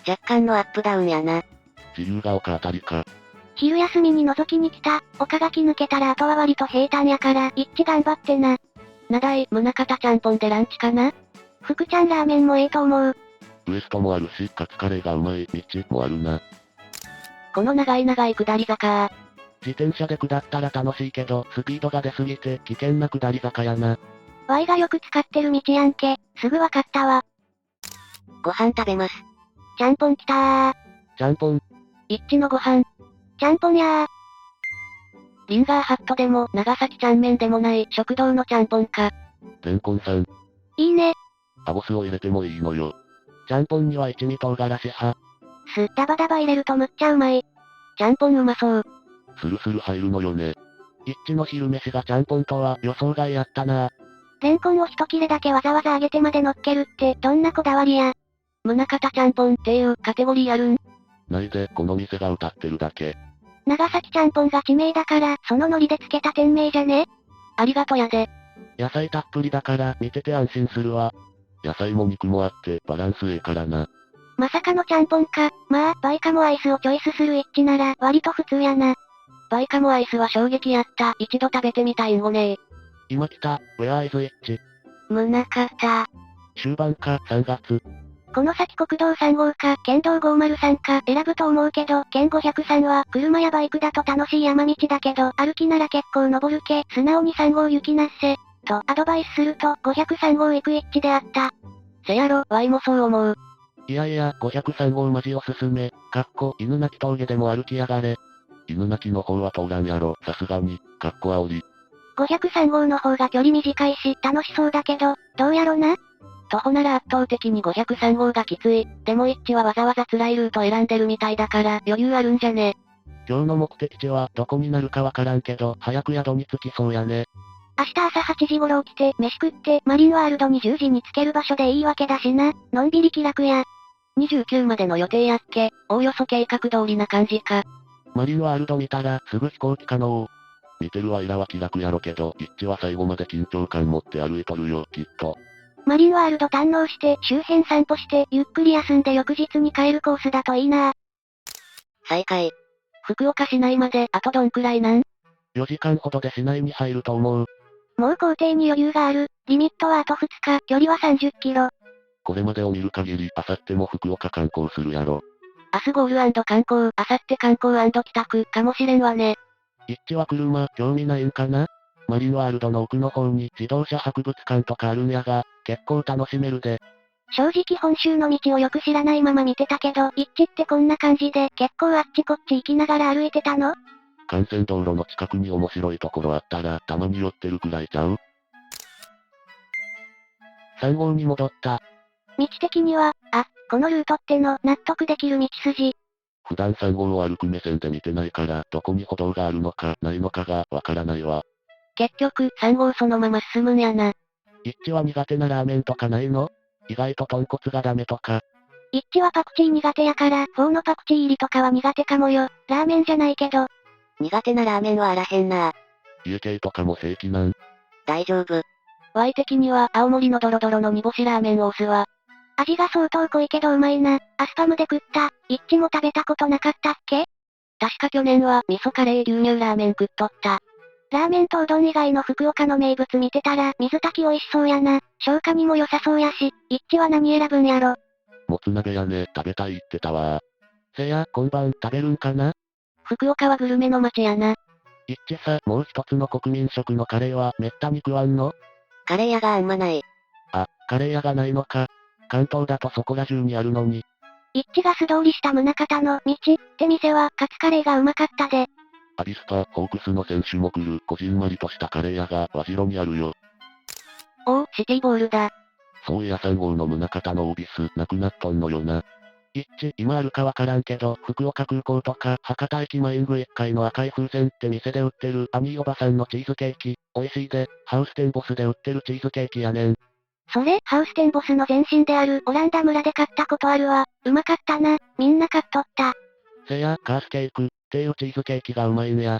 若干のアップダウンやな。自由が丘あたりか。昼休みに覗きに来た。丘が抜けたらあとは割と平坦やから、一致頑張ってな。なだい、宗像ちゃんぽんでランチかな？福ちゃんラーメンもええと思う。ウエストもあるし、カツカレーがうまい道もあるな。この長い下り坂自転車で下ったら楽しいけど、スピードが出すぎて、危険な下り坂やな。Y がよく使ってる道やんけ。すぐわかったわ。ご飯食べます。ちゃんぽん来たー。ちゃんぽん。一致のご飯。ちゃんぽんやー。リンガーハットでも、長崎ちゃん麺でもない、食堂のちゃんぽんか。レンコンさん、いいね。アボスを入れてもいいのよ。ちゃんぽんには一味唐辛子派。ダバダバ入れるとむっちゃうまい。ちゃんぽんうまそう。スルスル入るのよね。一致の昼飯がちゃんぽんとは予想外やったな。レンコンを一切れだけわざわざ揚げてまで乗っけるって、どんなこだわりや。宗像ちゃんぽんっていうカテゴリーあるん？ないで、この店が歌ってるだけ。長崎ちゃんぽんが地名だから、そのノリでつけた店名じゃね？ありがとやで。野菜たっぷりだから、見てて安心するわ。野菜も肉もあって、バランスええからな。まさかのちゃんぽんか。まあ、バイカモアイスをチョイスする一致なら、割と普通やな。バイカモアイスは衝撃やった。一度食べてみたいんごねー。今来た、ウェアイズ一致。宗像。終盤か、3月。この先国道3号か、県道503か、選ぶと思うけど、県503は、車やバイクだと楽しい山道だけど、歩きなら結構登るけ、素直に3号行きなっせ。と、アドバイスすると、503号行く一致であった。せやろ、ワイもそう思う。いやいや、503号マジおすすめ。犬鳴峠でも歩きやがれ。犬鳴の方は通らんやろ、さすがに。煽り。503号の方が距離短いし、楽しそうだけど、どうやろな？徒歩なら圧倒的に503号がきつい。でも一致はわざわざ辛いルート選んでるみたいだから余裕あるんじゃね？今日の目的地はどこになるかわからんけど、早く宿に着きそうやね。明日朝8時頃起きて、飯食って、マリンワールドに10時に着ける場所でいいわけだしな。のんびり気楽や。29までの予定やっけ、おおよそ計画通りな感じか。マリンワールド見たら、すぐ飛行機可能。見てるわいらは気楽やろけど、一致は最後まで緊張感持って歩いとるよ、きっと。マリンワールド堪能して、周辺散歩して、ゆっくり休んで翌日に帰るコースだといいな。再開。福岡市内まで、あとどんくらいなん？ 4時間ほどで市内に入ると思う。もう行程に余裕がある。リミットはあと2日、距離は30キロ。これまでを見る限り、あさっても福岡観光するやろ。明日ゴール&観光、あさって観光&帰宅、かもしれんわね。一致は車、興味ないんかな？マリンワールドの奥の方に自動車博物館とかあるんやが、結構楽しめるで。正直本州の道をよく知らないまま見てたけど、一致ってこんな感じで、結構あっちこっち行きながら歩いてたの？幹線道路の近くに面白いところあったら、たまに寄ってるくらいちゃう？ 3号に戻った。道的には、このルートっての、納得できる道筋。普段3号を歩く目線で見てないから、どこに歩道があるのか、ないのかが、わからないわ。結局、3号そのまま進むんやな。一致は苦手なラーメンとかないの？意外と豚骨がダメとか。一致はパクチー苦手やから、フォーのパクチー入りとかは苦手かもよ。ラーメンじゃないけど。苦手なラーメンはあらへんな。家系とかも平気なん？大丈夫。Y 的には、青森のドロドロの煮干しラーメンを押すわ。味が相当濃いけどうまいな。アスパムで食った。一致も食べたことなかったっけ？確か去年は、味噌カレー牛乳ラーメン食っとった。ラーメンとうどん以外の福岡の名物見てたら、水炊き美味しそうやな。消化にも良さそうやし、一致は何選ぶんやろ。もつ鍋やね、食べたいってたわ。せや、今晩食べるんかな？福岡はグルメの街やな。一致さ、もう一つの国民食のカレーはめったに食わんの？カレー屋があんまない。カレー屋がないのか。関東だとそこら中にあるのに。一致が素通りした宗像の道って店はカツカレーがうまかったで。アビスパ、ホークスの選手も来る、こじんまりとしたカレー屋が、和白にあるよ。おお、シティボールだ。そういや3号の宗像のオービス、なくなっとんのよな。一致、今あるかわからんけど、福岡空港とか、博多駅前イング1階の赤い風船って店で売ってる、アニーおばさんのチーズケーキ、美味しいで、ハウステンボスで売ってるチーズケーキやねん。それ、ハウステンボスの前身であるオランダ村で買ったことあるわ。うまかったな。みんな買っとった。せや、カースケーク、っていうチーズケーキがうまいんや。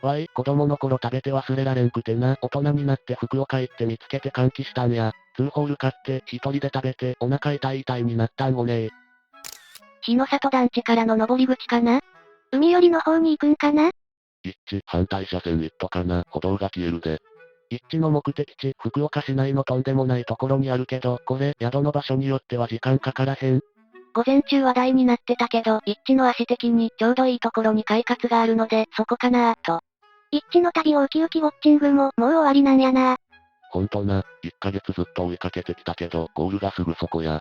わい、子供の頃食べて忘れられんくてな、大人になって福岡行って見つけて歓喜したんや。2ホール買って、一人で食べて、お腹痛いになったんごねー。日の里団地からの登り口かな？海寄りの方に行くんかな？一致、反対車線行っとかな、歩道が消えるで。一致の目的地、福岡市内のとんでもないところにあるけど、これ、宿の場所によっては時間かからへん。午前中話題になってたけど、一致の足的にちょうどいいところに快活があるので、そこかなーと。一致の旅をウキウキウォッチングも、もう終わりなんやな。ほんとな、1ヶ月ずっと追いかけてきたけど、ゴールがすぐそこや。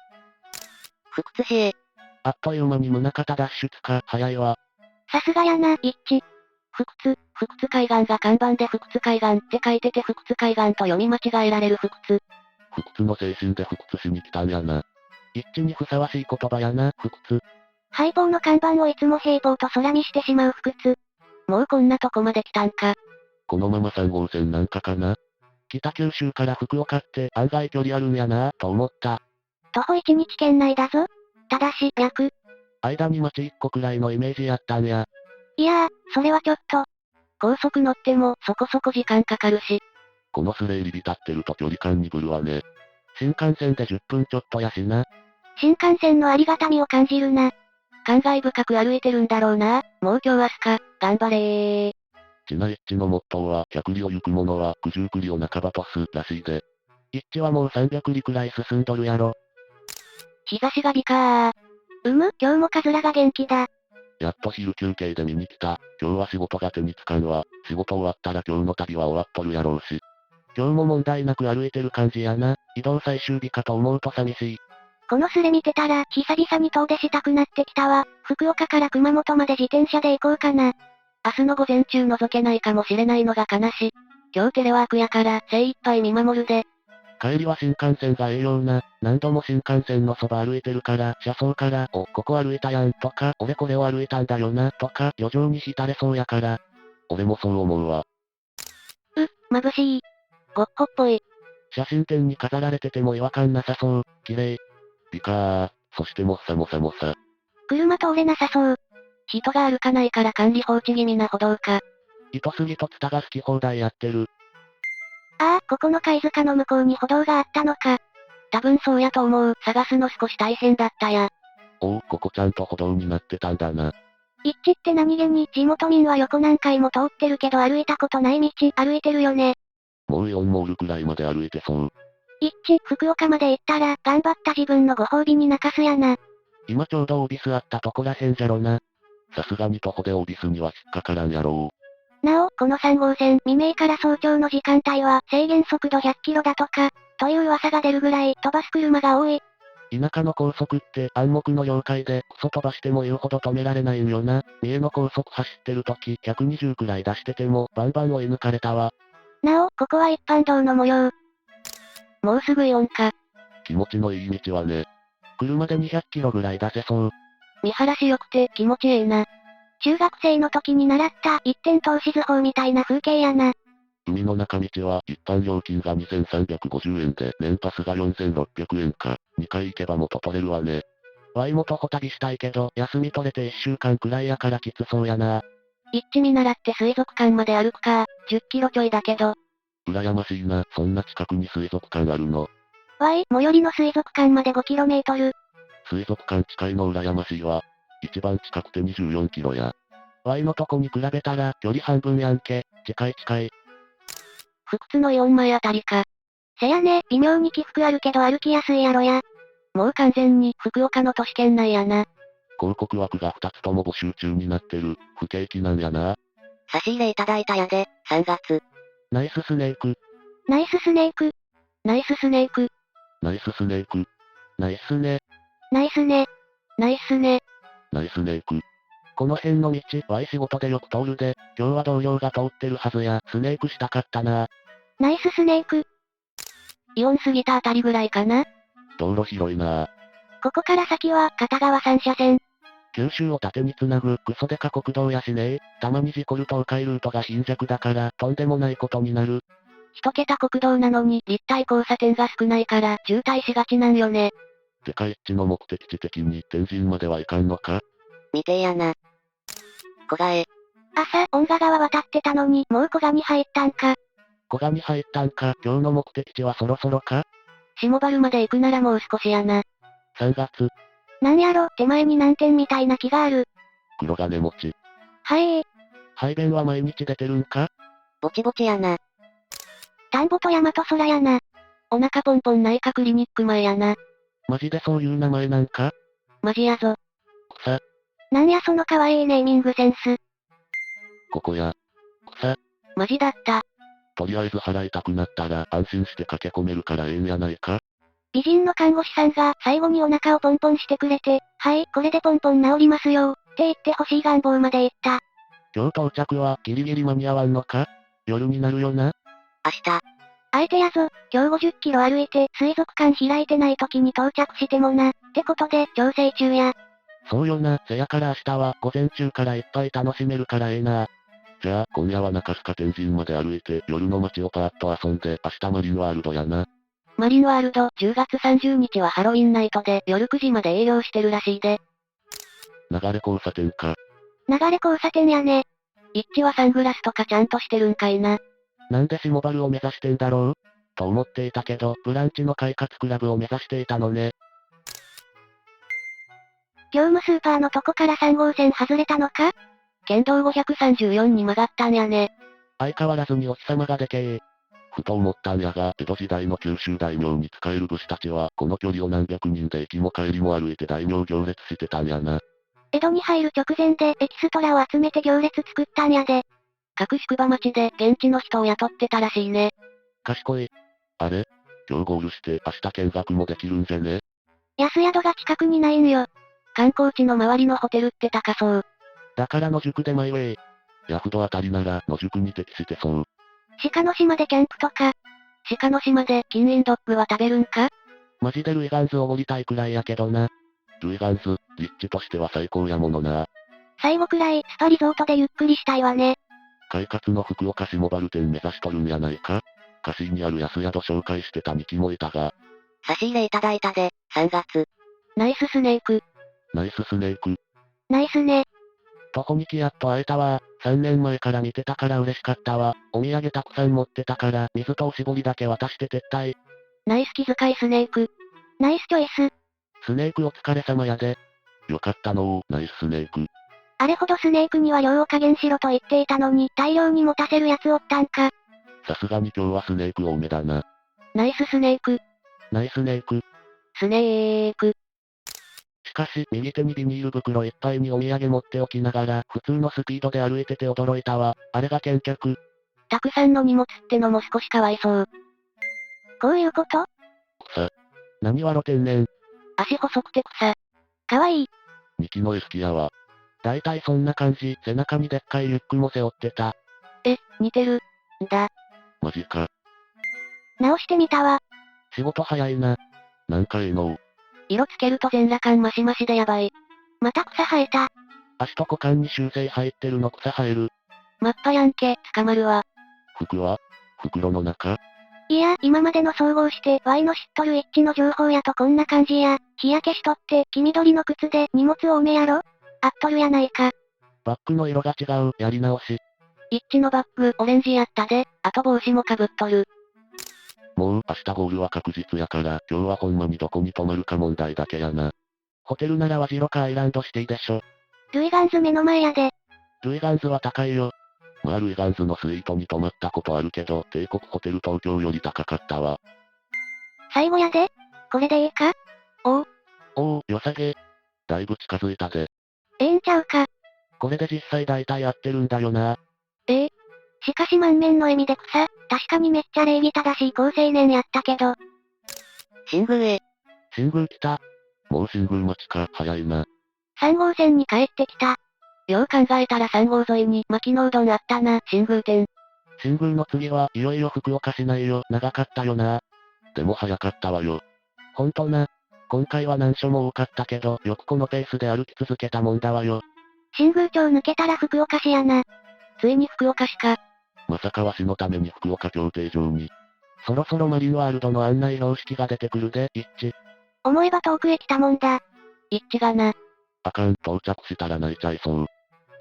福津市。あっという間に宗像脱出か、早いわ。さすがやな、一致。福津海岸が看板で福津海岸って書いてて福津海岸と読み間違えられる福津。福津の精神で福津市に来たんやな。一致にふさわしい言葉やな、福津。ハイポーの看板をいつも平ポーと空見してしまう福津。もうこんなとこまで来たんか。このまま3号線なんかかな？北九州から福岡って案外距離あるんやなぁと思った。徒歩1日圏内だぞ。ただし、略。間に町1個くらいのイメージやったんや。いやー、それはちょっと。高速乗っても、そこそこ時間かかるし。このスレ入り浸ってると距離感鈍るわね。新幹線で10分ちょっとやしな。新幹線のありがたみを感じるな。感慨深く歩いてるんだろうな。もう今日明日か、頑張れー。ちな一致のモットーは、百里を行く者は九十九里を半ばとす、らしいで。一致はもう300里くらい進んどるやろ。東が美かー。今日もカズラが元気だ。やっと昼休憩で見に来た。今日は仕事が手につかんわ。仕事終わったら今日の旅は終わっとるやろうし。今日も問題なく歩いてる感じやな。移動最終日かと思うと寂しい。このスレ見てたら、久々に遠出したくなってきたわ。福岡から熊本まで自転車で行こうかな。明日の午前中覗けないかもしれないのが悲しい。今日テレワークやから精一杯見守るで。帰りは新幹線がええような、何度も新幹線のそば歩いてるから、車窓から、ここ歩いたやん、とか、俺これを歩いたんだよな、とか、余剰に浸れそうやから。俺もそう思うわ。眩しい。ゴッホっぽい。写真展に飾られてても違和感なさそう、綺麗。ピカー、そしてもっさもさもさ。車通れなさそう。人が歩かないから管理放置気味な歩道か。糸杉とツタが好き放題やってる。ああ、ここの貝塚の向こうに歩道があったのか。多分そうやと思う。探すの少し大変だったや。おう、ここちゃんと歩道になってたんだな。一致って何気に地元民は横何回も通ってるけど歩いたことない道、歩いてるよね。もうイオンモールくらいまで歩いてそう。一致、福岡まで行ったら、頑張った自分のご褒美に泣かすやな。今ちょうどオビスあったとこらへんじゃろな。さすがに徒歩でオビスには引っかからんやろなお、この3号線、未明から早朝の時間帯は、制限速度100キロだとか、という噂が出るぐらい、飛ばす車が多い。田舎の高速って暗黙の了解でクソ飛ばしても言うほど止められないんよな。三重の高速走ってる時120くらい出しててもバンバン追い抜かれたわ。なお、ここは一般道の模様。もうすぐイオンか。気持ちのいい道はね。車で200キロぐらい出せそう。見晴らし良くて気持ちええな。中学生の時に習った一点投資図法みたいな風景やな。海の中道は一般料金が2350円で年パスが4600円か。2回行けば元取れるわね。ワイも徒歩旅したいけど休み取れて1週間くらいやからきつそうやな。一致見習って水族館まで歩くか。10キロちょいだけど。羨ましいな、そんな近くに水族館あるの。最寄りの水族館まで 5km。水族館近いの羨ましいわ。一番近くて24キロや。ワイのとこに比べたら距離半分やんけ。近い。福津のイオン前あたりか。せやね、微妙に起伏あるけど歩きやすいやろや。もう完全に福岡の都市圏内やな。広告枠が2つとも募集中になってる。不景気なんやな。差し入れいただいたやで、3月。ナイススネーク。ナイススネーク。ナイススネーク。ナイススネーク。ナイスね。ナイスね。ナイスね。ナイスネーク。この辺の道、ワイ仕事でよく通るで、今日は同僚が通ってるはずや、スネークしたかったな。ナイススネーク。イオン過ぎたあたりぐらいかな。道路広いな。ここから先は片側3車線。九州を縦に繋ぐクソデカ国道やしねえ。たまに事故る東海ルートが貧弱だから、とんでもないことになる。一桁国道なのに立体交差点が少ないから渋滞しがちなんよね。でかいっちの目的地的に天神まではいかんのか？見てやな。小替え。朝、恩賀川渡ってたのに、もう古賀に入ったんか。古賀に入ったんか、今日の目的地はそろそろか？下原まで行くならもう少しやな。 3月。なんやろ、手前に難点みたいな気がある。黒金持ち。はい排便は毎日出てるんか？ぼちぼちやな。田んぼと山と空やな。お腹ポンポン内科クリニック前やな。マジでそういう名前なんか？マジやぞ。草。なんやその可愛いネーミングセンス。ここや。草。マジだった。とりあえず払いたくなったら安心して駆け込めるからええんやないか？美人の看護師さんが最後にお腹をポンポンしてくれて、はい、これでポンポン治りますよ、って言って欲しい願望まで言った。今日到着はギリギリ間に合わんのか？夜になるよな。明日。相手やぞ、今日50キロ歩いて水族館開いてない時に到着してもな、ってことで調整中や。そうよな、せやから明日は午前中からいっぱい楽しめるからええな。じゃあ、今夜は中須賀天神まで歩いて夜の街をパーッと遊んで明日マリンワールドやな。マリンワールド10月30日はハロウィンナイトで夜9時まで営業してるらしいで。流れ交差点か。流れ交差点やね。一致はサングラスとかちゃんとしてるんかいな。なんで下原を目指してんだろうと思っていたけど、ブランチの快活クラブを目指していたのね。業務スーパーのとこから3号線外れたのか？県道534に曲がったんやね。相変わらずにお日様がでけえ。ふと思ったんやが、江戸時代の九州大名に仕える武士たちは、この距離を何百人で行きも帰りも歩いて大名行列してたんやな。江戸に入る直前でエキストラを集めて行列作ったんやで。各宿場町で現地の人を雇ってたらしいね。賢い。あれ？今日ゴールして明日見学もできるんじゃね？安宿が近くにないんよ。観光地の周りのホテルって高そう。だから野宿でマイウェイ。ヤフドあたりなら野宿に適してそう。鹿の島でキャンプとか。鹿の島で金銀ドッグは食べるんか？マジでルイガンズおごりたいくらいやけどな。ルイガンズ、立地としては最高やものな。最後くらいスパリゾートでゆっくりしたいわね。快活の福岡市モバル店目指しとるんやないか？カシーにある安宿紹介してたミキもいたが、差し入れいただいたで、3月。ナイススネーク。ナイススネーク。ナイスね。徒歩にきやっと会えたわ。3年前から見てたから嬉しかったわ。お土産たくさん持ってたから、水とおしぼりだけ渡して撤退。ナイス気遣いスネーク。ナイスチョイス。スネークお疲れ様やで。よかったのー、ナイススネーク。あれほどスネークには量を加減しろと言っていたのに大量に持たせるやつおったんか。さすがに今日はスネーク多めだな。ナイススネーク。ナイスネーク。スネーク。しかし、右手にビニール袋いっぱいにお土産持っておきながら、普通のスピードで歩いてて驚いたわ。あれが健脚。たくさんの荷物ってのも少しかわいそう。こういうこと？草。何笑てんねん。足細くて草。かわいい。ミキのエスキヤは、だいたいそんな感じ。背中にでっかいリュックも背負ってた。似てる。んだ。マジか。直してみたわ。仕事早いな。なんかええのー。色つけると全裸感マシマシでやばい。また草生えた。足と股間に修正入ってるの草生える。マッパやんけ、捕まるわ。服は袋の中？いや、今までの総合して、Y の知っとる一致の情報やとこんな感じや、日焼けしとって、黄緑の靴で荷物多めやろ？あっとるやないか。バッグの色が違う。やり直し。一致のバッグ、オレンジやったで、あと帽子もかぶっとる。もう明日ゴールは確実やから、今日はほんまにどこに泊まるか問題だけやな。ホテルならワジロかアイランドシティでしょ。ルイガンズ目の前やで。ルイガンズは高いよ。まあルイガンズのスイートに泊まったことあるけど、帝国ホテル東京より高かったわ。最後やで。これでいいか？おお、良さげ。だいぶ近づいたで。ええんちゃうか。これで実際大体合ってるんだよな。しかし満面の笑みで草、確かにめっちゃ礼儀正しい好青年やったけど、新宮へ。新宮来た。もう新宮町か、早いな。3号線に帰ってきた。よう考えたら3号沿いに牧野うどんあったな、新宮店。新宮の次はいよいよ福岡市内よ。長かったよな。でも早かったわよ。ほんとな。今回は難所も多かったけど、よくこのペースで歩き続けたもんだわよ。新宮町抜けたら福岡市やな。ついに福岡市か。まさかわしのために福岡協定場に。そろそろマリンワールドの案内標識が出てくるで、一致。思えば遠くへ来たもんだ。一致がな。あかん、到着したら泣いちゃいそう。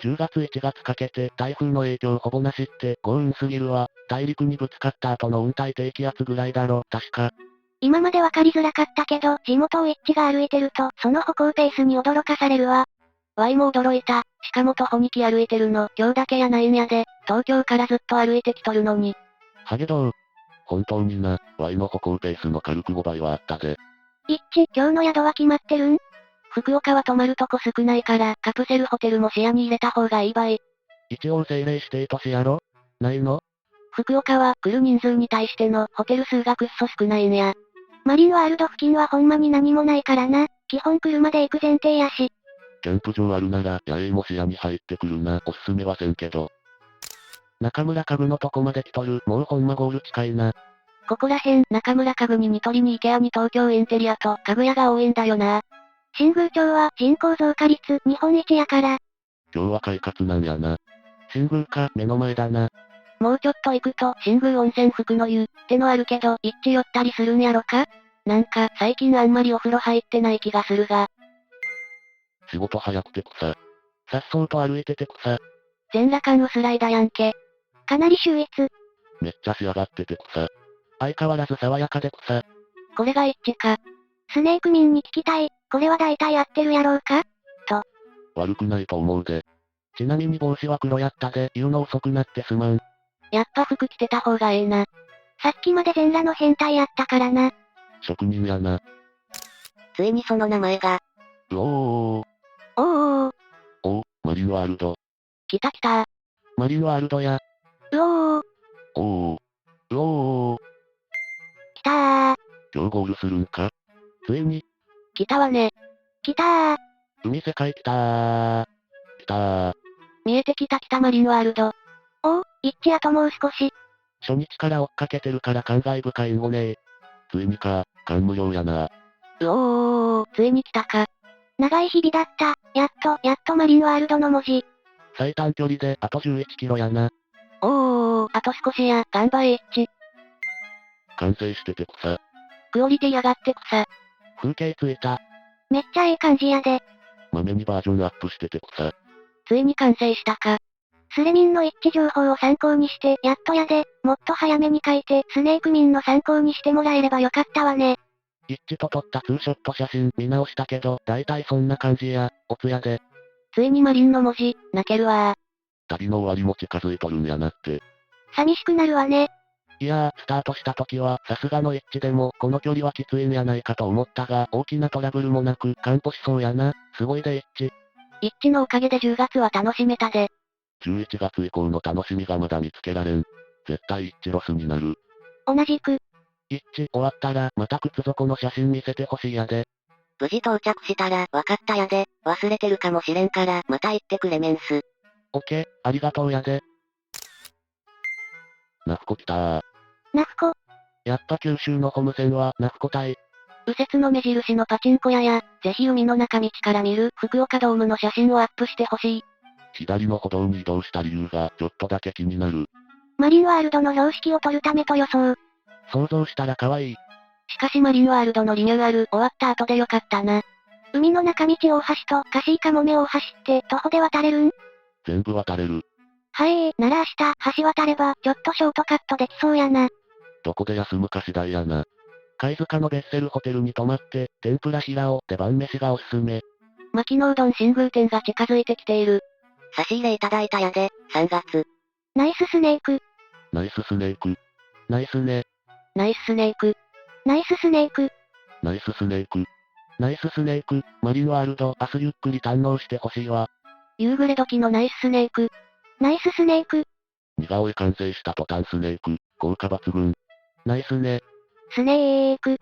10月1月かけて台風の影響ほぼなしって幸運すぎるわ。大陸にぶつかった後の温帯低気圧ぐらいだろ、確か。今までわかりづらかったけど、地元を一致が歩いてると、その歩行ペースに驚かされるわ。ワイも驚いた。しかも徒歩2キ歩いてるの、今日だけやないんやで。東京からずっと歩いてきとるのに。ハゲドウ。本当にな、Y の歩行ペースの軽く5倍はあったで。一致、今日の宿は決まってるん？福岡は泊まるとこ少ないから、カプセルホテルも視野に入れた方がいいばい。一応政令指定都市やろ？ないの？福岡は来る人数に対してのホテル数がくっそ少ないんや。マリンワールド付近はほんまに何もないからな。基本車で行く前提やし。キャンプ場あるなら、野営も視野に入ってくるな。おすすめはせんけど。中村家具のとこまで来とる。もうほんまゴール近いな。ここら辺、中村家具にニトリにイケアに東京インテリアと家具屋が多いんだよな。新宮町は人口増加率日本一やから。今日は快活なんやな。新宮か、目の前だな。もうちょっと行くと、新宮温泉福の湯ってのあるけど、一致寄ったりするんやろか？なんか、最近あんまりお風呂入ってない気がするが。仕事早くて草。さっそうと歩いてて草。全裸感薄らいだやんけ。かなり秀逸。めっちゃ仕上がってて草。相変わらず爽やかで草。これが一致か。スネーク民に聞きたい。これは大体合ってるやろうか？悪くないと思うで。ちなみに帽子は黒やったで、言うの遅くなってすまん。やっぱ服着てた方がええな。さっきまで全裸の変態やったからな。職人やな。ついにその名前が。うおー。おー。お、マリンワールド。来た来た。マリンワールドや。うおー。おー。うおー。来たー。今日ゴールするんか？ついに。来たわね。来たー。海世界来たー。来たー。見えてきた北マリンワールド。おお、一致あともう少し。初日から追っかけてるから感慨深いんごねー。ついにか、感無量やな。ついに来たか。長い日々だった。やっとマリンワールドの文字。最短距離であと11キロやな。あと少しや、頑張れ一致。完成してて草。クオリティ上がって草。風景ついた。めっちゃええ感じやで。豆にバージョンアップしてて草。ついに完成したか。スレミンの一致情報を参考にして、やっとやで、もっと早めに書いて、スネークミンの参考にしてもらえればよかったわね。一致と撮ったツーショット写真見直したけど、大体そんな感じや、おつやで。ついにマリンの文字、泣けるわ旅の終わりも近づいとるんやなって。寂しくなるわね。いやー、スタートした時は、さすがの一致でも、この距離はきついんやないかと思ったが、大きなトラブルもなく、完歩しそうやな。すごいで一致。一致のおかげで10月は楽しめたで。 11月以降の楽しみがまだ見つけられん。絶対一致ロスになる。同じく。一致終わったら、また靴底の写真見せてほしいやで。無事到着したら、わかったやで、忘れてるかもしれんから、また言ってくれメンス。オッケー、ありがとうやで。ナフコ来たー。ナフコ。やっぱ九州のホム線は、ナフコ隊。右折の目印のパチンコ屋や、ぜひ海の中道から見る福岡ドームの写真をアップしてほしい。左の歩道に移動した理由が、ちょっとだけ気になる。マリンワールドの標識を取るためと予想。想像したら可愛い。しかしマリンワールドのリニューアル終わった後でよかったな。海の中道大橋とカシイカモメ大橋って徒歩で渡れるん？全部渡れる。なら明日橋渡ればちょっとショートカットできそうやな。どこで休むか次第やな。貝塚のベッセルホテルに泊まって、天ぷら平尾で晩飯がおすすめ。牧野うどん新宮店が近づいてきている。差し入れいただいたやで、3月。ナイススネーク。ナイススネーク。ナイスね。ナイススネーク。ナイススネーク。ナイススネーク。ナイススネーク、マリンワールド、明日ゆっくり堪能してほしいわ。夕暮れ時のナイススネーク。ナイススネーク。似顔絵完成した途端スネーク、効果抜群。ナイスね。スネーク。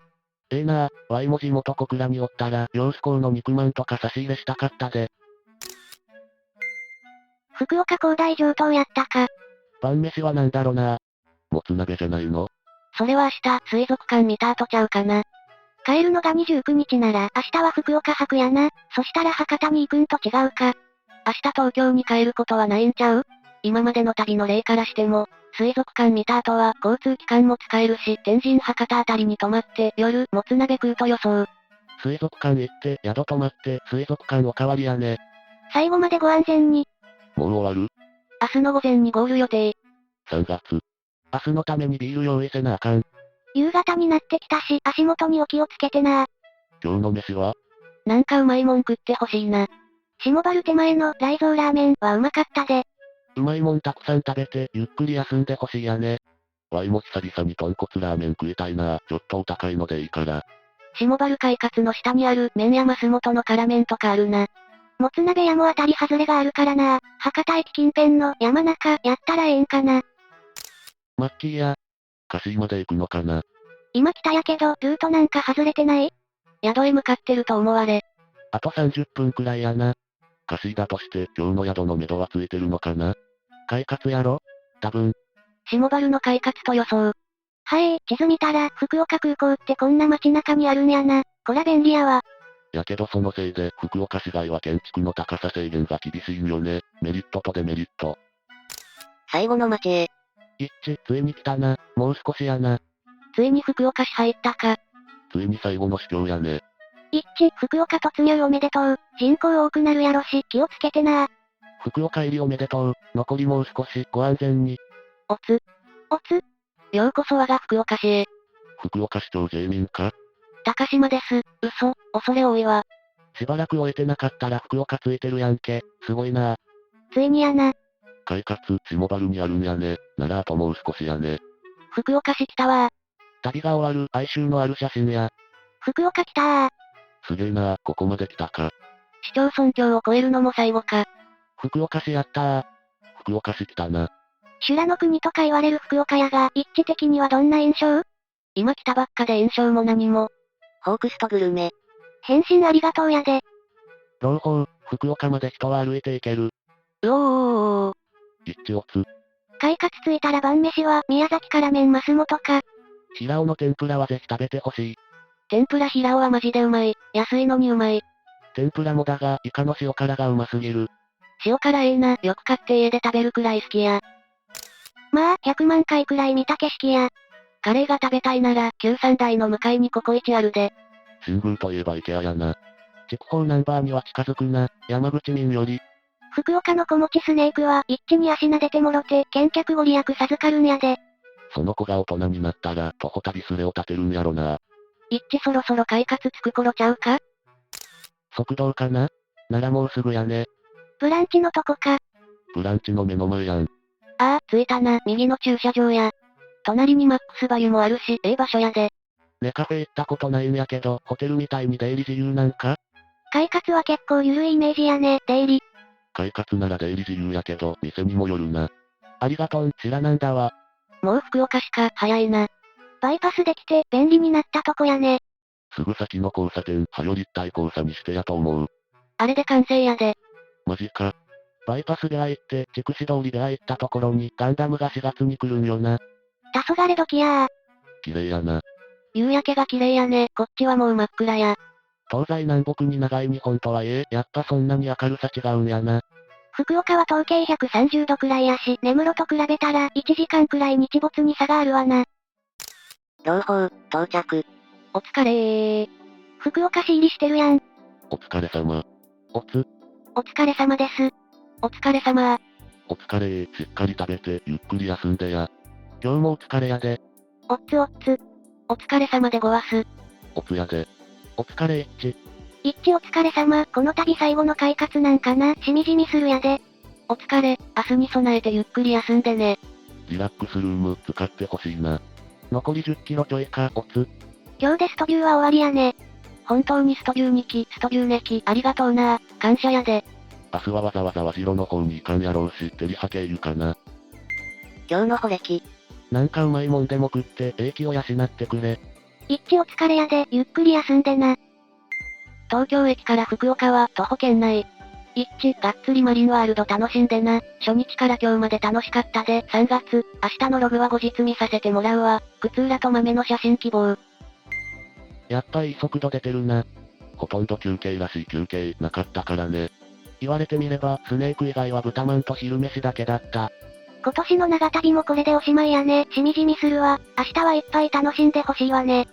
ええなぁ、ワイも地元小倉におったら、様子校の肉まんとか差し入れしたかったで。福岡広大上等やったか。晩飯はなんだろな。もつ鍋じゃないの？それは明日、水族館見た後ちゃうかな。帰るのが29日なら明日は福岡泊やな。そしたら博多に行くんと違うか。明日東京に帰ることはないんちゃう？今までの旅の例からしても、水族館見た後は交通機関も使えるし、天神博多あたりに泊まって、夜、もつ鍋食うと予想。水族館行って、宿泊まって、水族館おかわりやね。最後までご安全に。もう終わる？明日の午前にゴール予定。 3月。明日のためにビール用意せなあかん。夕方になってきたし、足元にお気をつけてな。今日の飯は？なんかうまいもん食ってほしいな。下原手前の雷蔵ラーメンはうまかったで。うまいもんたくさん食べて、ゆっくり休んでほしいやね。ワイも久々に豚骨ラーメン食いたいな。ちょっとお高いのでいいから。下原快活の下にある麺屋増本の辛麺とかあるな。もつ鍋屋も当たり外れがあるからな。博多駅近辺の山中やったらええんかな。マッキーや。カシーまで行くのかな？今来たやけど、ルートなんか外れてない？宿へ向かってると思われ。あと30分くらいやな。カシーだとして今日の宿の目処はついてるのかな？快活やろ？多分。下原の快活と予想。地図見たら、福岡空港ってこんな街中にあるんやな。こら便利やわ。やけどそのせいで福岡市街は建築の高さ制限が厳しいんよね。メリットとデメリット。最後の街へ。一致、ついに来たな。もう少しやな。ついに福岡市入ったか。ついに最後の市境やね。一致、福岡突入おめでとう。人口多くなるやろし、気をつけてな。福岡入りおめでとう。残りもう少し、ご安全に。おつ。おつ。ようこそ我が福岡市へ。福岡市長住民か？高島です。嘘、恐れ多いわ。しばらく終えてなかったら福岡ついてるやんけ。すごいな。ついにやな。快活、下原にあるんやね。ならあともう少しやね。福岡市来たわ。旅が終わる、哀愁のある写真や。福岡来たー。すげえな、ここまで来たか。市町村長を超えるのも最後か。福岡市やったー。福岡市来たな。修羅の国とか言われる福岡屋が、一致的にはどんな印象？今来たばっかで印象も何も。ホークストグルメ。返信ありがとうやで。朗報、福岡まで人は歩いていける。うおーおーおー。一致オツ。快活ついたら晩飯は、宮崎辛麺増本か。平尾の天ぷらはぜひ食べてほしい。天ぷら平尾はマジでうまい。安いのにうまい。天ぷらもだが、イカの塩辛がうますぎる。塩辛ええな、よく買って家で食べるくらい好きや。まあ、100万回くらい見た景色や。カレーが食べたいなら、旧三大の向かいにココイチあるで。新宮といえばイケアやな。筑豊ナンバーには近づくな、山口民より。福岡の子持ちスネークは、一致に足撫でてもろて、見客ご利益授かるんやで。その子が大人になったら、徒歩旅スレを立てるんやろな。一致そろそろ快活つく頃ちゃうか？速道かな？ならもうすぐやね。ブランチのとこか。ブランチの目の前やん。ああ、着いたな、右の駐車場や。隣にマックスバユもあるし、ええ場所やで。ネカフェ行ったことないんやけど、ホテルみたいに出入り自由なんか？快活は結構ゆるいイメージやね、出入り。快活なら出入り自由やけど、店にもよるな。ありがとん、知らなんだわ。もう福岡しか、早いな。バイパスできて、便利になったとこやね。すぐ先の交差点、はよ立体交差にしてやと思う。あれで完成やで。マジか。バイパスで入って、筑紫通りで入ったところに、ガンダムが4月に来るんよな。黄昏時やー。綺麗やな。夕焼けが綺麗やね、こっちはもう真っ暗や。東西南北に長い日本とはいえ、やっぱそんなに明るさ違うんやな。福岡は統計130度くらいやし、根室と比べたら、1時間くらい日没に差があるわな。朗報、到着。お疲れー。福岡市入りしてるやん。お疲れ様。おつ、お疲れ様です。お疲れ様。お疲れー。しっかり食べて、ゆっくり休んでや。今日もお疲れやで。おっつおっつ。お疲れ様でごわす。おつやで。お疲れ一致。一致お疲れ様。この度最後の快活なんかな。しみじみするやで。お疲れ、明日に備えてゆっくり休んでね。リラックスルーム、使ってほしいな。残り10キロちょいか、おつ。今日でストビューは終わりやね。本当にストビュー2期、ストビューネキ、ありがとうな。感謝やで。明日はわざわざ和白の方に行かんやろうし、照りは経由かな。今日の保歴。なんかうまいもんでも食って、英気を養ってくれ。一致お疲れやで、ゆっくり休んでな。東京駅から福岡は徒歩圏内。一致、がっつりマリンワールド楽しんでな。初日から今日まで楽しかったで。3月、明日のログは後日見させてもらうわ。靴裏と豆の写真希望。やっぱいい速度出てるな。ほとんど休憩らしい休憩なかったからね。言われてみれば、スネーク以外は豚まんと昼飯だけだった。今年の長旅もこれでおしまいやね。しみじみするわ。明日はいっぱい楽しんでほしいわね。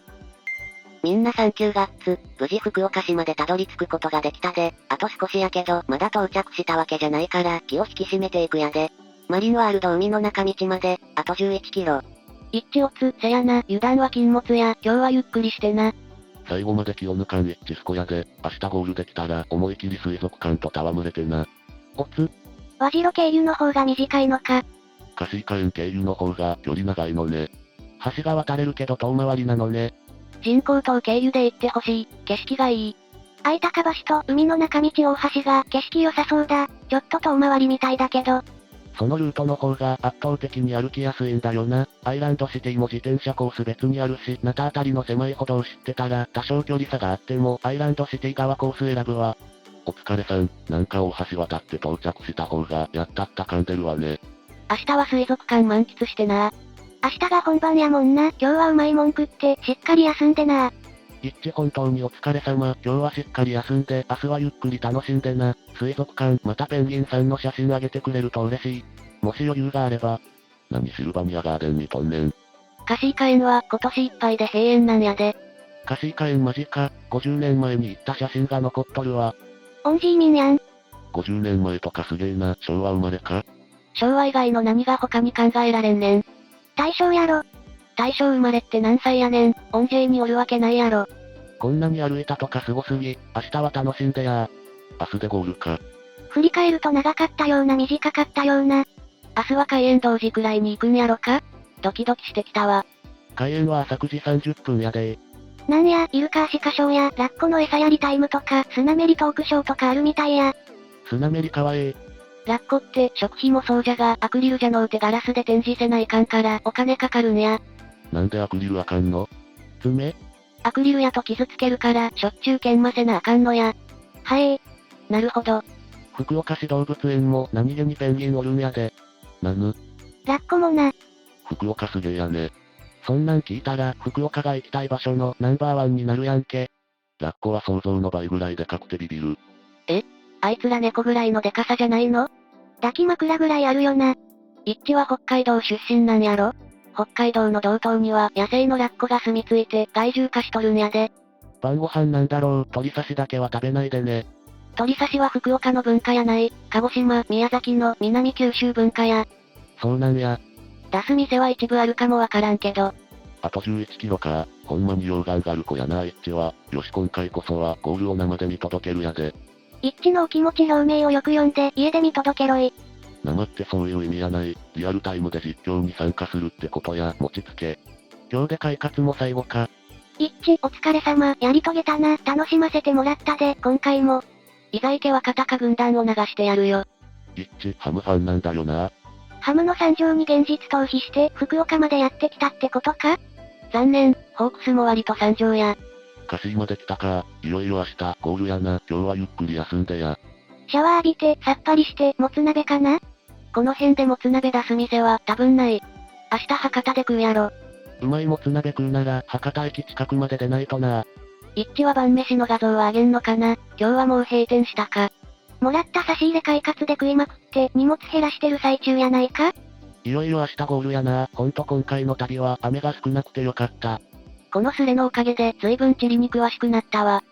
みんなサンキューガッツ、無事福岡市までたどり着くことができたで、あと少しやけど、まだ到着したわけじゃないから、気を引き締めていくやで。マリンワールド海の中道まで、あと11キロ。一致おつ、せやな、油断は禁物や、今日はゆっくりしてな。最後まで気を抜かん一致健やで、明日ゴールできたら、思い切り水族館と戯れてな。おつ、和白経由の方が短いのか。カシイカ園経由の方が距離長いのね。橋が渡れるけど遠回りなのね。人工島経由で行ってほしい、景色がいい。愛高橋と海の中道大橋が景色良さそうだ。ちょっと遠回りみたいだけど。そのルートの方が圧倒的に歩きやすいんだよな。アイランドシティも自転車コース別にあるし、ナタあたりの狭い歩道を知ってたら多少距離差があってもアイランドシティ側コース選ぶわ。お疲れさん、なんか大橋渡って到着した方がやったった感出るわね。明日は水族館満喫してな。明日が本番やもんな。今日はうまいもん食ってしっかり休んでな。一致本当にお疲れ様。今日はしっかり休んで、明日はゆっくり楽しんでな。水族館、またペンギンさんの写真あげてくれると嬉しい。もし余裕があれば。何シルバニアガーデンにとんねん。カシイカ園は今年いっぱいで閉園なんやで。カシイカ園マジか。50年前に行った写真が残っとるわ。オンジーミンやん。 50年前とかすげえな、昭和生まれか。昭和以外の何が他に考えられんねん。大正やろ。大正生まれって何歳やねん。オンジェイにおるわけないやろ。こんなに歩いたとかすごすぎ。明日は楽しんでや明日でゴールか。振り返ると長かったような短かったような。明日は開園同時くらいに行くんやろか。ドキドキしてきたわ。開園は朝9時30分やでなんや、イルカアシカショーやラッコの餌やりタイムとか、スナメリトークショーとかあるみたいや。スナメリかわええ。ラッコって食費もそうじゃが、アクリルじゃのうてガラスで展示せないかんからお金かかるんや。なんでアクリルあかんの？爪アクリルやと傷つけるから、しょっちゅう研ませなあかんのや。なるほど。福岡市動物園も何気にペンギンおるんやで。ラッコもな。福岡すげえやね。そんなん聞いたら、福岡が行きたい場所のナンバーワンになるやんけ。ラッコは想像の倍ぐらいでかくてビビる。あいつら猫ぐらいのデカさじゃないの？抱き枕ぐらいあるよな。一致は北海道出身なんやろ？北海道の道東には野生のラッコが住み着いて害獣化しとるんやで。晩ご飯なんだろう、鳥刺しだけは食べないでね。鳥刺しは福岡の文化やない、鹿児島、宮崎の南九州文化や。そうなんや。出す店は一部あるかもわからんけど。あと11キロか。ほんまに溶岩がある子やな、一致は。よし今回こそはゴールを生で見届けるやで。一致のお気持ち表明をよく読んで家で見届けろい。生ってそういう意味やない。リアルタイムで実況に参加するってことや、持ちつけ。今日で快活も最後か。一致お疲れ様、やり遂げたな、楽しませてもらったで、今回も。いざ行け若鷹軍団を流してやるよ。一致ハムファンなんだよな。ハムの惨状に現実逃避して福岡までやってきたってことか？残念、ホークスも割と惨状や。カシまで来たか。いよいよ明日、ゴールやな。今日はゆっくり休んでや。シャワー浴びて、さっぱりして、もつ鍋かな？この辺でもつ鍋出す店は多分ない。明日博多で食うやろ。うまいもつ鍋食うなら、博多駅近くまで出ないとな。一致は晩飯の画像をあげんのかな？今日はもう閉店したか。もらった差し入れ快活で食いまくって、荷物減らしてる最中やないか？いよいよ明日ゴールやな。ほんと今回の旅は雨が少なくてよかった。このスレのおかげで随分地理に詳しくなったわ。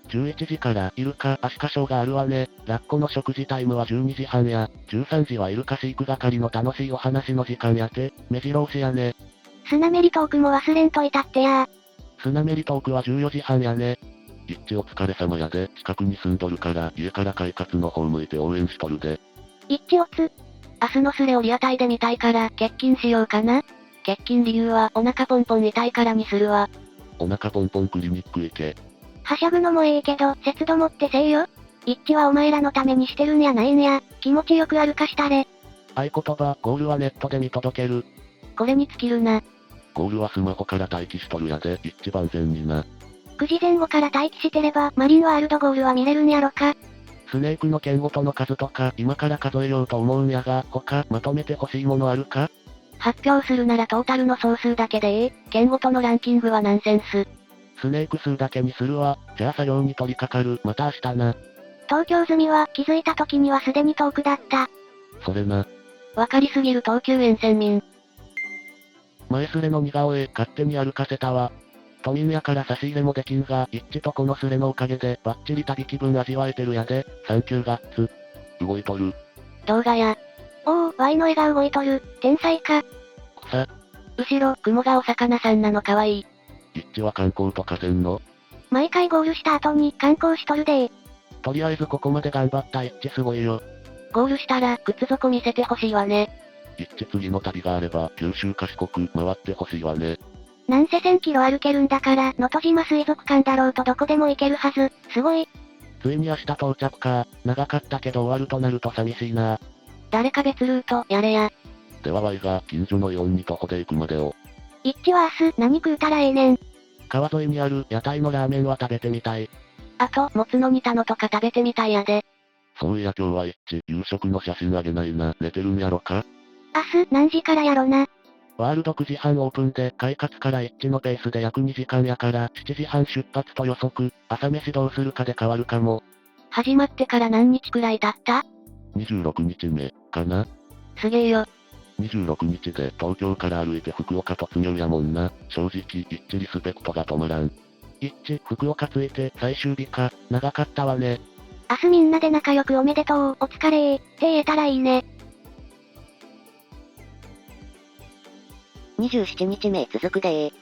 11時からイルカ、アシカショーがあるわね。ラッコの食事タイムは12時半や、13時はイルカ飼育係の楽しいお話の時間やて、目白押しやね。スナメリトークも忘れんといたってや。スナメリトークは14時半やね。一致お疲れ様やで。近くに住んどるから、家から快活の方向いて応援しとるで。一致おつ。明日のスレをリアタイで見たいから、欠勤しようかな。欠勤理由はお腹ポンポン痛いからにするわ。お腹ポンポンクリニック行け。はしゃぐのもええけど、節度持ってせえよ。一致はお前らのためにしてるんやないんや。気持ちよく歩かしたれ。合言葉、ゴールはネットで見届ける。これに尽きるな。ゴールはスマホから待機しとるやで。一番全にな。9時前後から待機してれば、マリンワールドゴールは見れるんやろか。スネークの剣ごとの数とか、今から数えようと思うんやが、他、まとめて欲しいものあるか？発表するならトータルの総数だけでええ。剣ごとのランキングはナンセンス。スネーク数だけにするわ。じゃあ作業に取り掛かる。また明日な。東京済みは気づいた時にはすでに遠くだった。それな。わかりすぎる東急沿線民。前スレの似顔絵、勝手に歩かせたわ。都民やから差し入れもできんが、一致とこのスレのおかげで、バッチリ旅気分味わえてるやで。サンキューガッツ。動いとる。動画や。おお、ワイの絵が動いとる。天才か。草。後ろ、雲がお魚さんなのかわいい。一致は観光とかせんの？毎回ゴールした後に観光しとるでー。とりあえずここまで頑張った一致すごいよ。ゴールしたら、靴底見せてほしいわね。一致次の旅があれば、九州か四国回ってほしいわね。なんせ1000キロ歩けるんだから、能登島水族館だろうとどこでも行けるはず。すごい。ついに明日到着か。長かったけど終わるとなると寂しいな。誰か別ルート、やれや。ではワイが、近所のイオンに徒歩で行くまでを。一致は明日、何食うたらええねん。川沿いにある屋台のラーメンは食べてみたい。あと、もつの煮たのとか食べてみたいやで。そういや今日は一致、夕食の写真あげないな。寝てるんやろか？明日、何時からやろな。ワールド9時半オープンで、快活から一致のペースで約2時間やから、7時半出発と予測、朝飯どうするかで変わるかも。始まってから何日くらい経った？ 26日目、かな？すげえよ。26日で東京から歩いて福岡突入やもんな。正直、一致リスペクトが止まらん。一致、福岡着いて最終日か、長かったわね。明日みんなで仲良くおめでとう、お疲れー、って言えたらいいね。27日目続くでー。